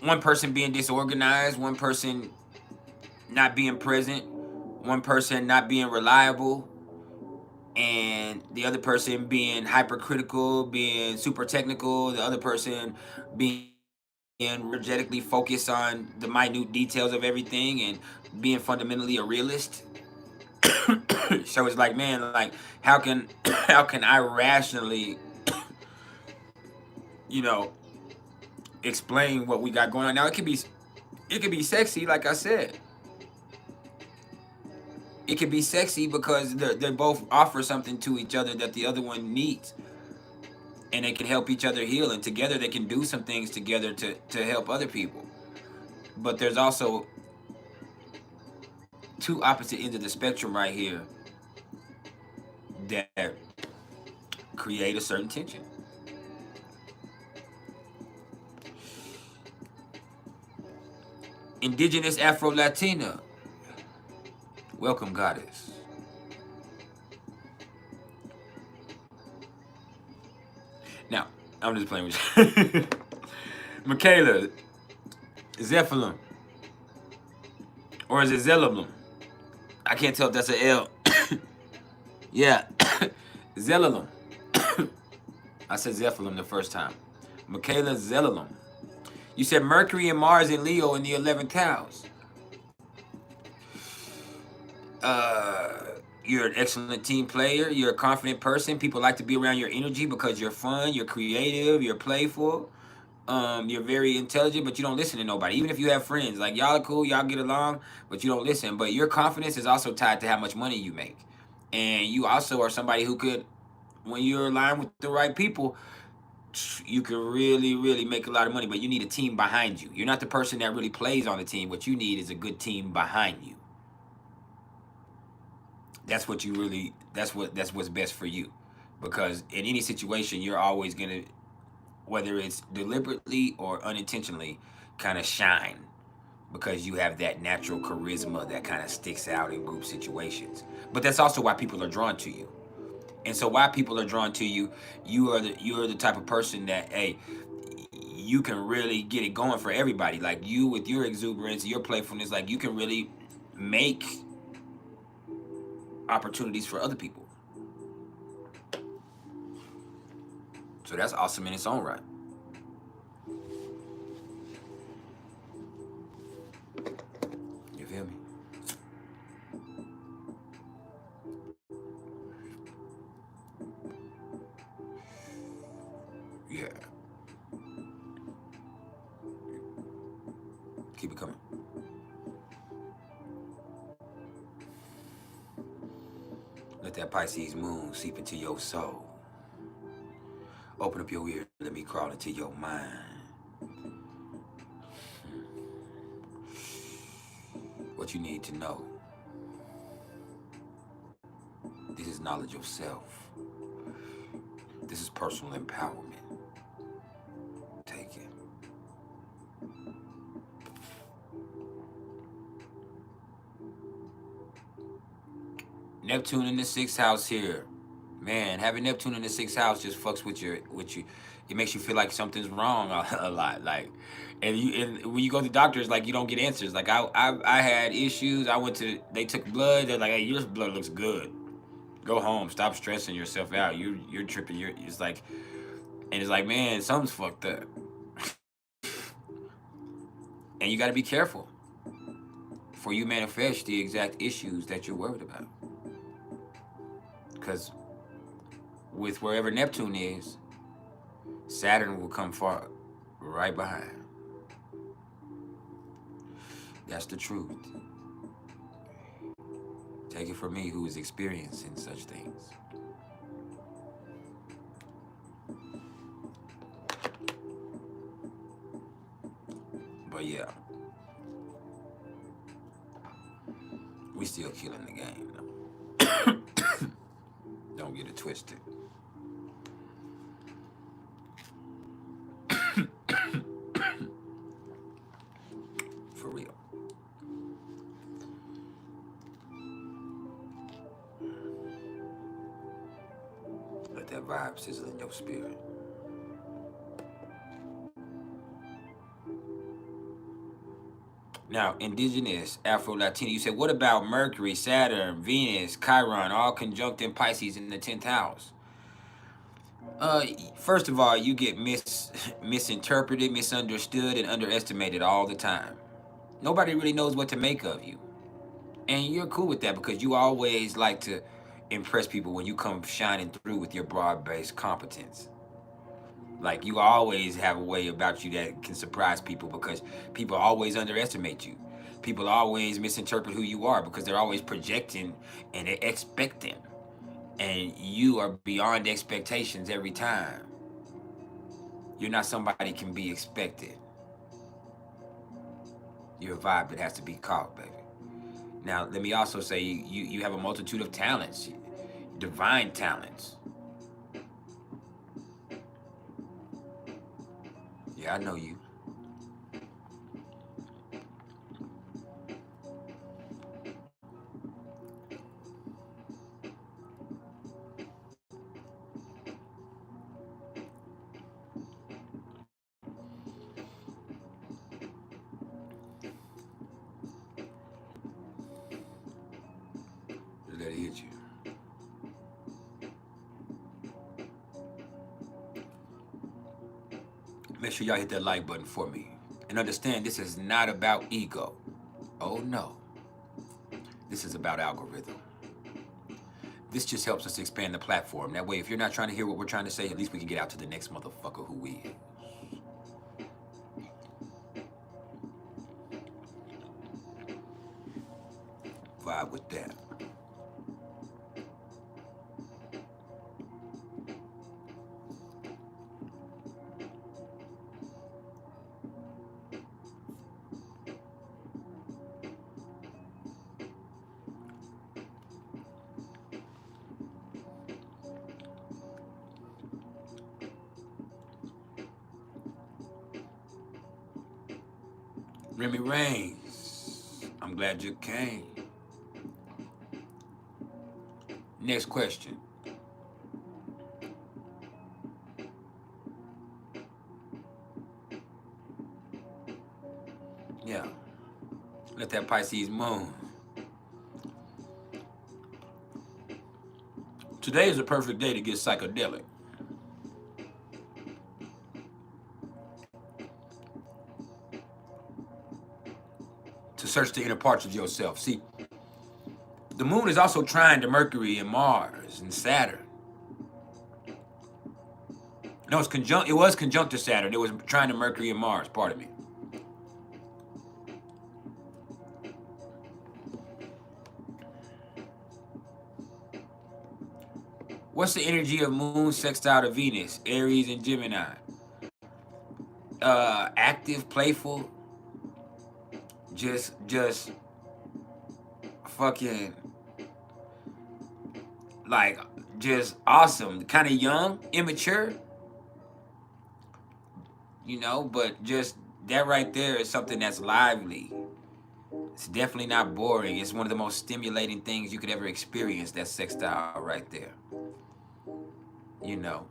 One person being disorganized, one person not being present, one person not being reliable, and the other person being hypercritical, being super technical, the other person being energetically focused on the minute details of everything and being fundamentally a realist. So it's like, man, like how can I rationally, explain what we got going on? Now it could be sexy, like I said. It could be sexy because they both offer something to each other that the other one needs. And they can help each other heal, and together they can do some things together to help other people. But there's also two opposite ends of the spectrum right here that create a certain tension. Indigenous Afro-Latina. Welcome, goddess. Now, I'm just playing with you. Michaela, Zephyrin. Or is it Zelabum? I can't tell if that's an L. Yeah. Zelabum. I said Zephyrim the first time. Michaela Zellalum. You said Mercury and Mars and Leo in the 11th house. You're an excellent team player. You're a confident person. People like to be around your energy because you're fun, you're creative, you're playful. You're very intelligent, but you don't listen to nobody. Even if you have friends, like y'all are cool, y'all get along, but you don't listen. But your confidence is also tied to how much money you make. And you also are somebody who could, when you're aligned with the right people, you can really, really make a lot of money, but you need a team behind you. You're not the person that really plays on the team. What you need is a good team behind you. That's what you really, that's what's best for you. Because in any situation, you're always gonna, whether it's deliberately or unintentionally, kind of shine because you have that natural charisma that kind of sticks out in group situations. But that's also why people are drawn to you. And so why people are drawn to you, you are the type of person that, hey, you can really get it going for everybody. Like you with your exuberance, your playfulness, like you can really make opportunities for other people. So that's awesome in its own right. You feel me? Yeah. Keep it coming. Let that Pisces moon seep into your soul. Open up your ear. Let me crawl into your mind. What you need to know. This is knowledge of self. This is personal empowerment. Take it. Neptune in the 6th house here. Man, having Neptune in the 6th house just fucks with you. It makes you feel like something's wrong a lot. Like, and when you go to doctors, like you don't get answers. Like I had issues. I went to, they took blood. They're like, hey, your blood looks good. Go home. Stop stressing yourself out. You're tripping. It's like, and it's like, man, something's fucked up. And you got to be careful before you manifest the exact issues that you're worried about. Because with wherever Neptune is, Saturn will come far right behind. That's the truth. Take it from me, who is experiencing such things. But yeah, we still killing the game, though. Don't get it twisted. For real. Let that vibe sizzle in your spirit. Now, indigenous, Afro-Latino, you said, what about Mercury, Saturn, Venus, Chiron, all conjunct in Pisces in the 10th house? First of all, you get misinterpreted, misunderstood, and underestimated all the time. Nobody really knows what to make of you. And you're cool with that because you always like to impress people when you come shining through with your broad-based competence. Like you always have a way about you that can surprise people because people always underestimate you. People always misinterpret who you are because they're always projecting and they're expecting. And you are beyond expectations every time. You're not somebody can be expected. You're a vibe that has to be caught, baby. Now, let me also say you have a multitude of talents, divine talents. Yeah, I know you. Just let it hit you. Make sure y'all hit that like button for me. And understand, this is not about ego. Oh no. This is about algorithm. This just helps us expand the platform. That way, if you're not trying to hear what we're trying to say, at least we can get out to the next motherfucker who we is. Vibe with that. Remy Reigns, I'm glad you came. Next question. Yeah. Let that Pisces moon. Today is a perfect day to get psychedelic. To search the inner parts of yourself. See, the moon is also trine to Mercury and Mars and Saturn. No, it was conjunct to Saturn. It was trine to Mercury and Mars, pardon me. What's the energy of moon sextile to Venus, Aries, and Gemini? Active, playful, just fucking like just awesome, kind of young, immature, you know, but just that right there is something that's lively. It's definitely not boring. It's one of the most stimulating things you could ever experience, that sextile right there. You know.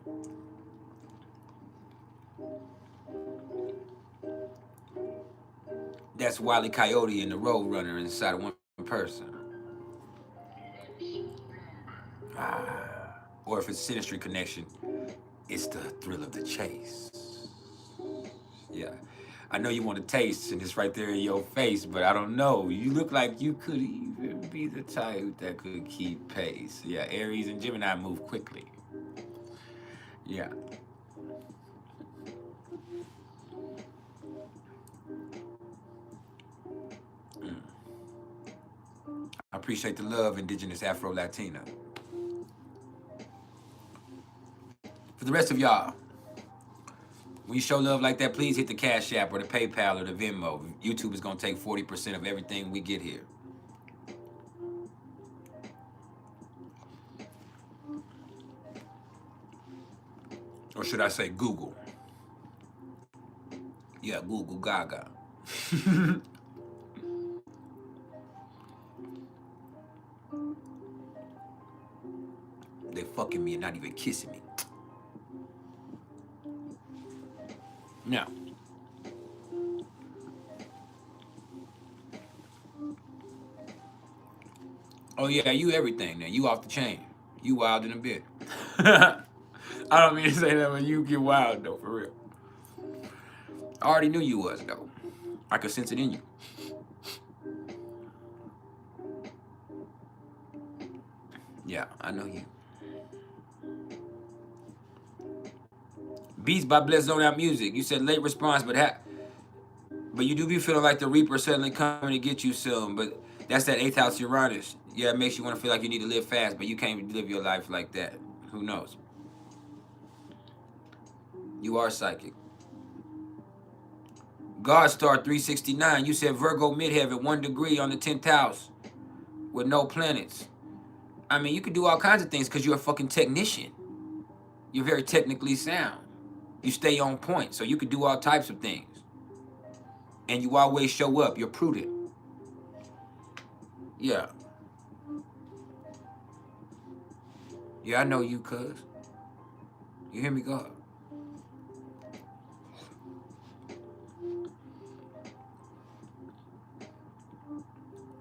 That's Wile E. Coyote and the Roadrunner inside of one person. Or if it's Sinistry connection, it's the thrill of the chase. Yeah. I know you want to taste, and it's right there in your face, but I don't know. You look like you could even be the type that could keep pace. Yeah, Aries and Gemini move quickly. Yeah. I appreciate the love, Indigenous Afro-Latina. For the rest of y'all, when you show love like that, please hit the Cash App or the PayPal or the Venmo. YouTube is going to take 40% of everything we get here. Or should I say Google? Yeah, Google Gaga. They fucking me and not even kissing me. Now, oh yeah, you everything now. You off the chain. You wild in a bit. I don't mean to say that, but you get wild though, for real. I already knew you was though. I could sense it in you. Yeah, I know you. Beats by Bless Zone Out Music. You said late response, but you do be feeling like the Reaper suddenly coming to get you soon. But that's that 8th house Uranus. Yeah, it makes you want to feel like you need to live fast, but you can't live your life like that. Who knows? You are psychic. God Star 369. You said Virgo midheaven, 1 degree on the 10th house with no planets. I mean, you can do all kinds of things because you're a fucking technician. You're very technically sound. You stay on point, so you can do all types of things. And you always show up. You're prudent. Yeah. Yeah, I know you, cuz. You hear me, God?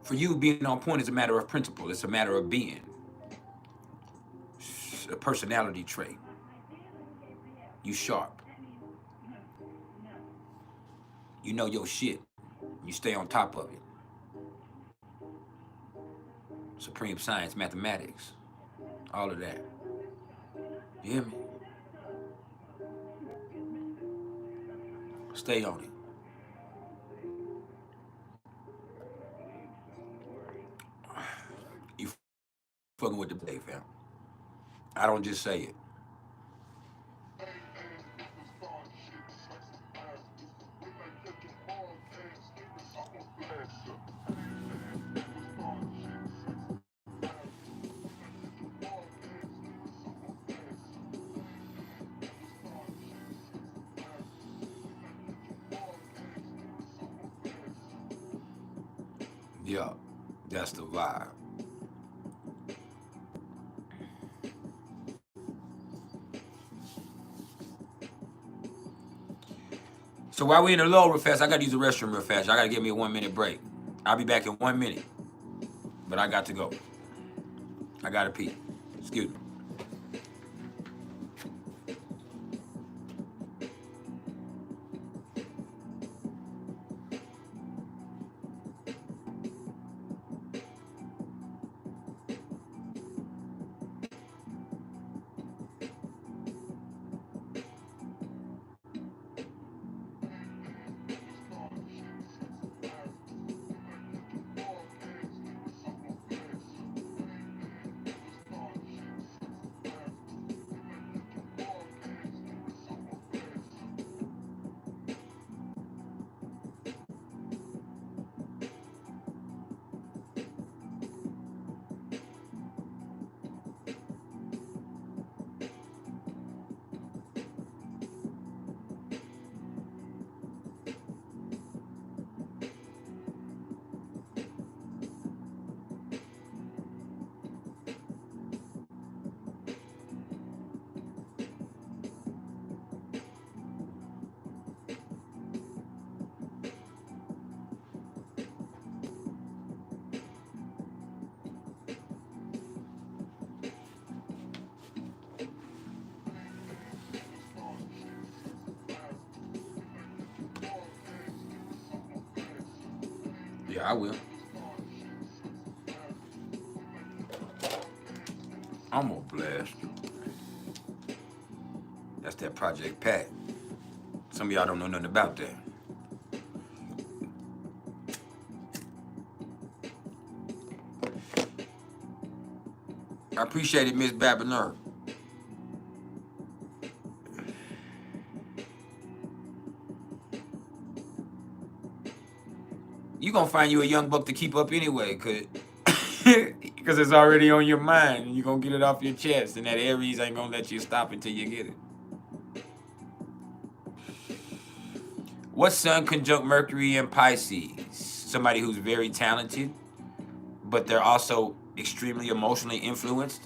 For you, being on point is a matter of principle. It's a matter of being. It's a personality trait. You sharp. You know your shit. You stay on top of it. Supreme science, mathematics, all of that. You hear me? Stay on it. You fucking with the play, fam. I don't just say it. Yeah, that's the vibe. So while we in the low real fast, I gotta use the restroom real fast. I gotta give me a 1 minute break. I'll be back in 1 minute. But I got to go. I gotta pee. Excuse me. Yeah, I will. I'm gonna blast. That's that Project Pat. Some of y'all don't know nothing about that. I appreciate it, Miss Babiner. You gonna find you a young buck to keep up anyway, cause it's already on your mind, and you gonna get it off your chest, and that Aries ain't gonna let you stop until you get it. What's Sun conjunct Mercury in Pisces? Somebody who's very talented, but they're also extremely emotionally influenced,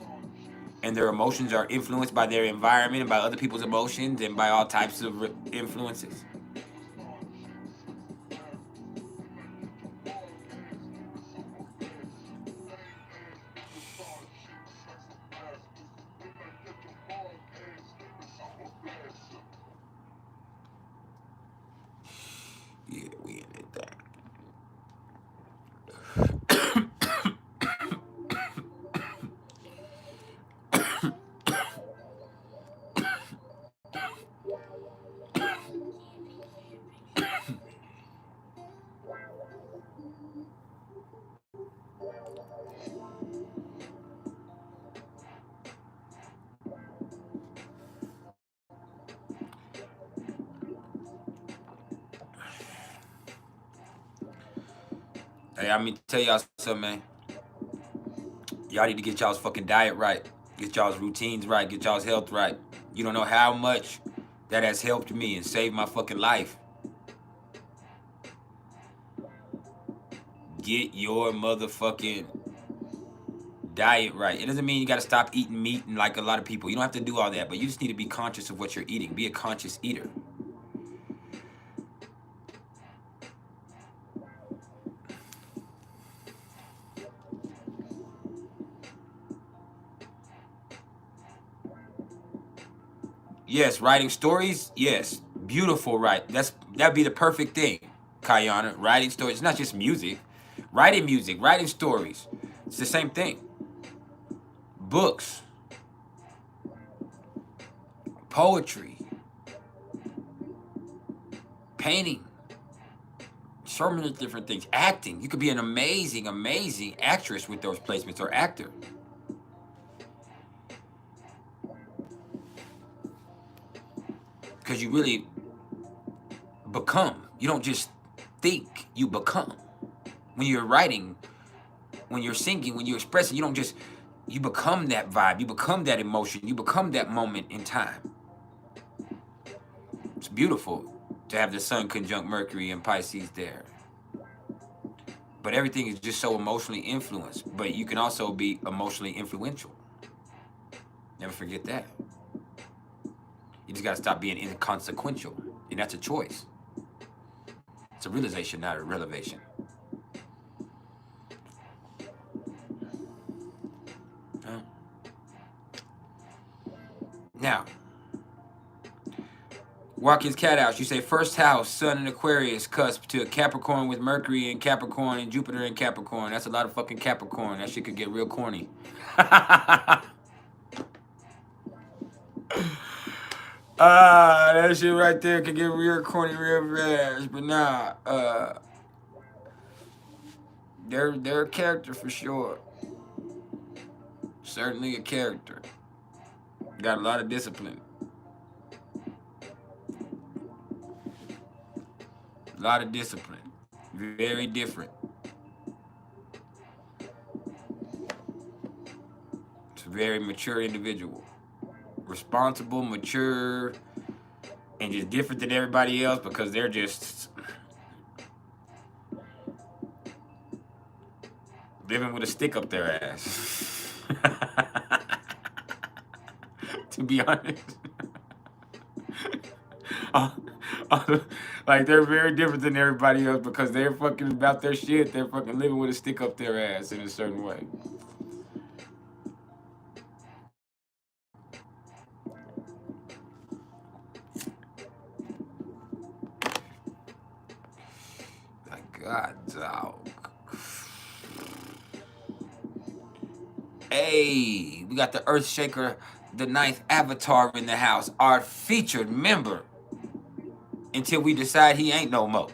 and their emotions are influenced by their environment and by other people's emotions and by all types of influences. Yeah, we in it there. Hey, I mean, tell y'all something, man. Y'all need to get y'all's fucking diet right. Get y'all's routines right. Get y'all's health right. You don't know how much that has helped me and saved my fucking life. Get your motherfucking diet right. It doesn't mean you gotta stop eating meat and like a lot of people. You don't have to do all that, but you just need to be conscious of what you're eating. Be a conscious eater. Yes, writing stories. Yes, beautiful. Right. That'd be the perfect thing. Kayana. Writing stories. It's not just music. Writing music, writing stories. It's the same thing. Books. Poetry. Painting. So many different things. Acting. You could be an amazing, amazing actress with those placements, or actor. Because you really become. You don't just think, you become. When you're writing, when you're singing, when you're expressing, you don't just, you become that vibe, you become that emotion, you become that moment in time. It's beautiful to have the sun conjunct Mercury and Pisces there. But everything is just so emotionally influenced. But you can also be emotionally influential. Never forget that. You just got to stop being inconsequential. And that's a choice. It's a realization, not a revelation. Now, Watkins Cat House, you say first house, Sun in Aquarius, cusp to a Capricorn with Mercury in Capricorn and Jupiter in Capricorn. That's a lot of fucking Capricorn. That shit could get real corny. That shit right there could get real corny real fast. But nah, they're a character for sure. Certainly a character. Got a lot of discipline. A lot of discipline. Very different. It's a very mature individual. Responsible, mature, and just different than everybody else because they're just living with a stick up their ass. To be honest. Like, they're very different than everybody else because they're fucking about their shit. They're fucking living with a stick up their ass in a certain way. Like, God, dog. Hey, we got the Earthshaker, the 9th avatar in the house. Our featured member. Until we decide he ain't no more.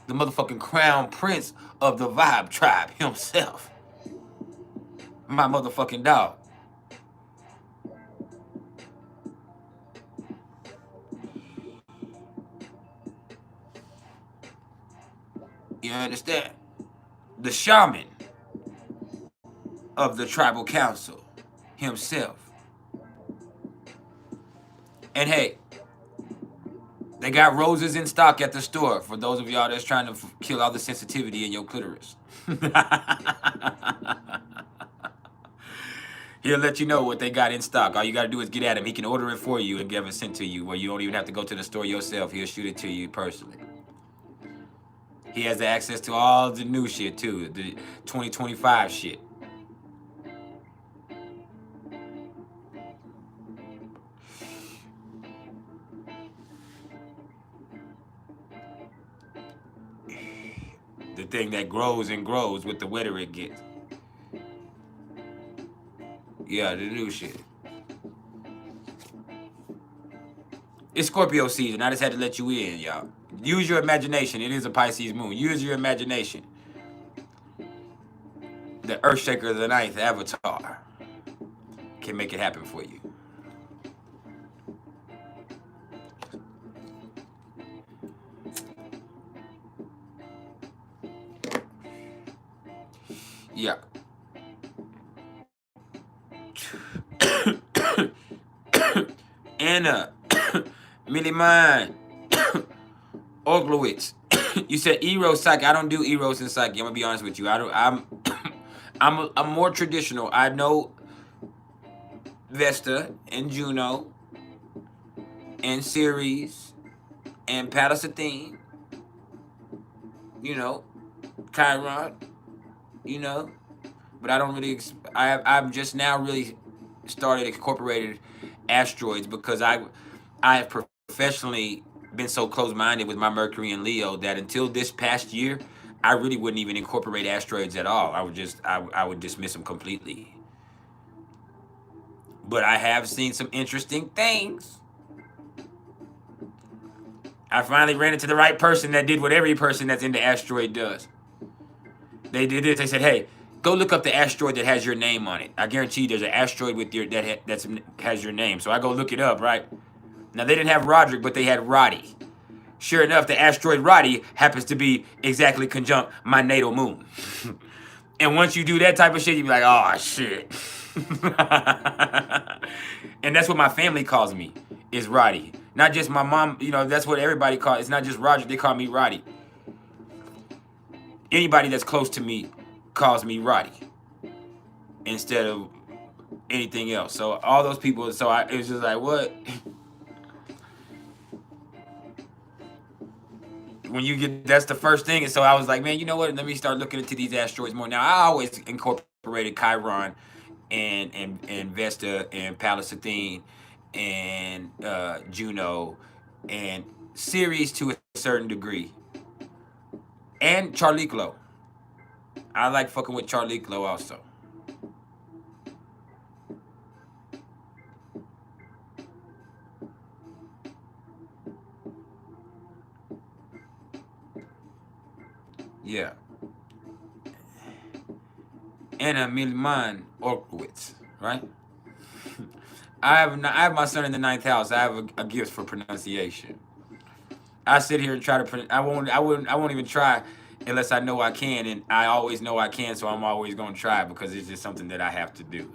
The motherfucking crown prince of the Vibe tribe himself. My motherfucking dog. You understand? The shaman of the tribal council himself. And hey, they got roses in stock at the store for those of y'all that's trying to kill all the sensitivity in your clitoris. He'll let you know what they got in stock. All you got to do is get at him. He can order it for you and get it sent to you where you don't even have to go to the store yourself. He'll shoot it to you personally. He has access to all the new shit too, the 2025 shit. The thing that grows and grows with the wetter it gets. Yeah, the new shit. It's Scorpio season. I just had to let you in, y'all. Use your imagination. It is a Pisces moon. Use your imagination. The Earthshaker, the 9th avatar, can make it happen for you. Yeah. Anna, Milliman, Oglowitz. You said Eros Psyche. I don't do Eros and Psyche. I'm gonna be honest with you. I'm more traditional. I know Vesta and Juno and Ceres and Pallas Athene. You know, Chiron. You know, but I don't really. I've just now really started incorporated asteroids because I have professionally been so close-minded with my Mercury and Leo that until this past year, I really wouldn't even incorporate asteroids at all. I would dismiss them completely. But I have seen some interesting things. I finally ran into the right person that did what every person that's into asteroid does. They did it. They said, "Hey, go look up the asteroid that has your name on it. I guarantee you, there's an asteroid with your that has your name." So I go look it up. Right now, they didn't have Roderick, but they had Roddy. Sure enough, the asteroid Roddy happens to be exactly conjunct my natal moon. And once you do that type of shit, you be like, "Oh shit." And that's what my family calls me, is Roddy. Not just my mom, that's what everybody calls. It's not just Roger, they call me Roddy. Anybody that's close to me calls me Roddy instead of anything else. So all those people, it was just like, what? When you get, that's the first thing. And so I was like, man, you know what? Let me start looking into these asteroids more. Now, I always incorporated Chiron and Vesta and Pallas Athene and Juno and Ceres to a certain degree. And Charliclo. I like fucking with Charliclo also. Yeah. Anna Milman Orkowitz, right? I have my son in the 9th house. I have a gift for pronunciation. I sit here and try to I won't even try unless I know I can, and I always know I can, so I'm always gonna try because it's just something that I have to do.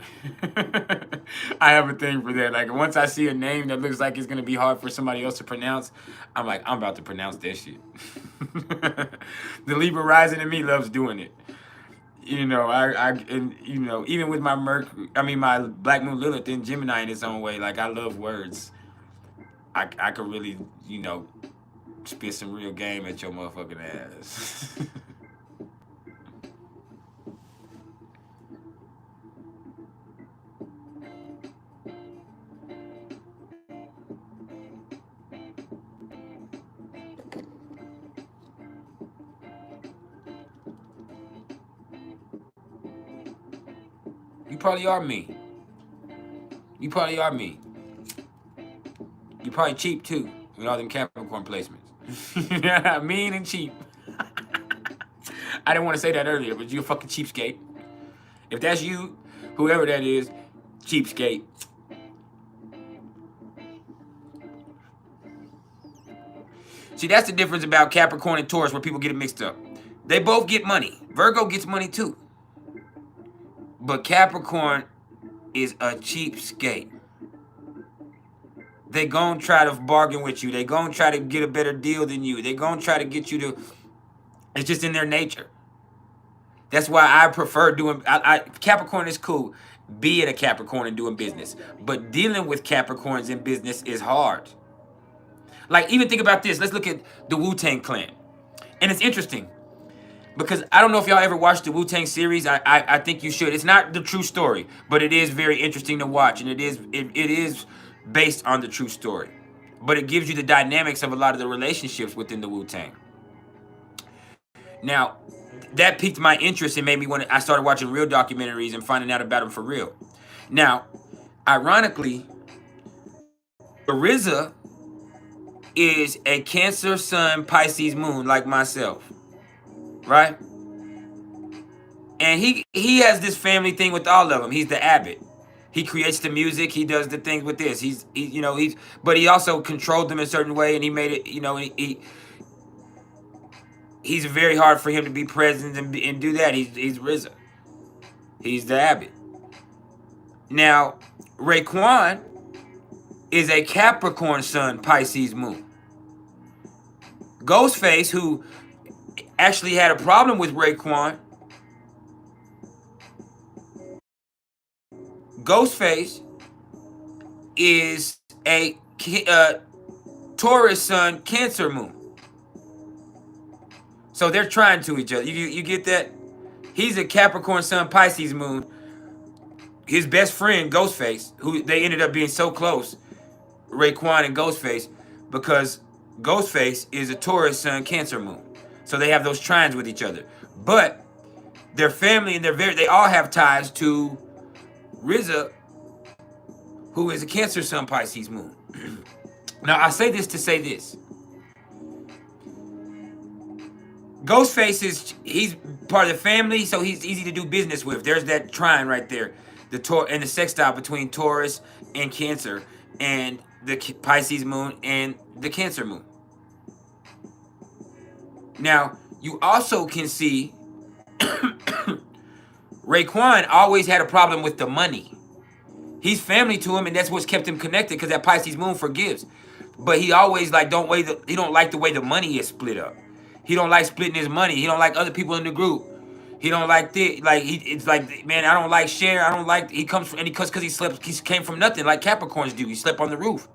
I have a thing for that. Like once I see a name that looks like it's gonna be hard for somebody else to pronounce, I'm like, I'm about to pronounce that shit. The Libra rising in me loves doing it. Even with my my Black Moon Lilith in Gemini in its own way, like I love words. I could really, spit some real game at your motherfucking ass. You probably are me. You probably are me. You probably cheap too with all them Capricorn placements. Mean and cheap. I didn't want to say that earlier, but you're a fucking cheapskate. If that's you, whoever that is, cheapskate. See, that's the difference about Capricorn and Taurus where people get it mixed up. They both get money. Virgo gets money too. But Capricorn is a cheapskate. They gon' try to bargain with you. They gon' try to get a better deal than you. They gon' try to get you to... It's just in their nature. That's why I prefer doing... Capricorn is cool. Being a Capricorn and doing business. But dealing with Capricorns in business is hard. Like, even think about this. Let's look at the Wu-Tang Clan. And it's interesting. Because I don't know if y'all ever watched the Wu-Tang series. I think you should. It's not the true story. But it is very interesting to watch. And it is based on the true story. But it gives you the dynamics of a lot of the relationships within the Wu-Tang. Now, that piqued my interest and made me I started watching real documentaries and finding out about them for real. Now, ironically, RZA is a Cancer Sun Pisces Moon like myself, right? And he has this family thing with all of them. He's the abbot. He creates the music. He does the things with this. But he also controlled them in a certain way, and he made it. He's very hard for him to be present and do that. He's RZA. He's the abbot. Now, Raekwon is a Capricorn Sun Pisces Moon. Ghostface, who actually had a problem with Raekwon, Ghostface is a Taurus Sun Cancer Moon. So they're trying to each other. You get that? He's a Capricorn Sun Pisces Moon. His best friend, Ghostface, who they ended up being so close, Raekwon and Ghostface, because Ghostface is a Taurus Sun Cancer Moon. So they have those trines with each other. But their family and they all have ties to RZA, who is a Cancer Sun Pisces Moon. Now I say this to say this. Ghostface he's part of the family, so he's easy to do business with. There's that trine right there, and the sextile between Taurus and Cancer, and the Pisces Moon and the Cancer Moon. Now you also can see Raekwon always had a problem with the money. He's family to him, and that's what's kept him connected, because that Pisces Moon forgives. But he always he don't like the way the money is split up. He don't like splitting his money. He don't like other people in the group. He don't like this. It's like, man, I don't like share. I don't like. He comes from, and because he came from nothing, like Capricorns do. He slept on the roof.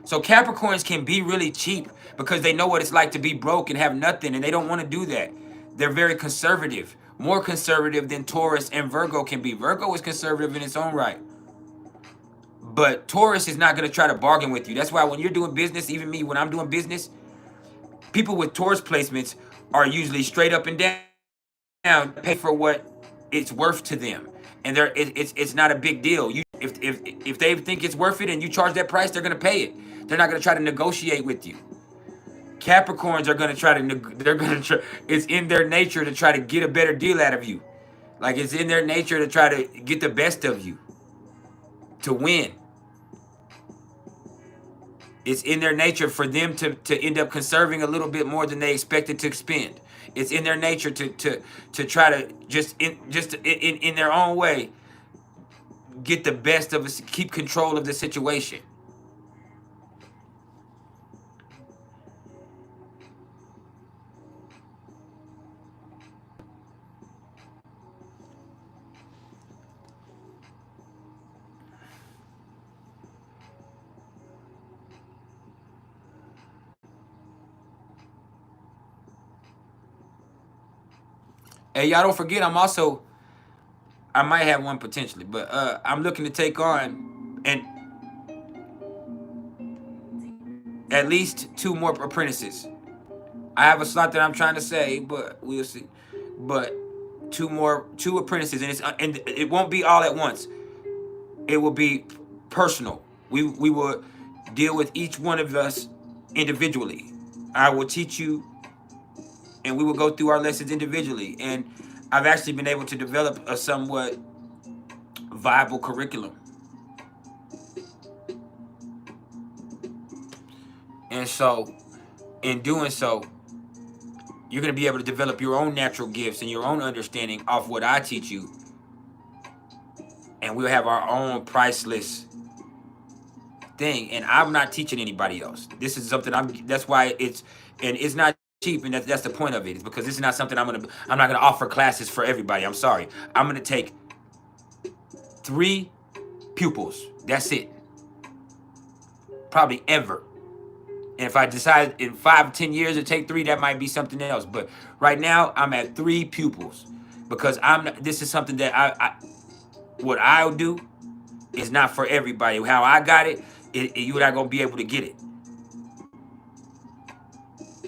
So Capricorns can be really cheap because they know what it's like to be broke and have nothing, and they don't want to do that. They're very conservative, more conservative than Taurus and Virgo can be. Virgo is conservative in its own right. But Taurus is not going to try to bargain with you. That's why when you're doing business, even me, when I'm doing business, people with Taurus placements are usually straight up and down, pay for what it's worth to them. And it's not a big deal. If they think it's worth it and you charge that price, they're going to pay it. They're not going to try to negotiate with you. Capricorns are going to try to, it's in their nature to try to get a better deal out of you. Like, it's in their nature to try to get the best of you, to win. It's in their nature for them to end up conserving a little bit more than they expected to spend. It's in their nature to try to just in their own way get the best of us, keep control of the situation. Hey, y'all don't forget, I might have one potentially, but I'm looking to take on at least 2 more apprentices. I have a slot that I'm trying to say, but we'll see. But 2 apprentices, and it won't be all at once. It will be personal. We will deal with each one of us individually. I will teach you, and we will go through our lessons individually. And I've actually been able to develop a somewhat viable curriculum. And so, in doing so, you're going to be able to develop your own natural gifts and your own understanding off what I teach you. And we'll have our own priceless thing. And I'm not teaching anybody else. This is something that's why it's not cheap, and that's the point of it. Is because this is not something I'm not gonna offer classes for everybody. I'm sorry. I'm gonna take 3 pupils. That's it. Probably ever. And if I decide in 5 or 10 years to take 3, that might be something else. But right now I'm at 3 pupils because this is something that what I'll do is not for everybody. How I got it, you're not gonna be able to get it.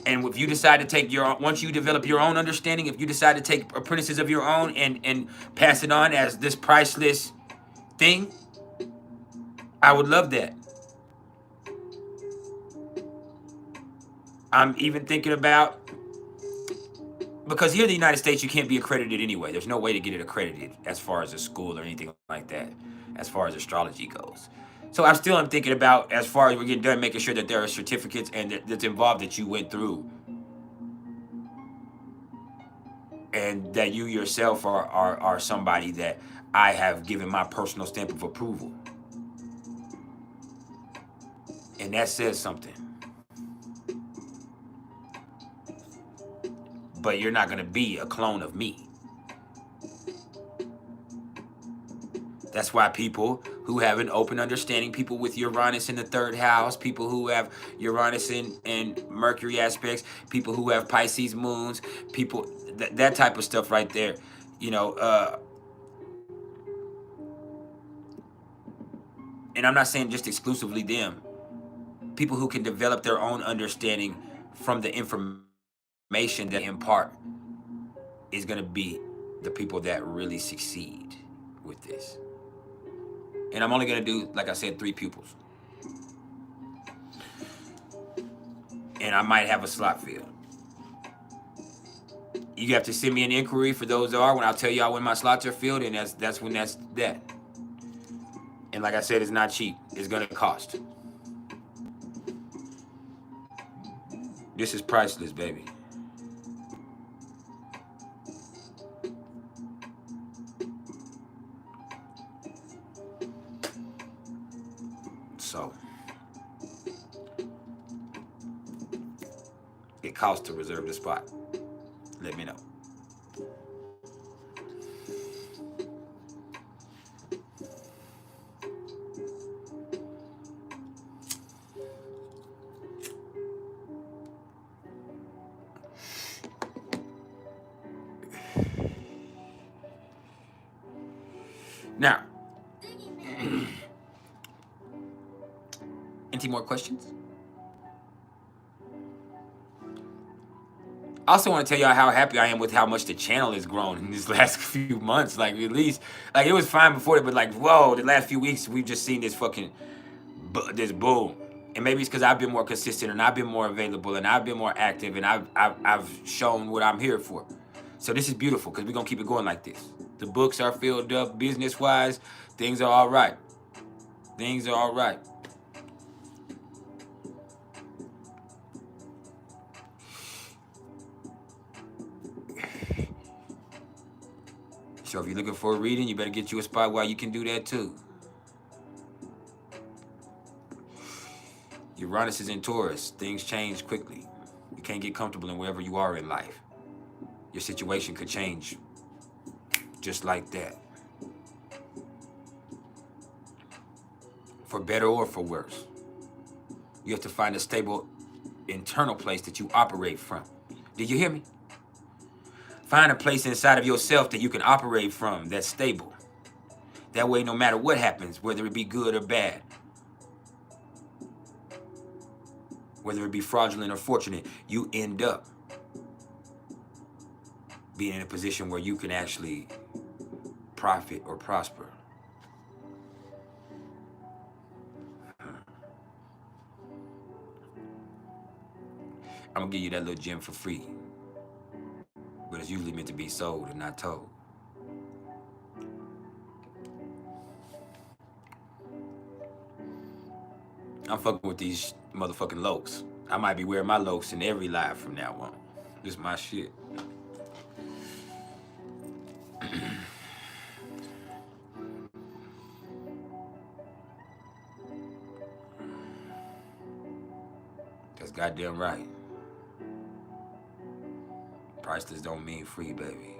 And if you decide to take once you develop your own understanding, if you decide to take apprentices of your own and pass it on as this priceless thing, I would love that. I'm even thinking about, because here in the United States, you can't be accredited anyway. There's no way to get it accredited as far as a school or anything like that, as far as astrology goes. So I'm thinking about, as far as we're getting done, making sure that there are certificates and that's involved that you went through, and that you yourself are somebody that I have given my personal stamp of approval. And that says something. But you're not going to be a clone of me. That's why people who have an open understanding, people with Uranus in the 3rd house, people who have Uranus and Mercury aspects, people who have Pisces moons, people, that type of stuff right there, and I'm not saying just exclusively them. people who can develop their own understanding from the information that impart is going to be the people that really succeed with this. And I'm only going to do, like I said, 3 pupils. And I might have a slot filled. You have to send me an inquiry for those that are when I'll tell y'all when my slots are filled, and that's when that's that. And like I said, it's not cheap. It's going to cost. This is priceless, baby. So, it costs to reserve the spot. Let me know. Now, any more questions? I also want to tell y'all how happy I am with how much the channel has grown in these last few months. Like, at least, like, it was fine before it, but like, whoa, the last few weeks, we've just seen this fucking, this boom. And maybe it's because I've been more consistent, and I've been more available, and I've been more active, and I've shown what I'm here for. So this is beautiful, because we're going to keep it going like this. The books are filled up business-wise. Things are all right. Things are all right. So if you're looking for a reading, you better get you a spot where you can do that too. Uranus is in Taurus. Things change quickly. You can't get comfortable in wherever you are in life. Your situation could change just like that. For better or for worse. You have to find a stable internal place that you operate from. Did you hear me? Find a place inside of yourself that you can operate from that's stable. That way, no matter what happens, whether it be good or bad, whether it be fraudulent or fortunate, you end up being in a position where you can actually profit or prosper. I'm gonna give you that little gem for free, but it's usually meant to be sold and not told. I'm fucking with these motherfucking lokes. I might be wearing my lokes in every live from now on. This is my shit. That's goddamn right. Priceless don't mean free, baby.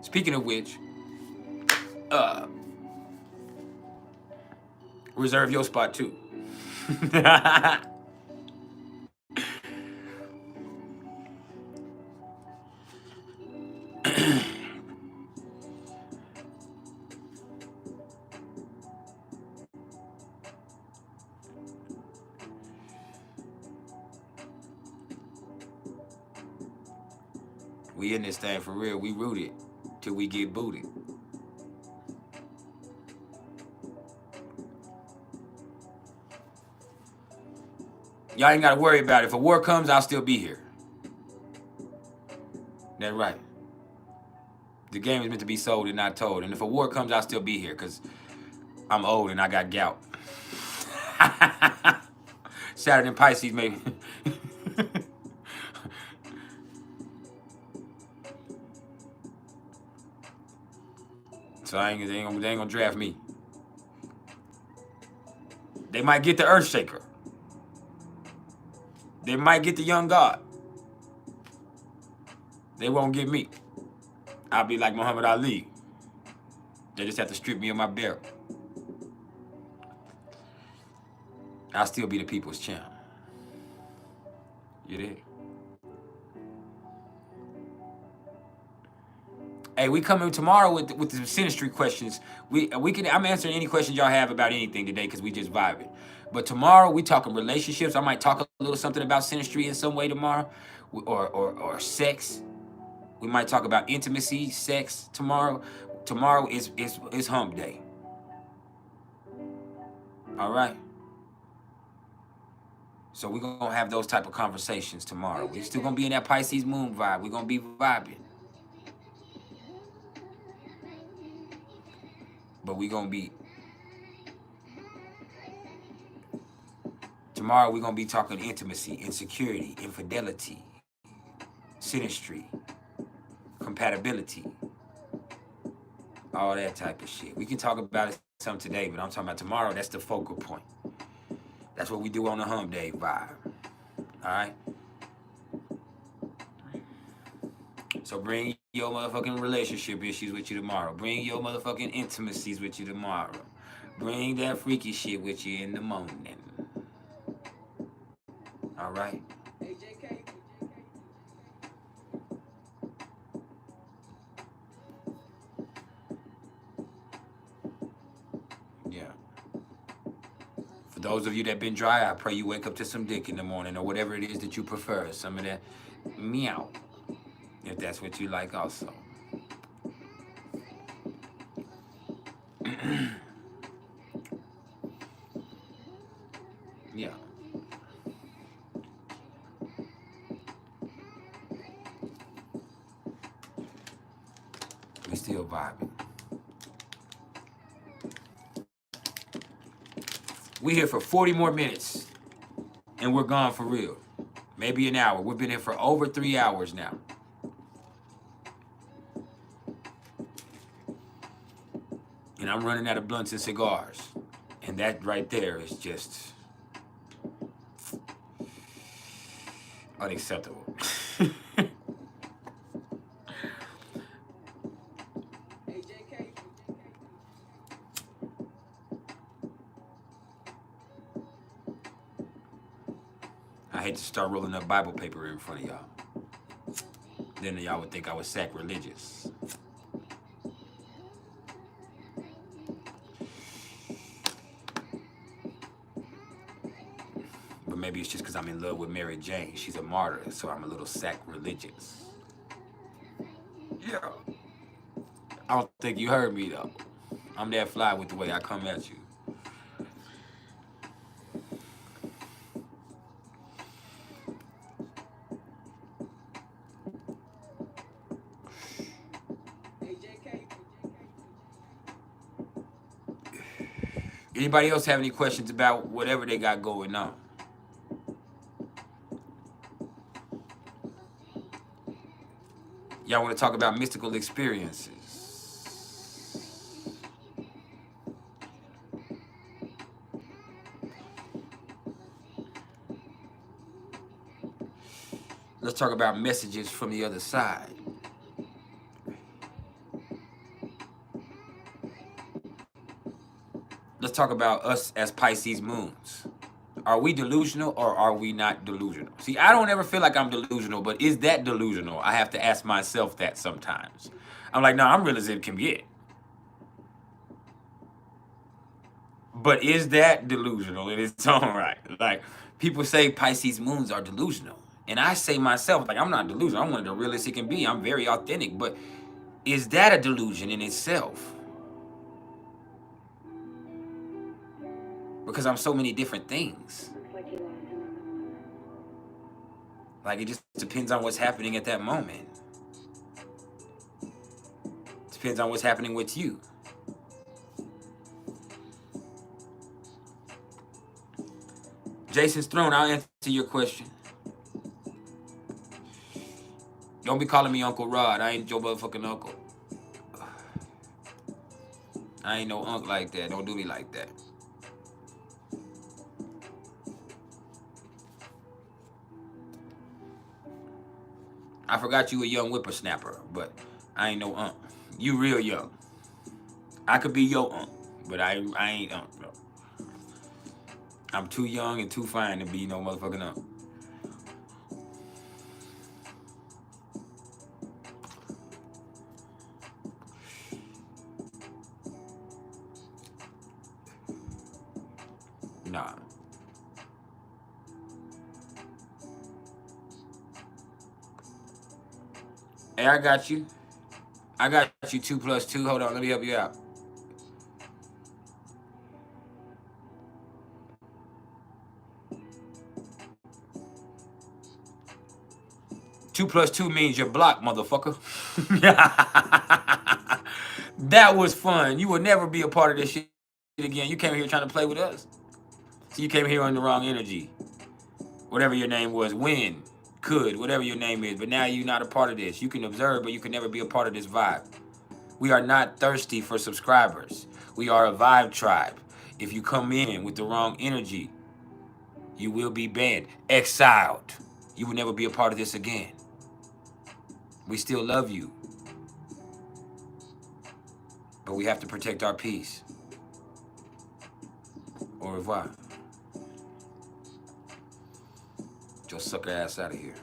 Speaking of which, reserve your spot too. We in this thing for real. We rooted till we get booted. Y'all ain't gotta worry about it. If a war comes, I'll still be here. That's right. The game is meant to be sold and not told. And if a war comes, I'll still be here because I'm old and I got gout. Saturn and Pisces, maybe. So they ain't gonna draft me. They might get the Earthshaker. They might get the Young God. They won't get me. I'll be like Muhammad Ali. They just have to strip me of my belt. I'll still be the people's champ. You there? Hey, we coming tomorrow with the synastry questions. We can. I'm answering any questions y'all have about anything today because we just vibing. But tomorrow we talking relationships. I might talk a little something about synastry in some way tomorrow, or sex. We might talk about intimacy, sex tomorrow. Tomorrow is hump day. All right. So we're gonna have those type of conversations tomorrow. We're still gonna be in that Pisces moon vibe. We're gonna be vibing. But we're gonna be tomorrow we're gonna be talking intimacy, insecurity, infidelity, synastry, compatibility, all that type of shit. We can talk about it some today, but I'm talking about tomorrow. That's the focal point. That's what we do on the hump day vibe. All right. So bring your motherfucking relationship issues with you tomorrow. Bring your motherfucking intimacies with you tomorrow. Bring that freaky shit with you in the morning. All right. Yeah. For those of you that been dry, I pray you wake up to some dick in the morning or whatever it is that you prefer. Some of that meow, if that's what you like also. Yeah. We still vibing. We here for 40 more minutes and we're gone for real. Maybe an hour. We've been here for over 3 hours now. And I'm running out of blunts and cigars. And that right there is just unacceptable. I hate to start rolling up Bible paper in front of y'all. Then y'all would think I was sacrilegious. But maybe it's just because I'm in love with Mary Jane. She's a martyr, so I'm a little sacrilegious. Yeah. I don't think you heard me, though. I'm that fly with the way I come at you. Anybody else have any questions about whatever they got going on? Y'all want to talk about mystical experiences? Let's talk about messages from the other side. Let's talk about us as Pisces moons. Are we delusional or are we not delusional? See, I don't ever feel like I'm delusional, but is that delusional? I have to ask myself that sometimes. I'm like, no, I'm real as it can get. But is that delusional in its own right? Like, people say Pisces moons are delusional. And I say myself, like, I'm not delusional. I'm one of the realest it can be. I'm very authentic. But is that a delusion in itself? Because I'm so many different things. Like, it just depends on what's happening at that moment. Depends on what's happening with you. Jason's Throne, I'll answer your question. Don't be calling me Uncle Rod. I ain't your motherfucking uncle. I ain't no uncle like that. Don't do me like that. I forgot you a young whippersnapper, but I ain't no unc. You real young. I could be your unc, but I ain't unc, bro. I'm too young and too fine to be no motherfucking unc. Nah. Hey, I got you. I got you 2 plus 2. Hold on, let me help you out. Two plus two means you're blocked, motherfucker. That was fun. You will never be a part of this shit again. You came here trying to play with us. So you came here on the wrong energy. Whatever your name was, win, could, whatever your name is. But now you're not a part of this. You can observe, but you can never be a part of this vibe. We are not thirsty for subscribers. We are a vibe tribe. If you come in with the wrong energy, you will be banned, exiled. You will never be a part of this again. We still love you, but we have to protect our peace. Au revoir. Your sucker ass out of here.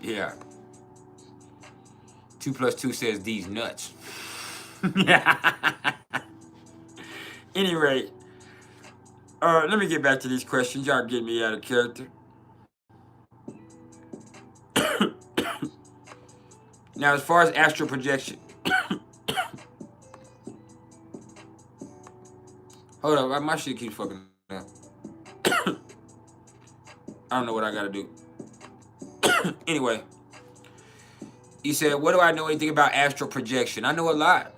Yeah. 2 plus 2 says these nuts. Any rate, let me get back to these questions. Y'all get me out of character. Now, as far as astral projection, hold up, my shit keeps fucking up. I don't know what I gotta do. Anyway, you said, what do I know anything about astral projection? I know a lot.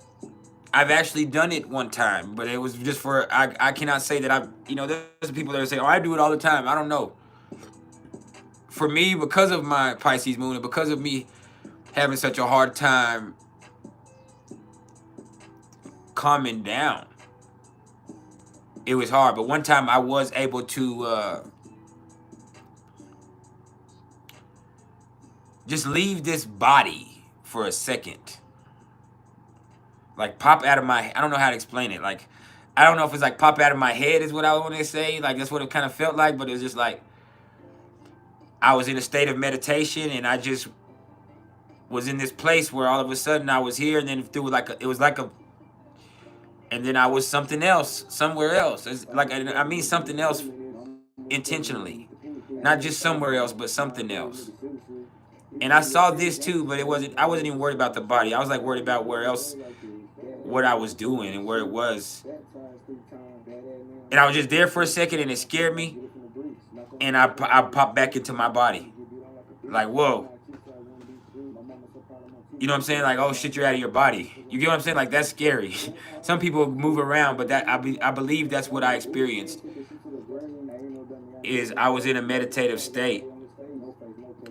I've actually done it one time, but it was just for, I cannot say that I've, there's people that say, oh, I do it all the time. I don't know. For me, because of my Pisces moon and because of me having such a hard time calming down, it was hard. But one time I was able to just leave this body for a second. Like pop out of my, I don't know how to explain it. Like, I don't know if it's like pop out of my head is what I want to say. Like, that's what it kind of felt like. But it was just like, I was in a state of meditation and I just was in this place where all of a sudden I was here and then through like, it was like a, and then I was something else, somewhere else. It's like, I mean something else intentionally. Not just somewhere else, but something else. And I saw this too, but I wasn't even worried about the body. I was like worried about where else, what I was doing and where it was. And I was just there for a second and it scared me. And I popped back into my body. Like, whoa. You know what I'm saying? Like, oh shit, you're out of your body. You get what I'm saying? Like, that's scary. Some people move around, but that I believe that's what I experienced. Is I was in a meditative state.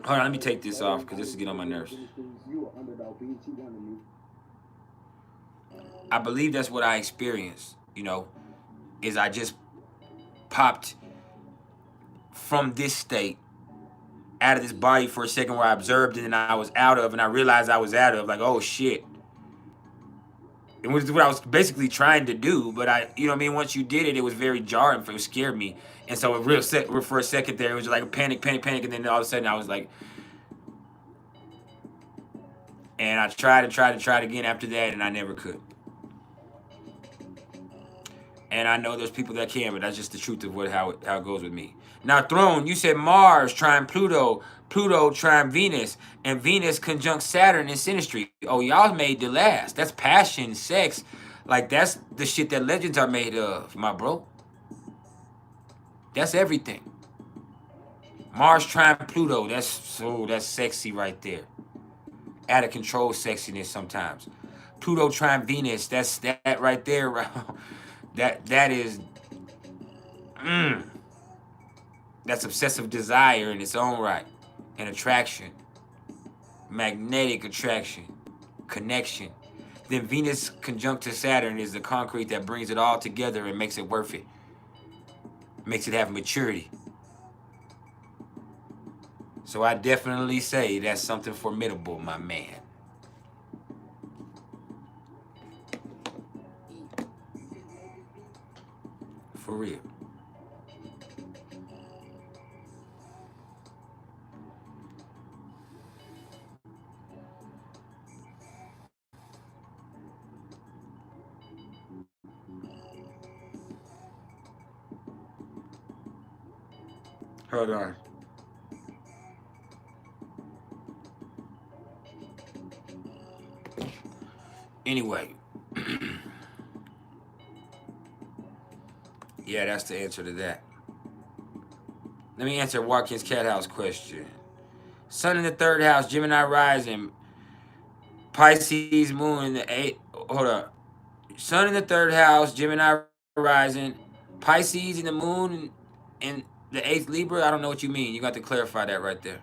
Hold on, let me take this off because this is getting on my nerves. I believe that's what I experienced, is I just popped from this state out of this body for a second where I observed and then I was out of and I realized I was out of, like, oh shit. It was what I was basically trying to do, but once you did it, it was very jarring, it scared me. And so for a second there, it was just like panic, and then all of a sudden I was like, and I tried again after that and I never could. And I know there's people that can, but that's just the truth of how it goes with me. Now, Throne, you said Mars trine Pluto, Pluto trine Venus, and Venus conjunct Saturn in synastry. Oh, y'all made the last. That's passion, sex. Like, that's the shit that legends are made of, my bro. That's everything. Mars trine Pluto, that's sexy right there. Out of control sexiness sometimes. Pluto trine Venus, that's that right there. That is, that's obsessive desire in its own right, and attraction, magnetic attraction, connection. Then Venus conjunct to Saturn is the concrete that brings it all together and makes it worth it, makes it have maturity. So I definitely say that's something formidable, my man. For real. Hold on. Anyway. Yeah, that's the answer to that. Let me answer Watkins Cat House question. Sun in the third house, Gemini rising, Pisces moon in the eighth. Hold on. Sun in the third house, Gemini rising, Pisces in the moon in the eighth Libra. I don't know what you mean. You got to clarify that right there.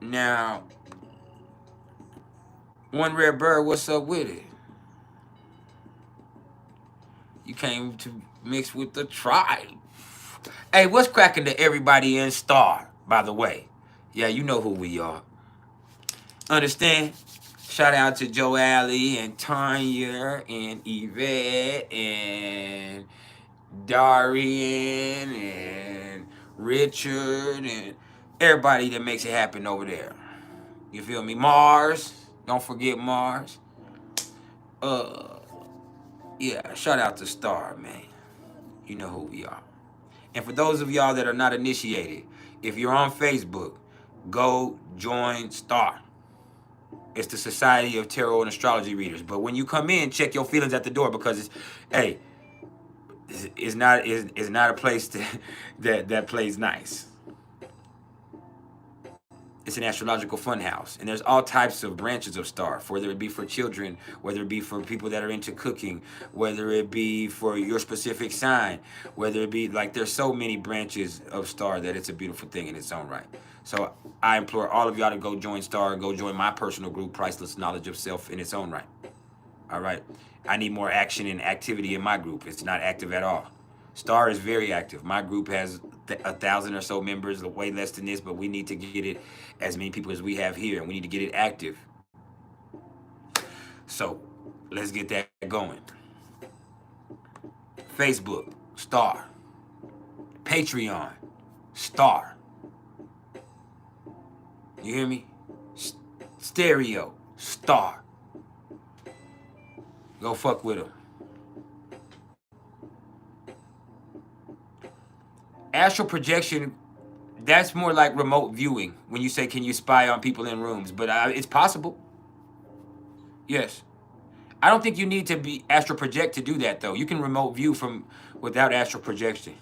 Now, one rare bird, what's up with it? You came to mix with the tribe. Hey, what's cracking to everybody in Star, by the way? Yeah, you know who we are. Understand? Shout out to Joe Alley and Tanya and Yvette and Darian and Richard and everybody that makes it happen over there. You feel me? Mars. Don't forget Mars. Yeah, shout out to Star, man. You know who we are. And for those of y'all that are not initiated, if you're on Facebook, go join Star. It's the Society of Tarot and Astrology Readers. But when you come in, check your feelings at the door because it's, hey, it's not a place that plays nice. It's an astrological fun house, and there's all types of branches of Star, whether it be for children, whether it be for people that are into cooking, whether it be for your specific sign, whether it be like there's so many branches of Star that it's a beautiful thing in its own right. So I implore all of y'all to go join Star and go join my personal group, Priceless Knowledge of Self, in its own right. All right. I need more action and activity in my group. It's not active at all. Star is very active. My group has 1,000 or so members, way less than this, but we need to get it as many people as we have here, and we need to get it active. So let's get that going. Facebook, Star. Patreon, Star. You hear me? Stereo, Star. Go fuck with them. Astral projection, that's more like remote viewing when you say, can you spy on people in rooms? But it's possible. Yes. I don't think you need to be astral project to do that, though. You can remote view from without astral projection.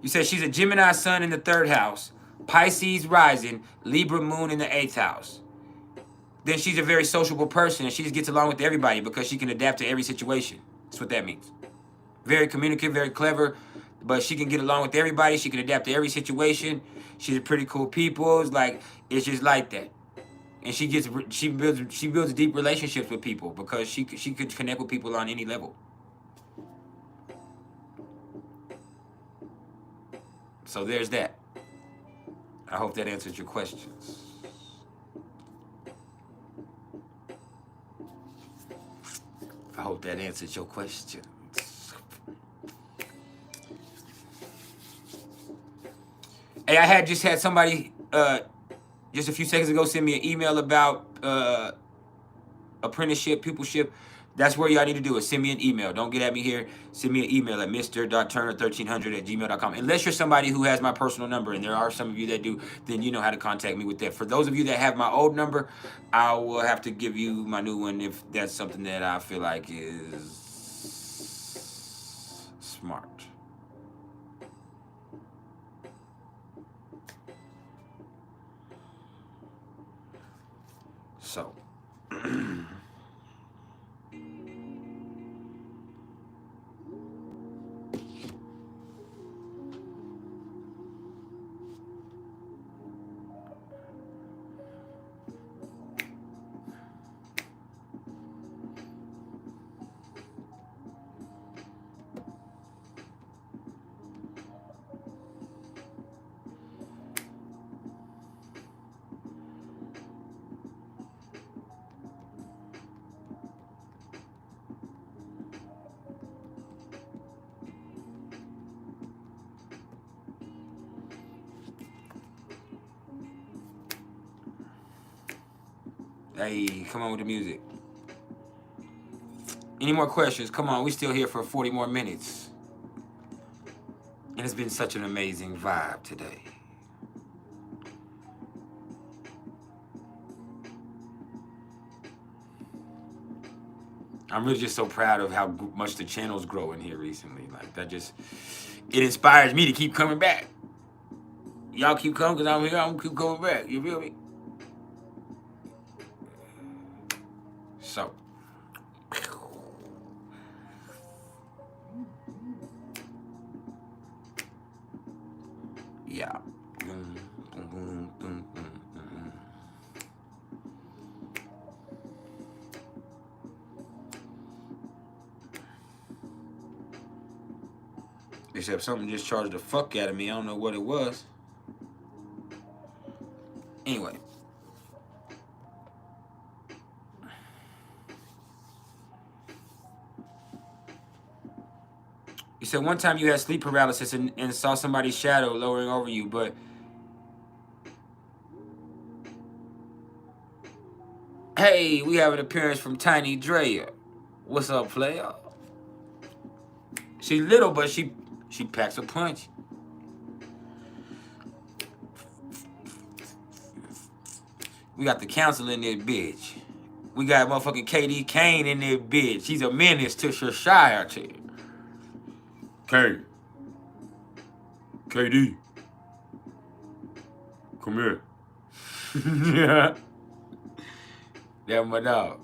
You said she's a Gemini sun in the third house, Pisces rising, Libra moon in the eighth house. Then she's a very sociable person and she just gets along with everybody because she can adapt to every situation. That's what that means. Very communicative, very clever, but she can get along with everybody. She can adapt to every situation. She's a pretty cool people. It's like, it's just like that. And she builds deep relationships with people because she could connect with people on any level. So there's that. I hope that answers your questions. I hope that answers your questions. Hey, I just had somebody just a few seconds ago send me an email about apprenticeship, pupilship. That's where y'all need to do it. Send me an email. Don't get at me here. Send me an email at mr.turner1300@gmail.com. Unless you're somebody who has my personal number, and there are some of you that do, then you know how to contact me with that. For those of you that have my old number, I will have to give you my new one if that's something that I feel like is smart. So. Hey, come on with the music. Any more questions? Come on, we still here for 40 more minutes. And it's been such an amazing vibe today. I'm really just so proud of how much the channel's growing here recently. Like, that just, it inspires me to keep coming back. Y'all keep coming because I'm here, I'm keep coming back. You feel me? So. Yeah. Except something just charged the fuck out of me. I don't know what it was. Anyway. You said one time you had sleep paralysis and saw somebody's shadow lowering over you, but hey, we have an appearance from Tiny Drea. What's up, player? She's little, but she packs a punch. We got the council in this bitch. We got motherfucking KD Kane in this bitch. He's a menace to Cheshire. K. KD. Come here. Yeah. That's my dog.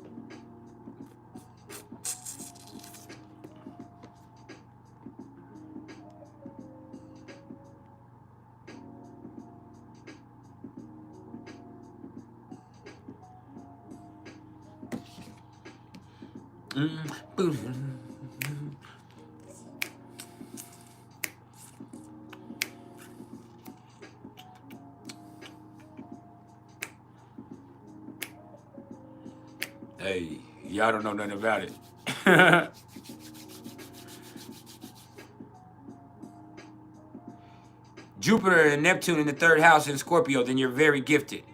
Hey, y'all don't know nothing about it. Jupiter and Neptune in the 3rd house in Scorpio, then you're very gifted.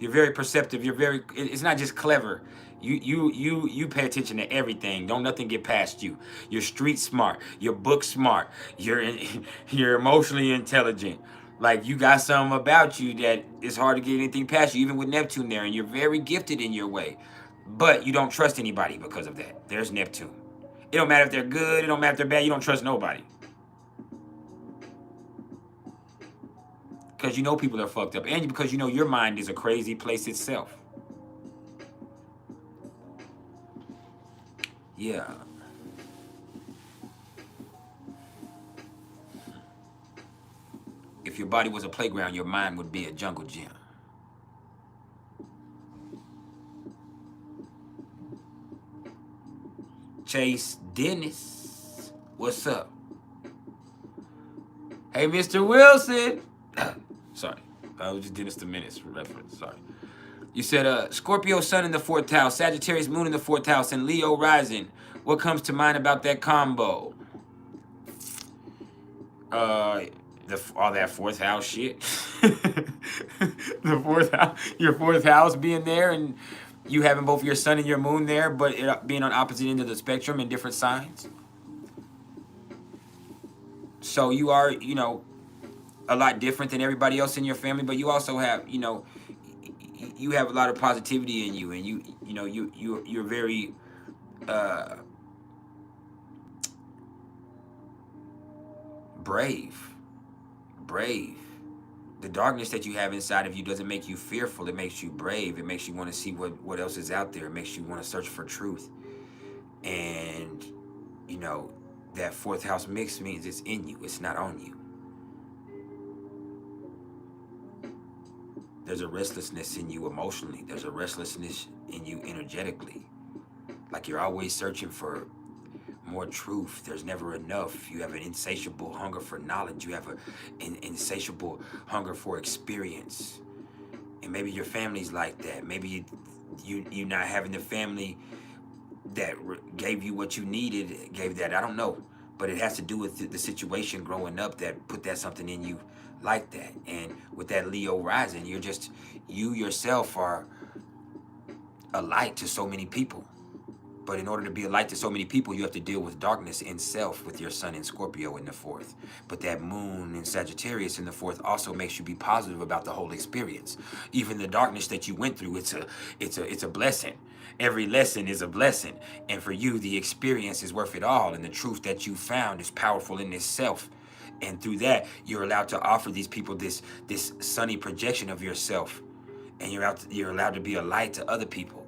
You're very perceptive. You're very, it's not just clever. You pay attention to everything. Don't nothing get past you. You're street smart. You're book smart. You're emotionally intelligent. Like, you got something about you that it's hard to get anything past you, even with Neptune there. And you're very gifted in your way. But you don't trust anybody because of that. There's Neptune. It don't matter if they're good. It don't matter if they're bad. You don't trust nobody. Because you know people are fucked up. And because you know your mind is a crazy place itself. Yeah. If your body was a playground, your mind would be a jungle gym. Chase Dennis, what's up? Hey, Mr. Wilson. Sorry, I was just Dennis the Menace reference. Sorry. You said Scorpio Sun in the 4th house, Sagittarius Moon in the 4th house, and Leo Rising. What comes to mind about that combo? All that 4th house shit. The 4th house, your 4th house being there, and you having both your sun and your moon there, but it being on opposite ends of the spectrum in different signs. So you are, you know, a lot different than everybody else in your family, but you also have, you know, you have a lot of positivity in you, and you're very brave. The darkness that you have inside of you doesn't make you fearful. It makes you brave. It makes you want to see what else is out there. It makes you want to search for truth. And, you know, that 4th house mix means it's in you. It's not on you. There's a restlessness in you emotionally. There's a restlessness in you energetically. Like you're always searching for more truth. There's never enough. You have an insatiable hunger for knowledge. You have an insatiable hunger for experience. And maybe your family's like that. Maybe you not having the family that gave you what you needed, gave that. I don't know. But it has to do with the situation growing up that put that something in you like that. And with that Leo rising, you yourself are a light to so many people. But in order to be a light to so many people, you have to deal with darkness in self with your sun in Scorpio in the fourth. But that moon in Sagittarius in the fourth also makes you be positive about the whole experience. Even the darkness that you went through, it's a blessing. Every lesson is a blessing. And for you, the experience is worth it all. And the truth that you found is powerful in itself. And through that, you're allowed to offer these people this sunny projection of yourself. And you're allowed to be a light to other people.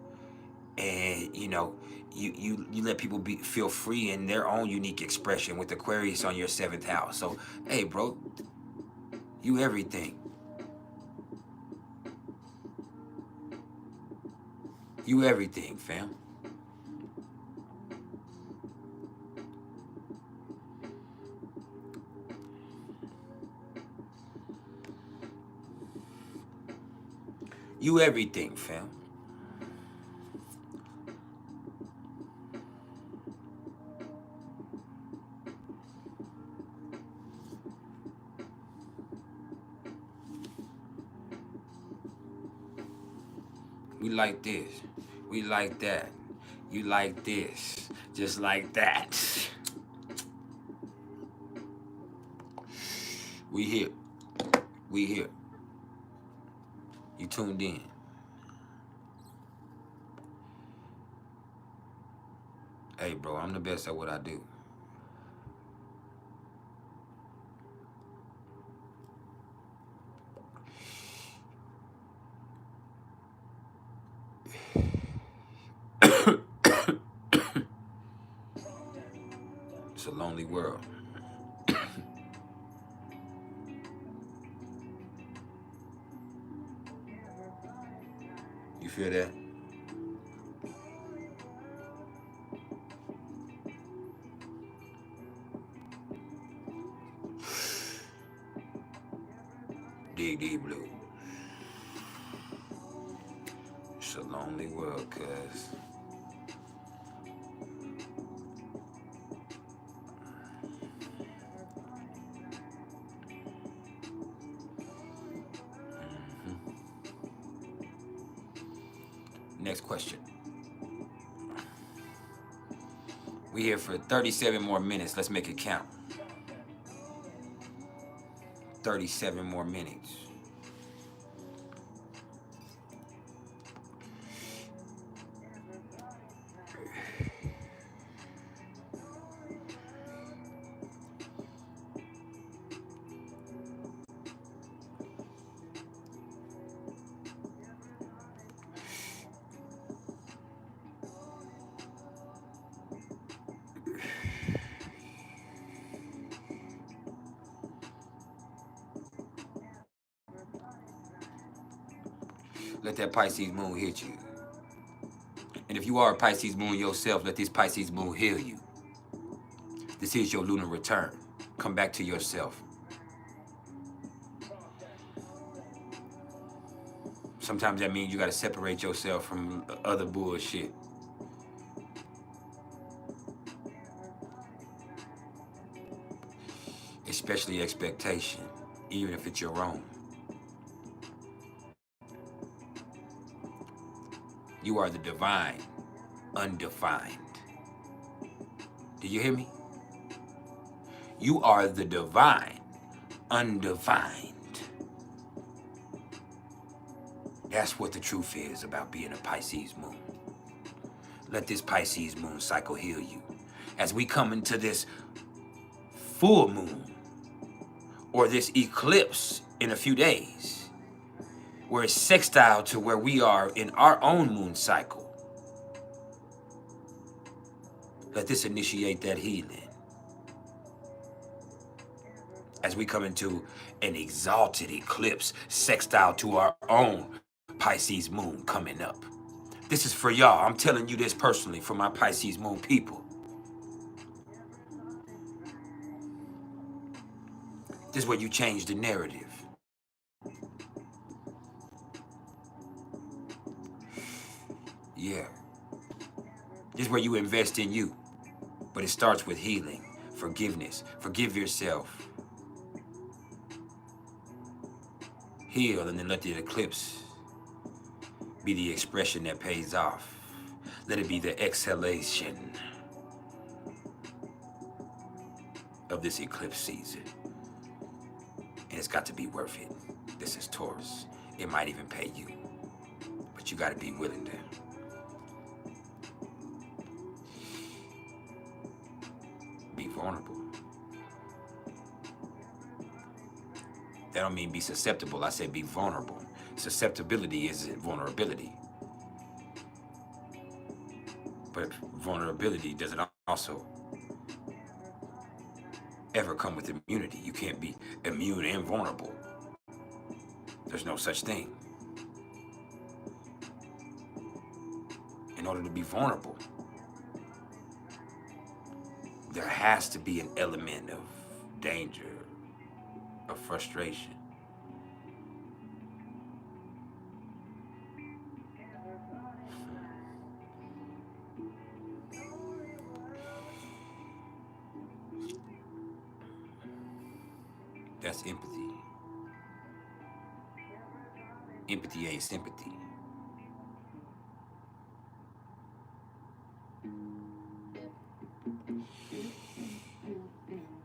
And you let people feel free in their own unique expression with Aquarius on your 7th house. So hey bro, you everything. You everything, fam. You everything, fam. We like this. We like that. You like this. Just like that. We here. We here. You tuned in. Hey bro, I'm the best at what I do. It's a lonely world. You feel that? Dig deep blue. It's a lonely world, cuz. Next question. We here for 37 more minutes. Let's make it count. 37 more minutes. Let that Pisces moon hit you. And if you are a Pisces moon yourself, let this Pisces moon heal you. This is your lunar return. Come back to yourself. Sometimes that means you got to separate yourself from other bullshit. Especially expectation, even if it's your own. You are the divine, undefined. Do you hear me? You are the divine, undefined. That's what the truth is about being a Pisces moon. Let this Pisces moon cycle heal you. As we come into this full moon, or this eclipse in a few days, where it's sextile to where we are in our own moon cycle, let this initiate that healing. As we come into an exalted eclipse, sextile to our own Pisces moon coming up. This is for y'all. I'm telling you this personally for my Pisces moon people. This is where you change the narrative. Yeah. This is where you invest in you. But it starts with healing, forgiveness. Forgive yourself. Heal, and then let the eclipse be the expression that pays off. Let it be the exhalation of this eclipse season. And it's got to be worth it. This is Taurus. It might even pay you. But you got to be willing to be vulnerable. That don't mean be susceptible. I said be vulnerable. Susceptibility isn't vulnerability. But vulnerability doesn't also ever come with immunity. You can't be immune and vulnerable. There's no such thing. In order to be vulnerable, there has to be an element of danger, of frustration. That's empathy. Empathy ain't sympathy.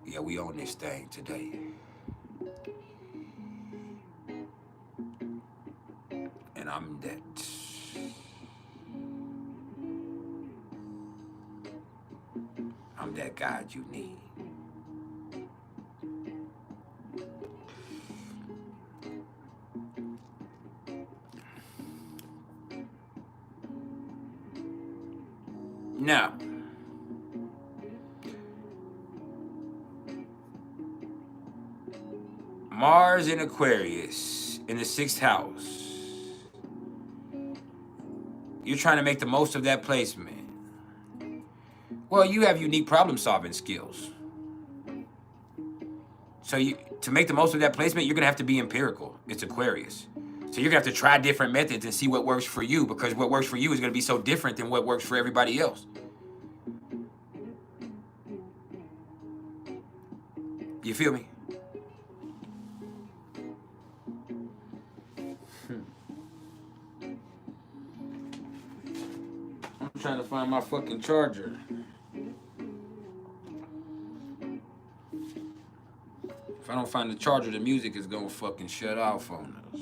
Yeah, we own this thing today. And I'm that. I'm that guide you need. Now, Mars in Aquarius in the 6th house. You're trying to make the most of that placement. Well, you have unique problem-solving skills. So to make the most of that placement, you're going to have to be empirical. It's Aquarius. So you're going to have to try different methods and see what works for you, because what works for you is going to be so different than what works for everybody else. You feel me? I'm trying to find my fucking charger. If I don't find the charger, the music is gonna fucking shut off on us.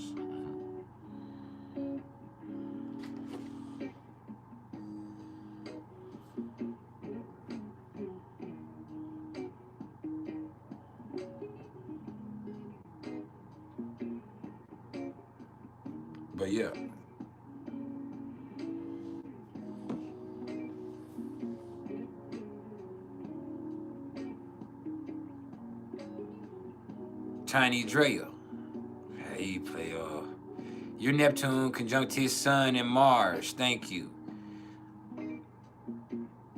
But yeah. Tiny Drea. Hey, play your Neptune conjunct his Sun and Mars. Thank you.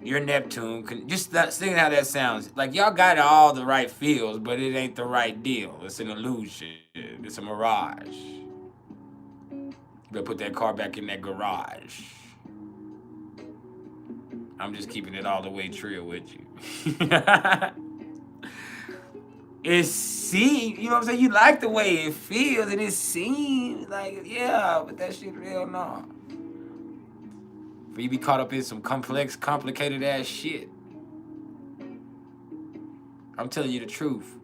Your Neptune, just seeing how that sounds. Like y'all got all the right feels, but it ain't the right deal. It's an illusion. It's a mirage. You better put that car back in that garage. I'm just keeping it all the way true with you. It seems, you know what I'm saying? You like the way it feels, and it seems like, yeah, but that shit real, no. For you be caught up in some complex, complicated ass shit. I'm telling you the truth.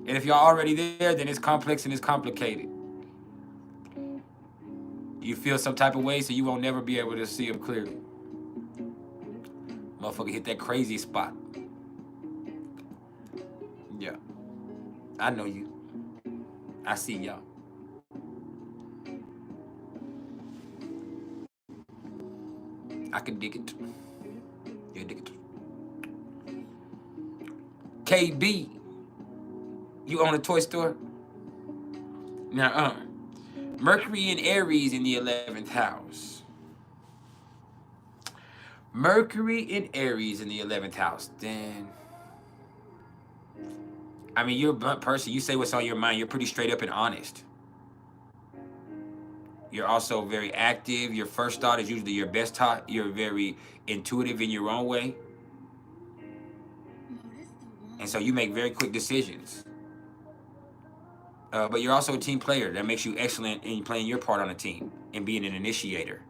And if y'all already there, then it's complex and it's complicated. You feel some type of way, so you won't never be able to see them clearly. Motherfucker hit that crazy spot. Yeah. I know you. I see y'all. I can dig it. Yeah, dig it. KB, you own a toy store? Now, Mercury and Aries in the 11th house. Mercury and Aries in the 11th house. Then, I mean, you're a blunt person. You say what's on your mind. You're pretty straight up and honest. You're also very active. Your first thought is usually your best thought. You're very intuitive in your own way. And so you make very quick decisions. But you're also a team player. That makes you excellent in playing your part on a team and being an initiator.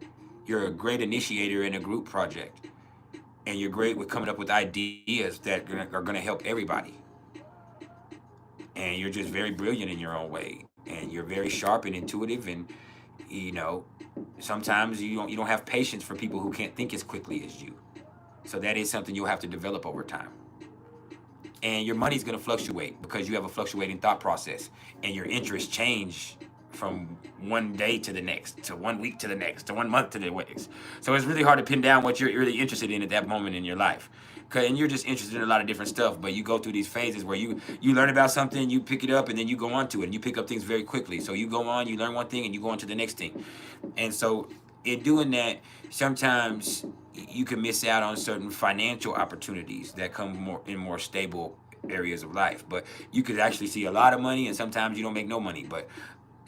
You're a great initiator in a group project, and you're great with coming up with ideas that are going to help everybody. And you're just very brilliant in your own way, and you're very sharp and intuitive, and you know, sometimes you don't have patience for people who can't think as quickly as you. So that is something you'll have to develop over time. And your money's going to fluctuate because you have a fluctuating thought process, and your interests change from one day to the next, to 1 week to the next, to 1 month to the next. So it's really hard to pin down what you're really interested in at that moment in your life. And you're just interested in a lot of different stuff, but you go through these phases where you learn about something, you pick it up, and then you go on to it, and you pick up things very quickly. So you go on, you learn one thing, and you go on to the next thing. And so in doing that, sometimes you can miss out on certain financial opportunities that come more stable areas of life. But you could actually see a lot of money, and sometimes you don't make no money. But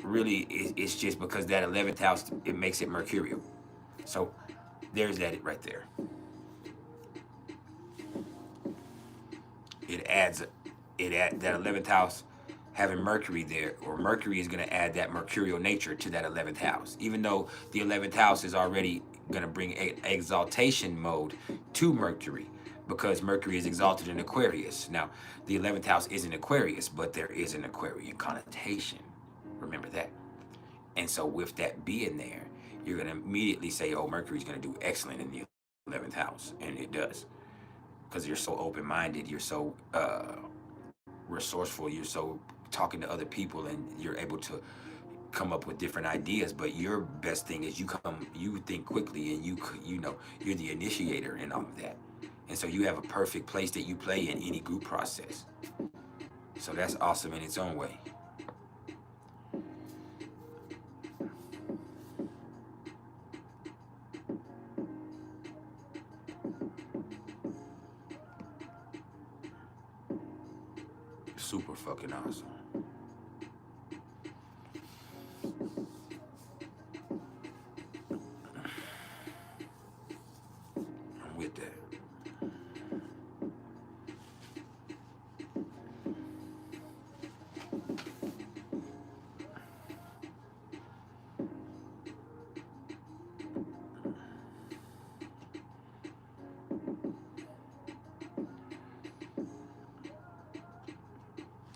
really, it's just because that 11th house, it makes it mercurial. So there's that right there. It adds that 11th house having Mercury there, or Mercury is going to add that mercurial nature to that 11th house, even though the 11th house is already going to bring exaltation mode to Mercury, because Mercury is exalted in Aquarius. Now, the 11th house isn't Aquarius, but there is an Aquarian connotation. Remember that. And so with that being there, you're going to immediately say, oh, Mercury's going to do excellent in the 11th house. And it does. Because you're so open-minded, you're so resourceful, you're so talking to other people, and you're able to come up with different ideas. But your best thing is you think quickly, and you know you're the initiator in all of that. And so you have a perfect place that you play in any group process. So that's awesome in its own way. Super fucking awesome. I'm with that.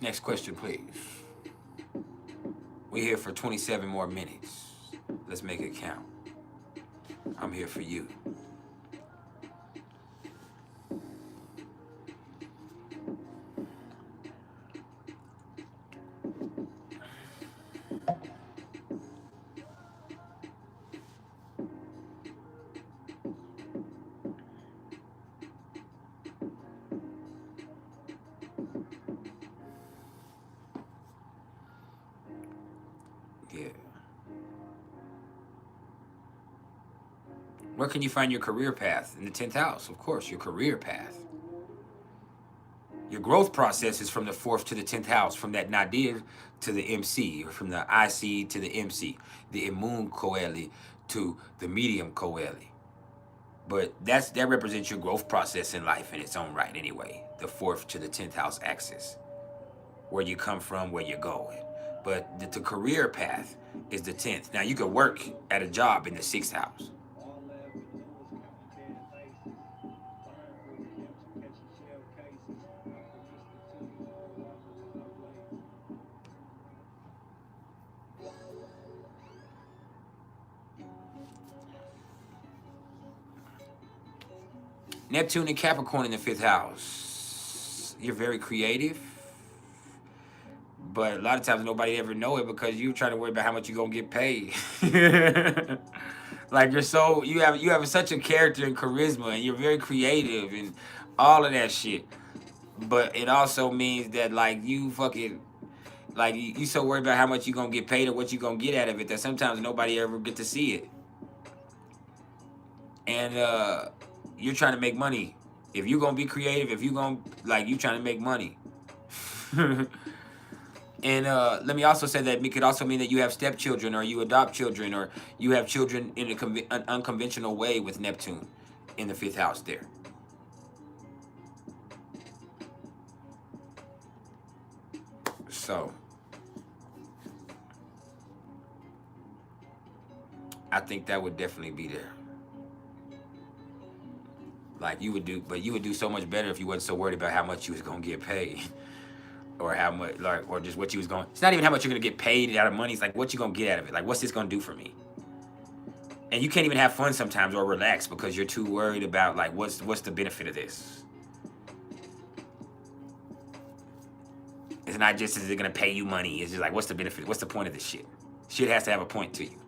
Next question, please. We're here for 27 more minutes. Let's make it count. I'm here for you. Yeah. Where can you find your career path? In the 10th house, of course, your career path. Your growth process is from the 4th to the 10th house, from that nadir to the MC, or from the IC to the MC, the immune coeli to the medium coeli. But that represents your growth process in life in its own right anyway, the 4th to the 10th house axis, where you come from, where you're going. But the career path is the 10th. Now, you could work at a job in the 6th house. Neptune and Capricorn in the 5th house. You're very creative, but a lot of times nobody ever know it because you're trying to worry about how much you're gonna get paid. Like you have such a character and charisma, and you're very creative and all of that shit. But it also means that like you fucking like you so worried about how much you're gonna get paid or what you're gonna get out of it that sometimes nobody ever get to see it. And you're trying to make money. If you're gonna be creative, if you're gonna you trying to make money. And let me also say that it could also mean that you have stepchildren, or you adopt children, or you have children in an unconventional way with Neptune in the 5th house there. So I think that would definitely be there. Like you would do, but you would do so much better if you wasn't so worried about how much you was gonna get paid, or how much, like, or just what you was going. It's not even how much you're gonna get paid out of money. It's like what you gonna get out of it. Like, what's this gonna do for me? And you can't even have fun sometimes or relax because you're too worried about like what's the benefit of this. It's not just is it gonna pay you money. It's just like what's the benefit? What's the point of this shit? Shit has to have a point to you.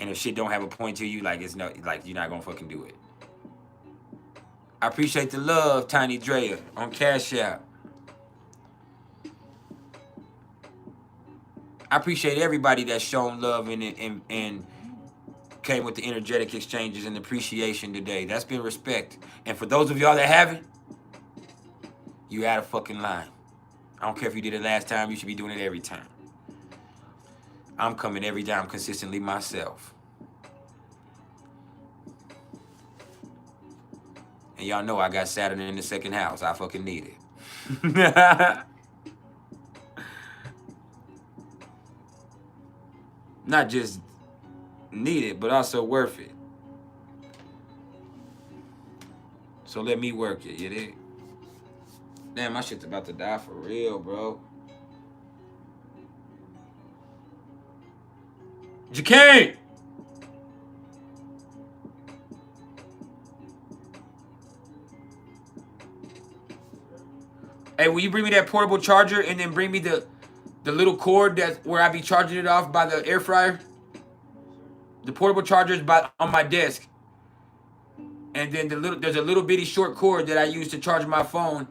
And if shit don't have a point to you, like it's no, like you're not gonna fucking do it. I appreciate the love, Tiny Drea on CashApp. I appreciate everybody that's shown love and came with the energetic exchanges and appreciation today. That's been respect. And for those of y'all that haven't, you out of fucking line. I don't care if you did it last time, you should be doing it every time. I'm coming every time consistently myself. And y'all know I got Saturn in the second house. I fucking need it. Not just need it, but also worth it. So let me work it, you dig? Damn, my shit's about to die for real, bro. Jacane! Hey, will you bring me that portable charger and then bring me the little cord that's where I be charging it off by the air fryer? The portable charger is on my desk. And then there's a little bitty short cord that I use to charge my phone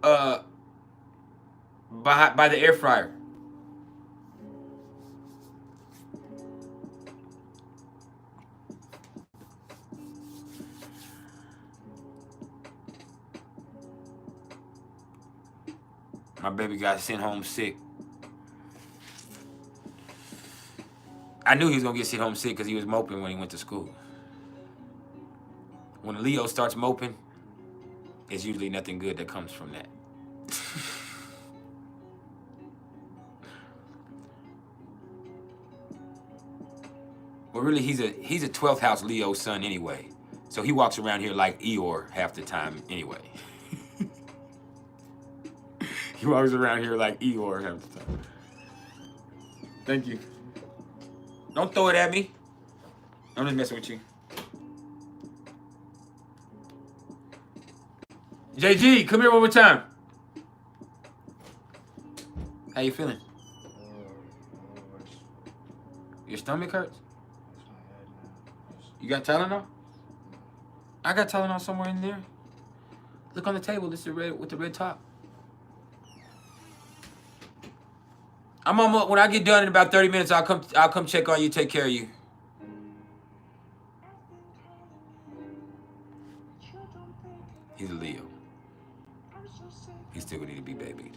by the air fryer. My baby got sent home sick. I knew he was gonna get sent home sick because he was moping when he went to school. When a Leo starts moping, it's usually nothing good that comes from that. Well, really, he's a 12th house Leo sun anyway. So he walks around here like Eeyore half the time anyway. He walks around here like Eeyore half the time. Thank you. Don't throw it at me. I'm just messing with you. JG, come here one more time. How you feeling? Your stomach hurts? You got Tylenol? I got Tylenol somewhere in there. Look on the table. This is red with the red top. I'm almost, when I get done in about 30 minutes, I'll come check on you, take care of you. He's a Leo. He's still gonna need to be babied.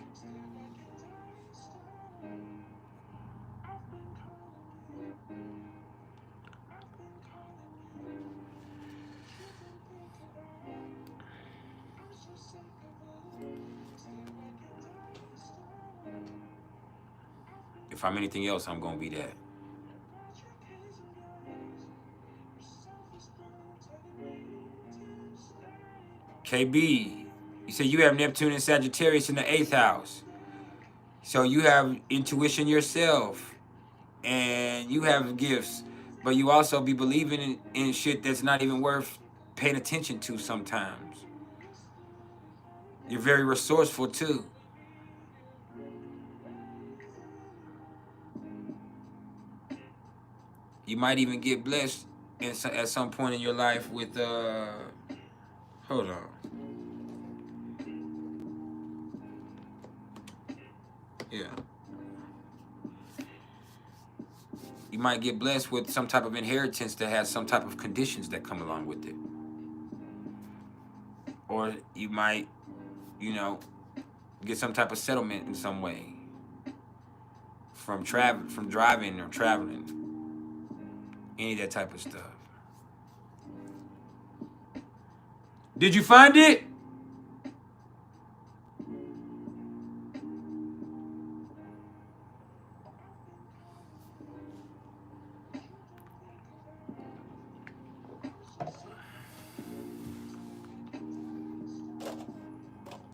If I'm anything else, I'm gonna be that. KB, you say you have Neptune and Sagittarius in the 8th house. So you have intuition yourself. And you have gifts. But you also be believing in shit that's not even worth paying attention to sometimes. You're very resourceful too. You might even get blessed at some point in your life with, hold on. Yeah. You might get blessed with some type of inheritance that has some type of conditions that come along with it. Or you might, get some type of settlement in some way. From driving or traveling. Any of that type of stuff. Did you find it?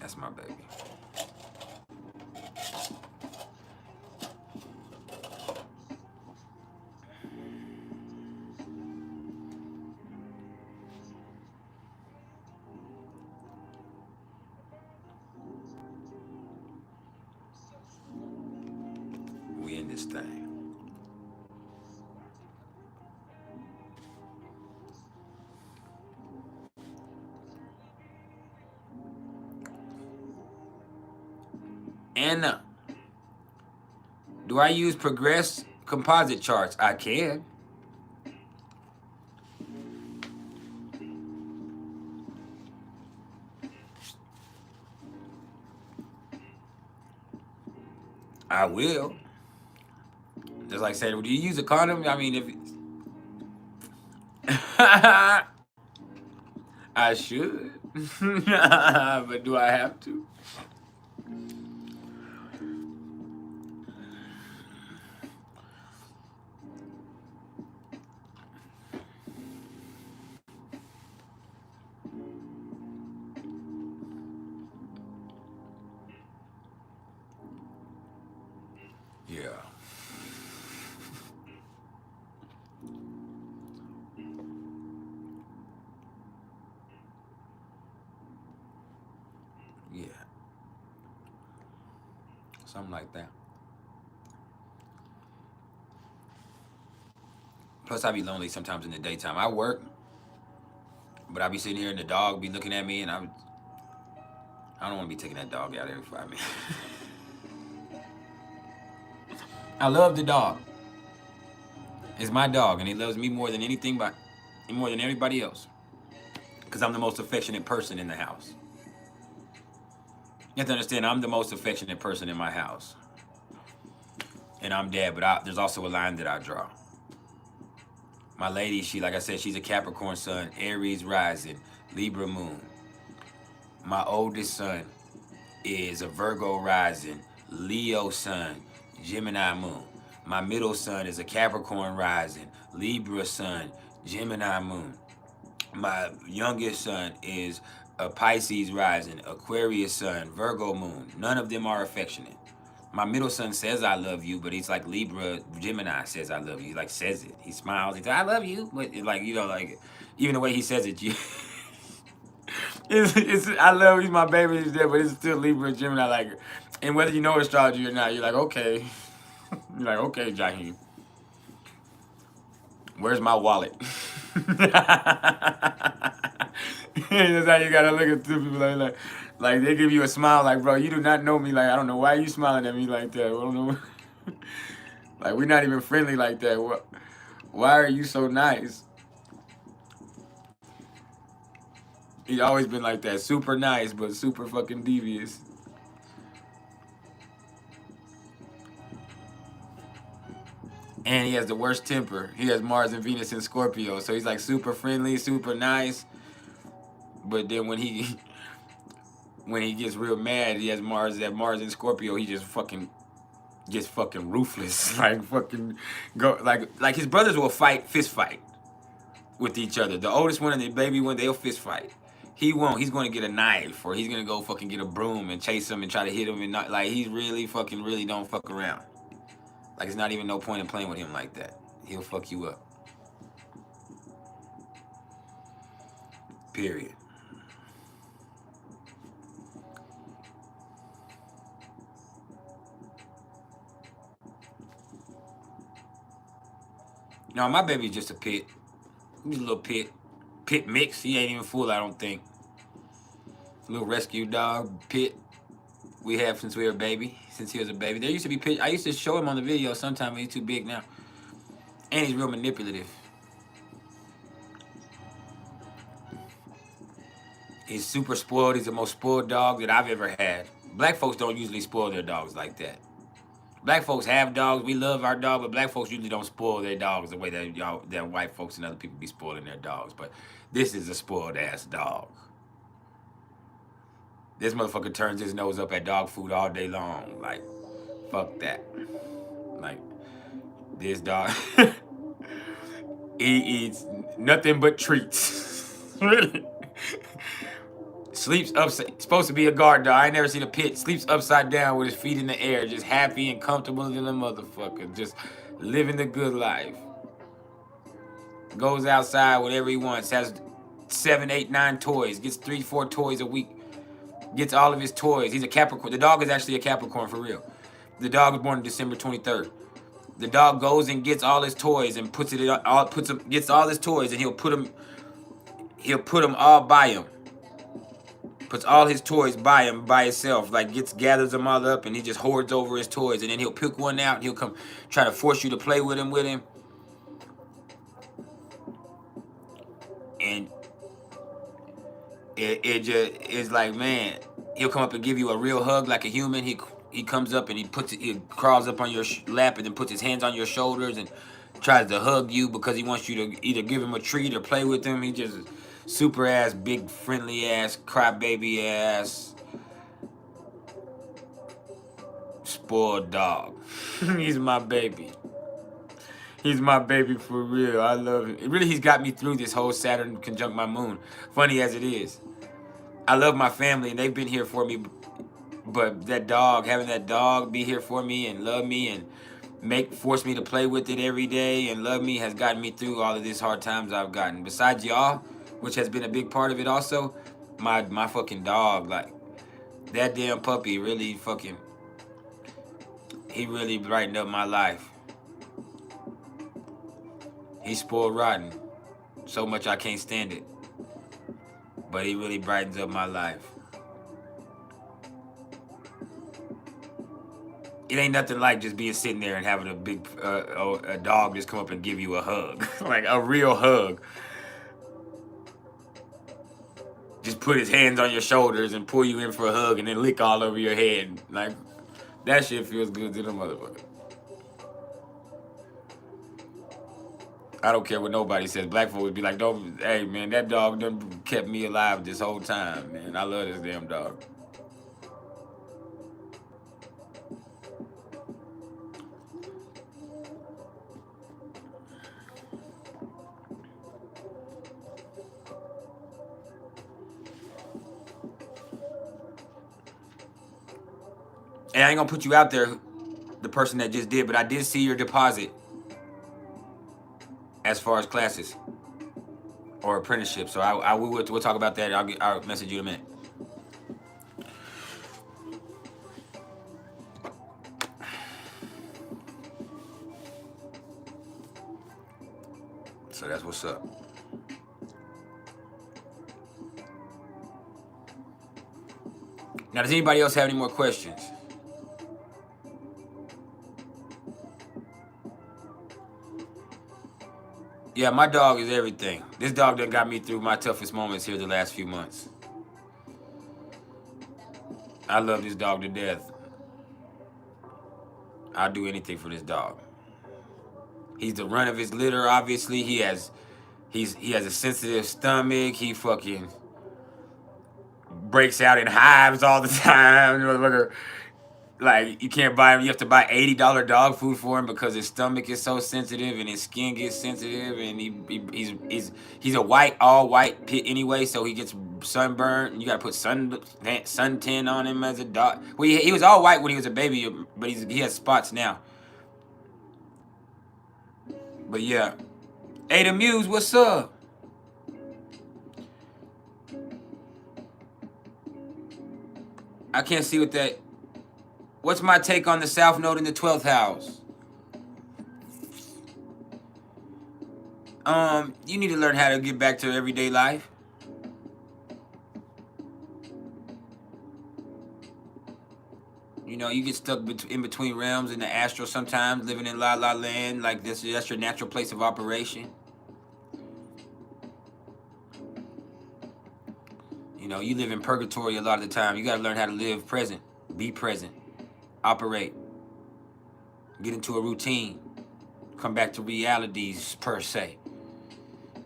That's my baby. We in this thing. Anna, do I use Progress composite charts? I can. I will. Just like saying, do you use a condom? I mean, if I should, but do I have to? Yeah. Yeah. Something like that. Plus, I be lonely sometimes in the daytime. I work, but I be sitting here and the dog be looking at me, and I don't want to be taking that dog out every 5 minutes. I love the dog. It's my dog, and he loves me more than anything, but more than everybody else, because I'm the most affectionate person in the house. You have to understand, I'm the most affectionate person in my house, and I'm dad. But there's also a line that I draw. My lady, like I said, she's a Capricorn sun, Aries rising, Libra moon. My oldest son is a Virgo rising, Leo sun, Gemini moon. My middle son is a Capricorn rising, Libra sun, Gemini moon. My youngest son is a Pisces rising, Aquarius sun, Virgo moon. None of them are affectionate. My middle son says I love you, but he's like Libra, Gemini says I love you. He like says it. He smiles. He says I love you, but it's like, you know, like even the way he says it, it's I love you, he's my baby, he's there, but it's still Libra, Gemini. Like, and whether you know astrology or not, you're like, okay, you're like, okay, Jaheim, where's my wallet? That's how you gotta look at two people like they give you a smile, like, bro, you do not know me. Like, I don't know why you smiling at me like that. I don't know. Like, we're not even friendly like that. Why are you so nice? He's always been like that, super nice, but super fucking devious. And he has the worst temper. He has Mars and Venus in Scorpio, so he's like super friendly, super nice. But then when he gets real mad, he has Mars in Scorpio. He just fucking ruthless. Like fucking go like his brothers will fist fight with each other. The oldest one and the baby one, they'll fist fight. He won't. He's going to get a knife, or he's going to go fucking get a broom and chase him and try to hit him, and not like he's really don't fuck around. Like, it's not even no point in playing with him like that. He'll fuck you up. Period. No, my baby's just a pit. He's a little pit mix. He ain't even full, I don't think. Little rescue dog pit we have since we were a baby. Since he was a baby. There used to be pit. I used to show him on the video sometime, but he's too big now. And he's real manipulative. He's super spoiled. He's the most spoiled dog that I've ever had. Black folks don't usually spoil their dogs like that. Black folks have dogs. We love our dog, but black folks usually don't spoil their dogs the way that white folks and other people be spoiling their dogs. But this is a spoiled ass dog. This motherfucker turns his nose up at dog food all day long. Like, fuck that. Like, this dog, he eats nothing but treats. Really. Sleeps upside, supposed to be a guard dog. I ain't never seen a pit. Sleeps upside down with his feet in the air, just happy and comfortable in a motherfucker. Just living the good life. Goes outside whatever he wants. Has 7, 8, 9 toys. Gets 3, 4 toys a week. Gets all of his toys. He's a Capricorn. The dog is actually a Capricorn for real. The dog was born December 23rd. The dog goes and gets all his toys and gets all his toys and he'll put them all by him. Puts all his toys by him by himself, like gathers them all up and he just hoards over his toys, and then he'll pick one out and he'll come try to force you to play with him. And it just is like, man, he'll come up and give you a real hug like a human. He comes up and he crawls up on your lap and then puts his hands on your shoulders and tries to hug you because he wants you to either give him a treat or play with him. He just super ass, big, friendly ass, crybaby ass, spoiled dog. He's my baby. He's my baby for real. I love him. Really, he's got me through this whole Saturn conjunct my moon. Funny as it is. I love my family and they've been here for me. But having that dog be here for me and love me and force me to play with it every day and love me has gotten me through all of these hard times I've gotten. Besides y'all, which has been a big part of it also, my fucking dog, like that damn puppy he really brightened up my life. He's spoiled rotten. So much I can't stand it. But he really brightens up my life. It ain't nothing like just being sitting there and having a dog just come up and give you a hug. Like a real hug. Just put his hands on your shoulders and pull you in for a hug and then lick all over your head. Like, that shit feels good to the motherfucker. I don't care what nobody says. Black folks be like, hey man, that dog done kept me alive this whole time, man. I love this damn dog. And I ain't gonna put you out there, the person that just did, but I did see your deposit as far as classes or apprenticeship. So we'll talk about that. I'll message you in a minute. So that's what's up. Now, does anybody else have any more questions? Yeah, my dog is everything. This dog done got me through my toughest moments here the last few months. I love this dog to death. I'll do anything for this dog. He's the run of his litter, obviously. He has a sensitive stomach. He fucking breaks out in hives all the time. Like, you can't buy him. You have to buy $80 dog food for him because his stomach is so sensitive and his skin gets sensitive, and he's a all white pit anyway, so he gets sunburned. You gotta put suntan on him as a dog. Well, he was all white when he was a baby, but he has spots now. But yeah, hey, the Muse, what's up? I can't see what that. What's my take on the South Node in the 12th house? You need to learn how to get back to everyday life. You know, you get stuck in between realms in the astral sometimes, living in La La Land, like this. That's your natural place of operation. You know, you live in purgatory a lot of the time. You got to learn how to live present, be present, operate, get into a routine, come back to realities per se.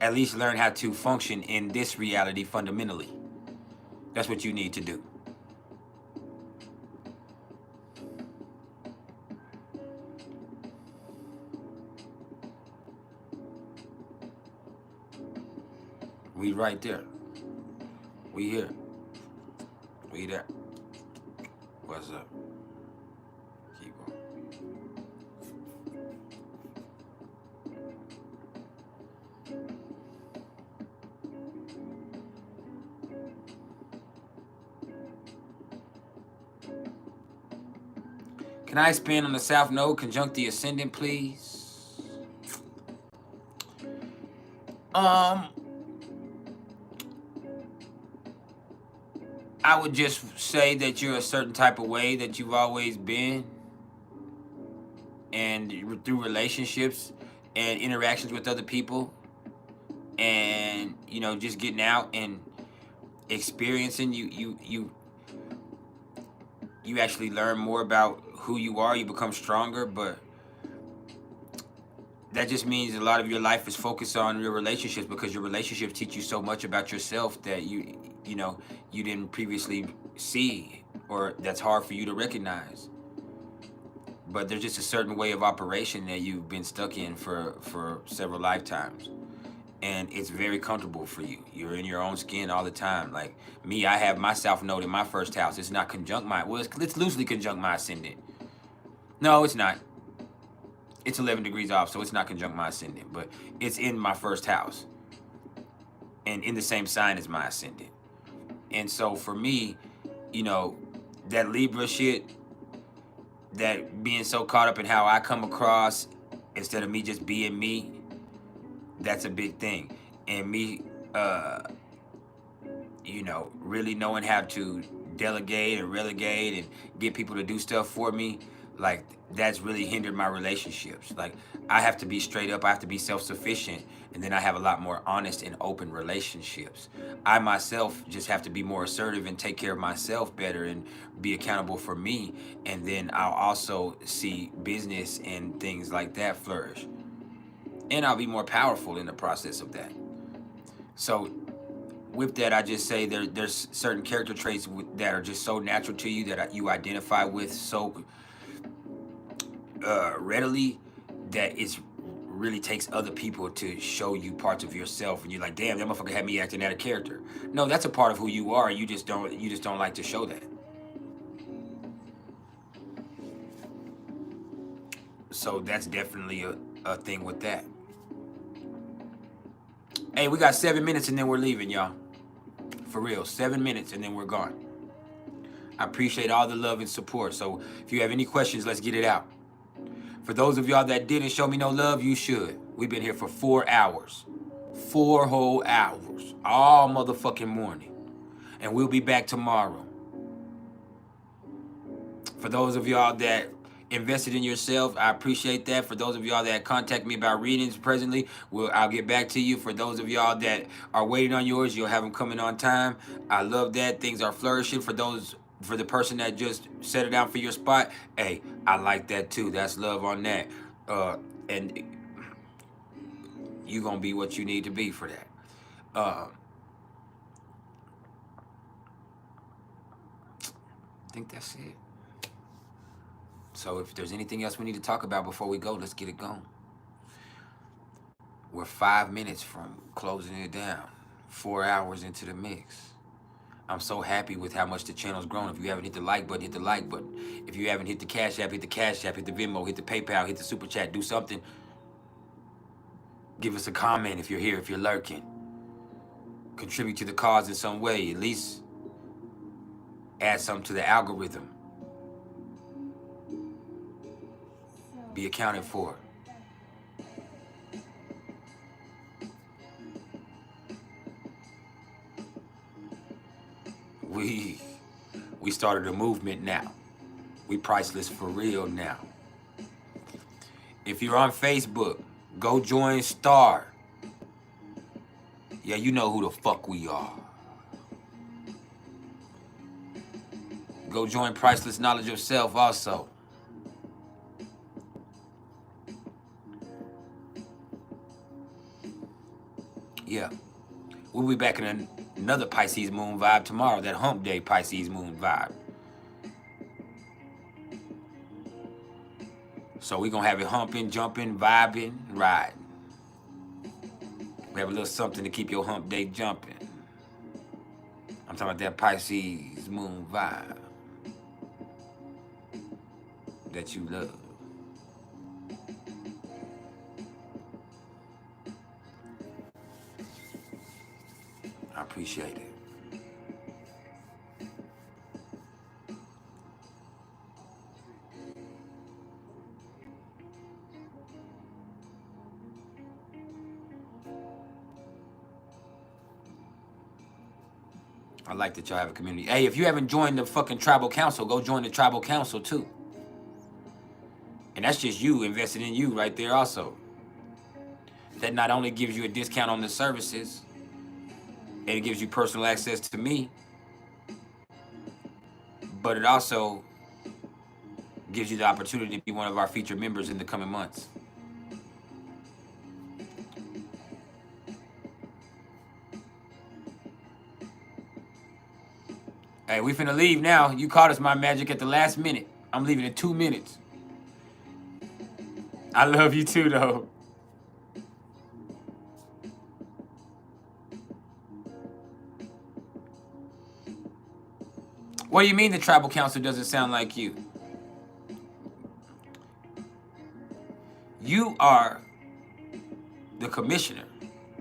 At least learn how to function in this reality fundamentally. That's what you need to do. We right there. We here. We there? What's up? Keep on. Can I expand on the South Node conjunct the Ascendant, please? I would just say that you're a certain type of way that you've always been, and through relationships and interactions with other people, and you know, just getting out and experiencing, you actually learn more about who you are. You become stronger, but that just means a lot of your life is focused on your relationships, because your relationships teach you so much about yourself that you know, you didn't previously see, or that's hard for you to recognize. But there's just a certain way of operation that you've been stuck in for several lifetimes, and it's very comfortable for you. You're in your own skin all the time. Like me, I have my South Node in my first house. It's not conjunct my, well, it's loosely conjunct my ascendant. No, it's not. It's 11 degrees off, so it's not conjunct my ascendant, but it's in my first house and in the same sign as my ascendant. And so for me, you know, that Libra shit, that being so caught up in how I come across instead of me just being me, that's a big thing. And me, you know, really knowing how to delegate and relegate and get people to do stuff for me, like that's really hindered my relationships. Like I have to be straight up, I have to be self-sufficient, and then I have a lot more honest and open relationships. I myself just have to be more assertive and take care of myself better and be accountable for me, and then I'll also see business and things like that flourish. And I'll be more powerful in the process of that. So with that, I just say there's certain character traits that are just so natural to you that you identify with so readily that it's really takes other people to show you parts of yourself, and you're like, damn, that motherfucker had me acting out of character. No, that's a part of who you are. You just don't like to show that. So that's definitely a thing with that. Hey, we got 7 minutes and then we're leaving, y'all. For real, 7 minutes and then we're gone. I appreciate all the love and support. So if you have any questions, let's get it out. For those of y'all that didn't show me no love, you should. We've been here for 4 hours. 4 whole hours. All motherfucking morning. And we'll be back tomorrow. For those of y'all that invested in yourself, I appreciate that. For those of y'all that contact me about readings presently, I'll get back to you. For those of y'all that are waiting on yours, you'll have them coming on time. I love that. Things are flourishing. For the person that just set it down for your spot, hey, I like that too. That's love on that. And you're going to be what you need to be for that. I think that's it. So if there's anything else we need to talk about before we go, let's get it going. We're 5 minutes from closing it down. 4 hours into the mix. I'm so happy with how much the channel's grown. If you haven't hit the like button, hit the like button. If you haven't hit the CashApp, hit the CashApp, hit the Venmo, hit the PayPal, hit the Super Chat, do something. Give us a comment if you're here, if you're lurking. Contribute to the cause in some way. At least add something to the algorithm. Be accounted for. We started a movement now. We priceless for real now. If you're on Facebook, go join Star. Yeah, you know who the fuck we are. Go join Priceless Knowledge of Self also. Yeah. We'll be back in another Pisces moon vibe tomorrow, that hump day Pisces moon vibe. So we're going to have it humping, jumping, vibing, riding. We have a little something to keep your hump day jumping. I'm talking about that Pisces moon vibe that you love. I appreciate it. I like that y'all have a community. Hey, if you haven't joined the fucking tribal council, go join the tribal council too. And that's just you investing in you right there also. That not only gives you a discount on the services, and it gives you personal access to me, but it also gives you the opportunity to be one of our featured members in the coming months. Hey, we finna leave now. You caught us, my magic, at the last minute. I'm leaving in 2 minutes. I love you too, though. What do you mean the tribal council doesn't sound like you? You are the commissioner.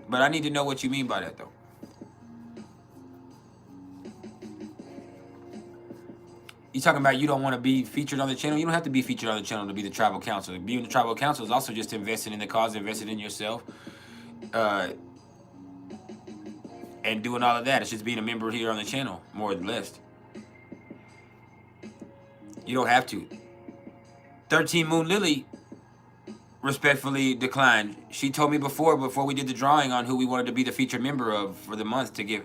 But I need to know what you mean by that, though. You talking about you don't want to be featured on the channel? You don't have to be featured on the channel to be the tribal council. Being the tribal council is also just investing in the cause, investing in yourself, and doing all of that. It's just being a member here on the channel, more or less. You don't have to. 13 Moon Lily respectfully declined. She told me before we did the drawing on who we wanted to be the featured member of for the month to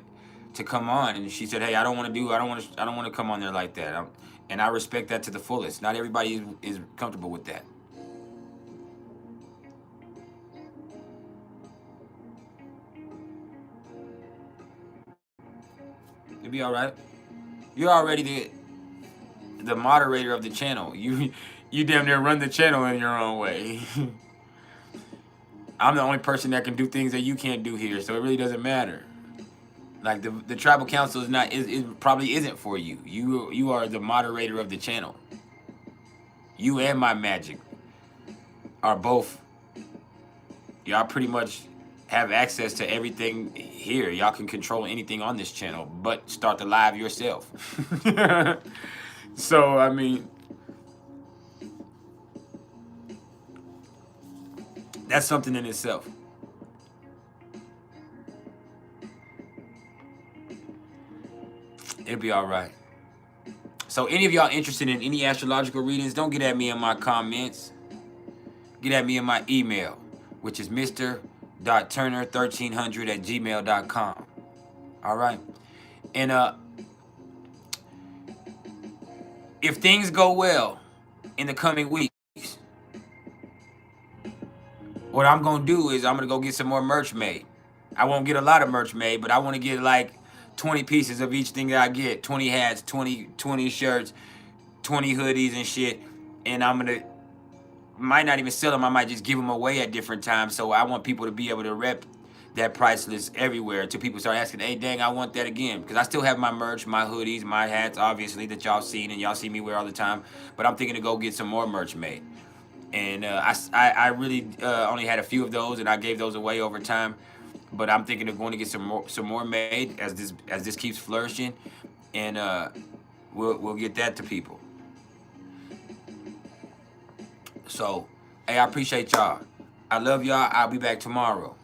come on, and she said, "Hey, I don't want to come on there like that." And I respect that to the fullest. Not everybody is comfortable with that. It'll be all right. You're already the moderator of the channel. You damn near run the channel in your own way. I'm the only person that can do things that you can't do here, so it really doesn't matter. Like the tribal council it probably isn't for you. You are the moderator of the channel. You and my magic are both. Y'all pretty much have access to everything here. Y'all can control anything on this channel, but start the live yourself. So I mean, that's something in itself. It'll be all right. So any of y'all interested in any astrological readings, don't get at me in my comments. Get at me in my email, which is mr.turner1300@gmail.com. All right. And if things go well in the coming weeks, what I'm going to do is I'm going to go get some more merch made. I won't get a lot of merch made, but I want to get like 20 pieces of each thing that I get. 20 hats, 20 shirts, 20 hoodies and shit. And I'm going to, might not even sell them. I might just give them away at different times. So I want people to be able to rep that PrIcElEs everywhere until people start asking, hey, dang, I want that again. Because I still have my merch, my hoodies, my hats, obviously, that y'all seen and y'all see me wear all the time. But I'm thinking to go get some more merch made. And I really only had a few of those, and I gave those away over time. But I'm thinking of going to get some more made as this keeps flourishing, and we'll get that to people. So, hey, I appreciate y'all. I love y'all. I'll be back tomorrow.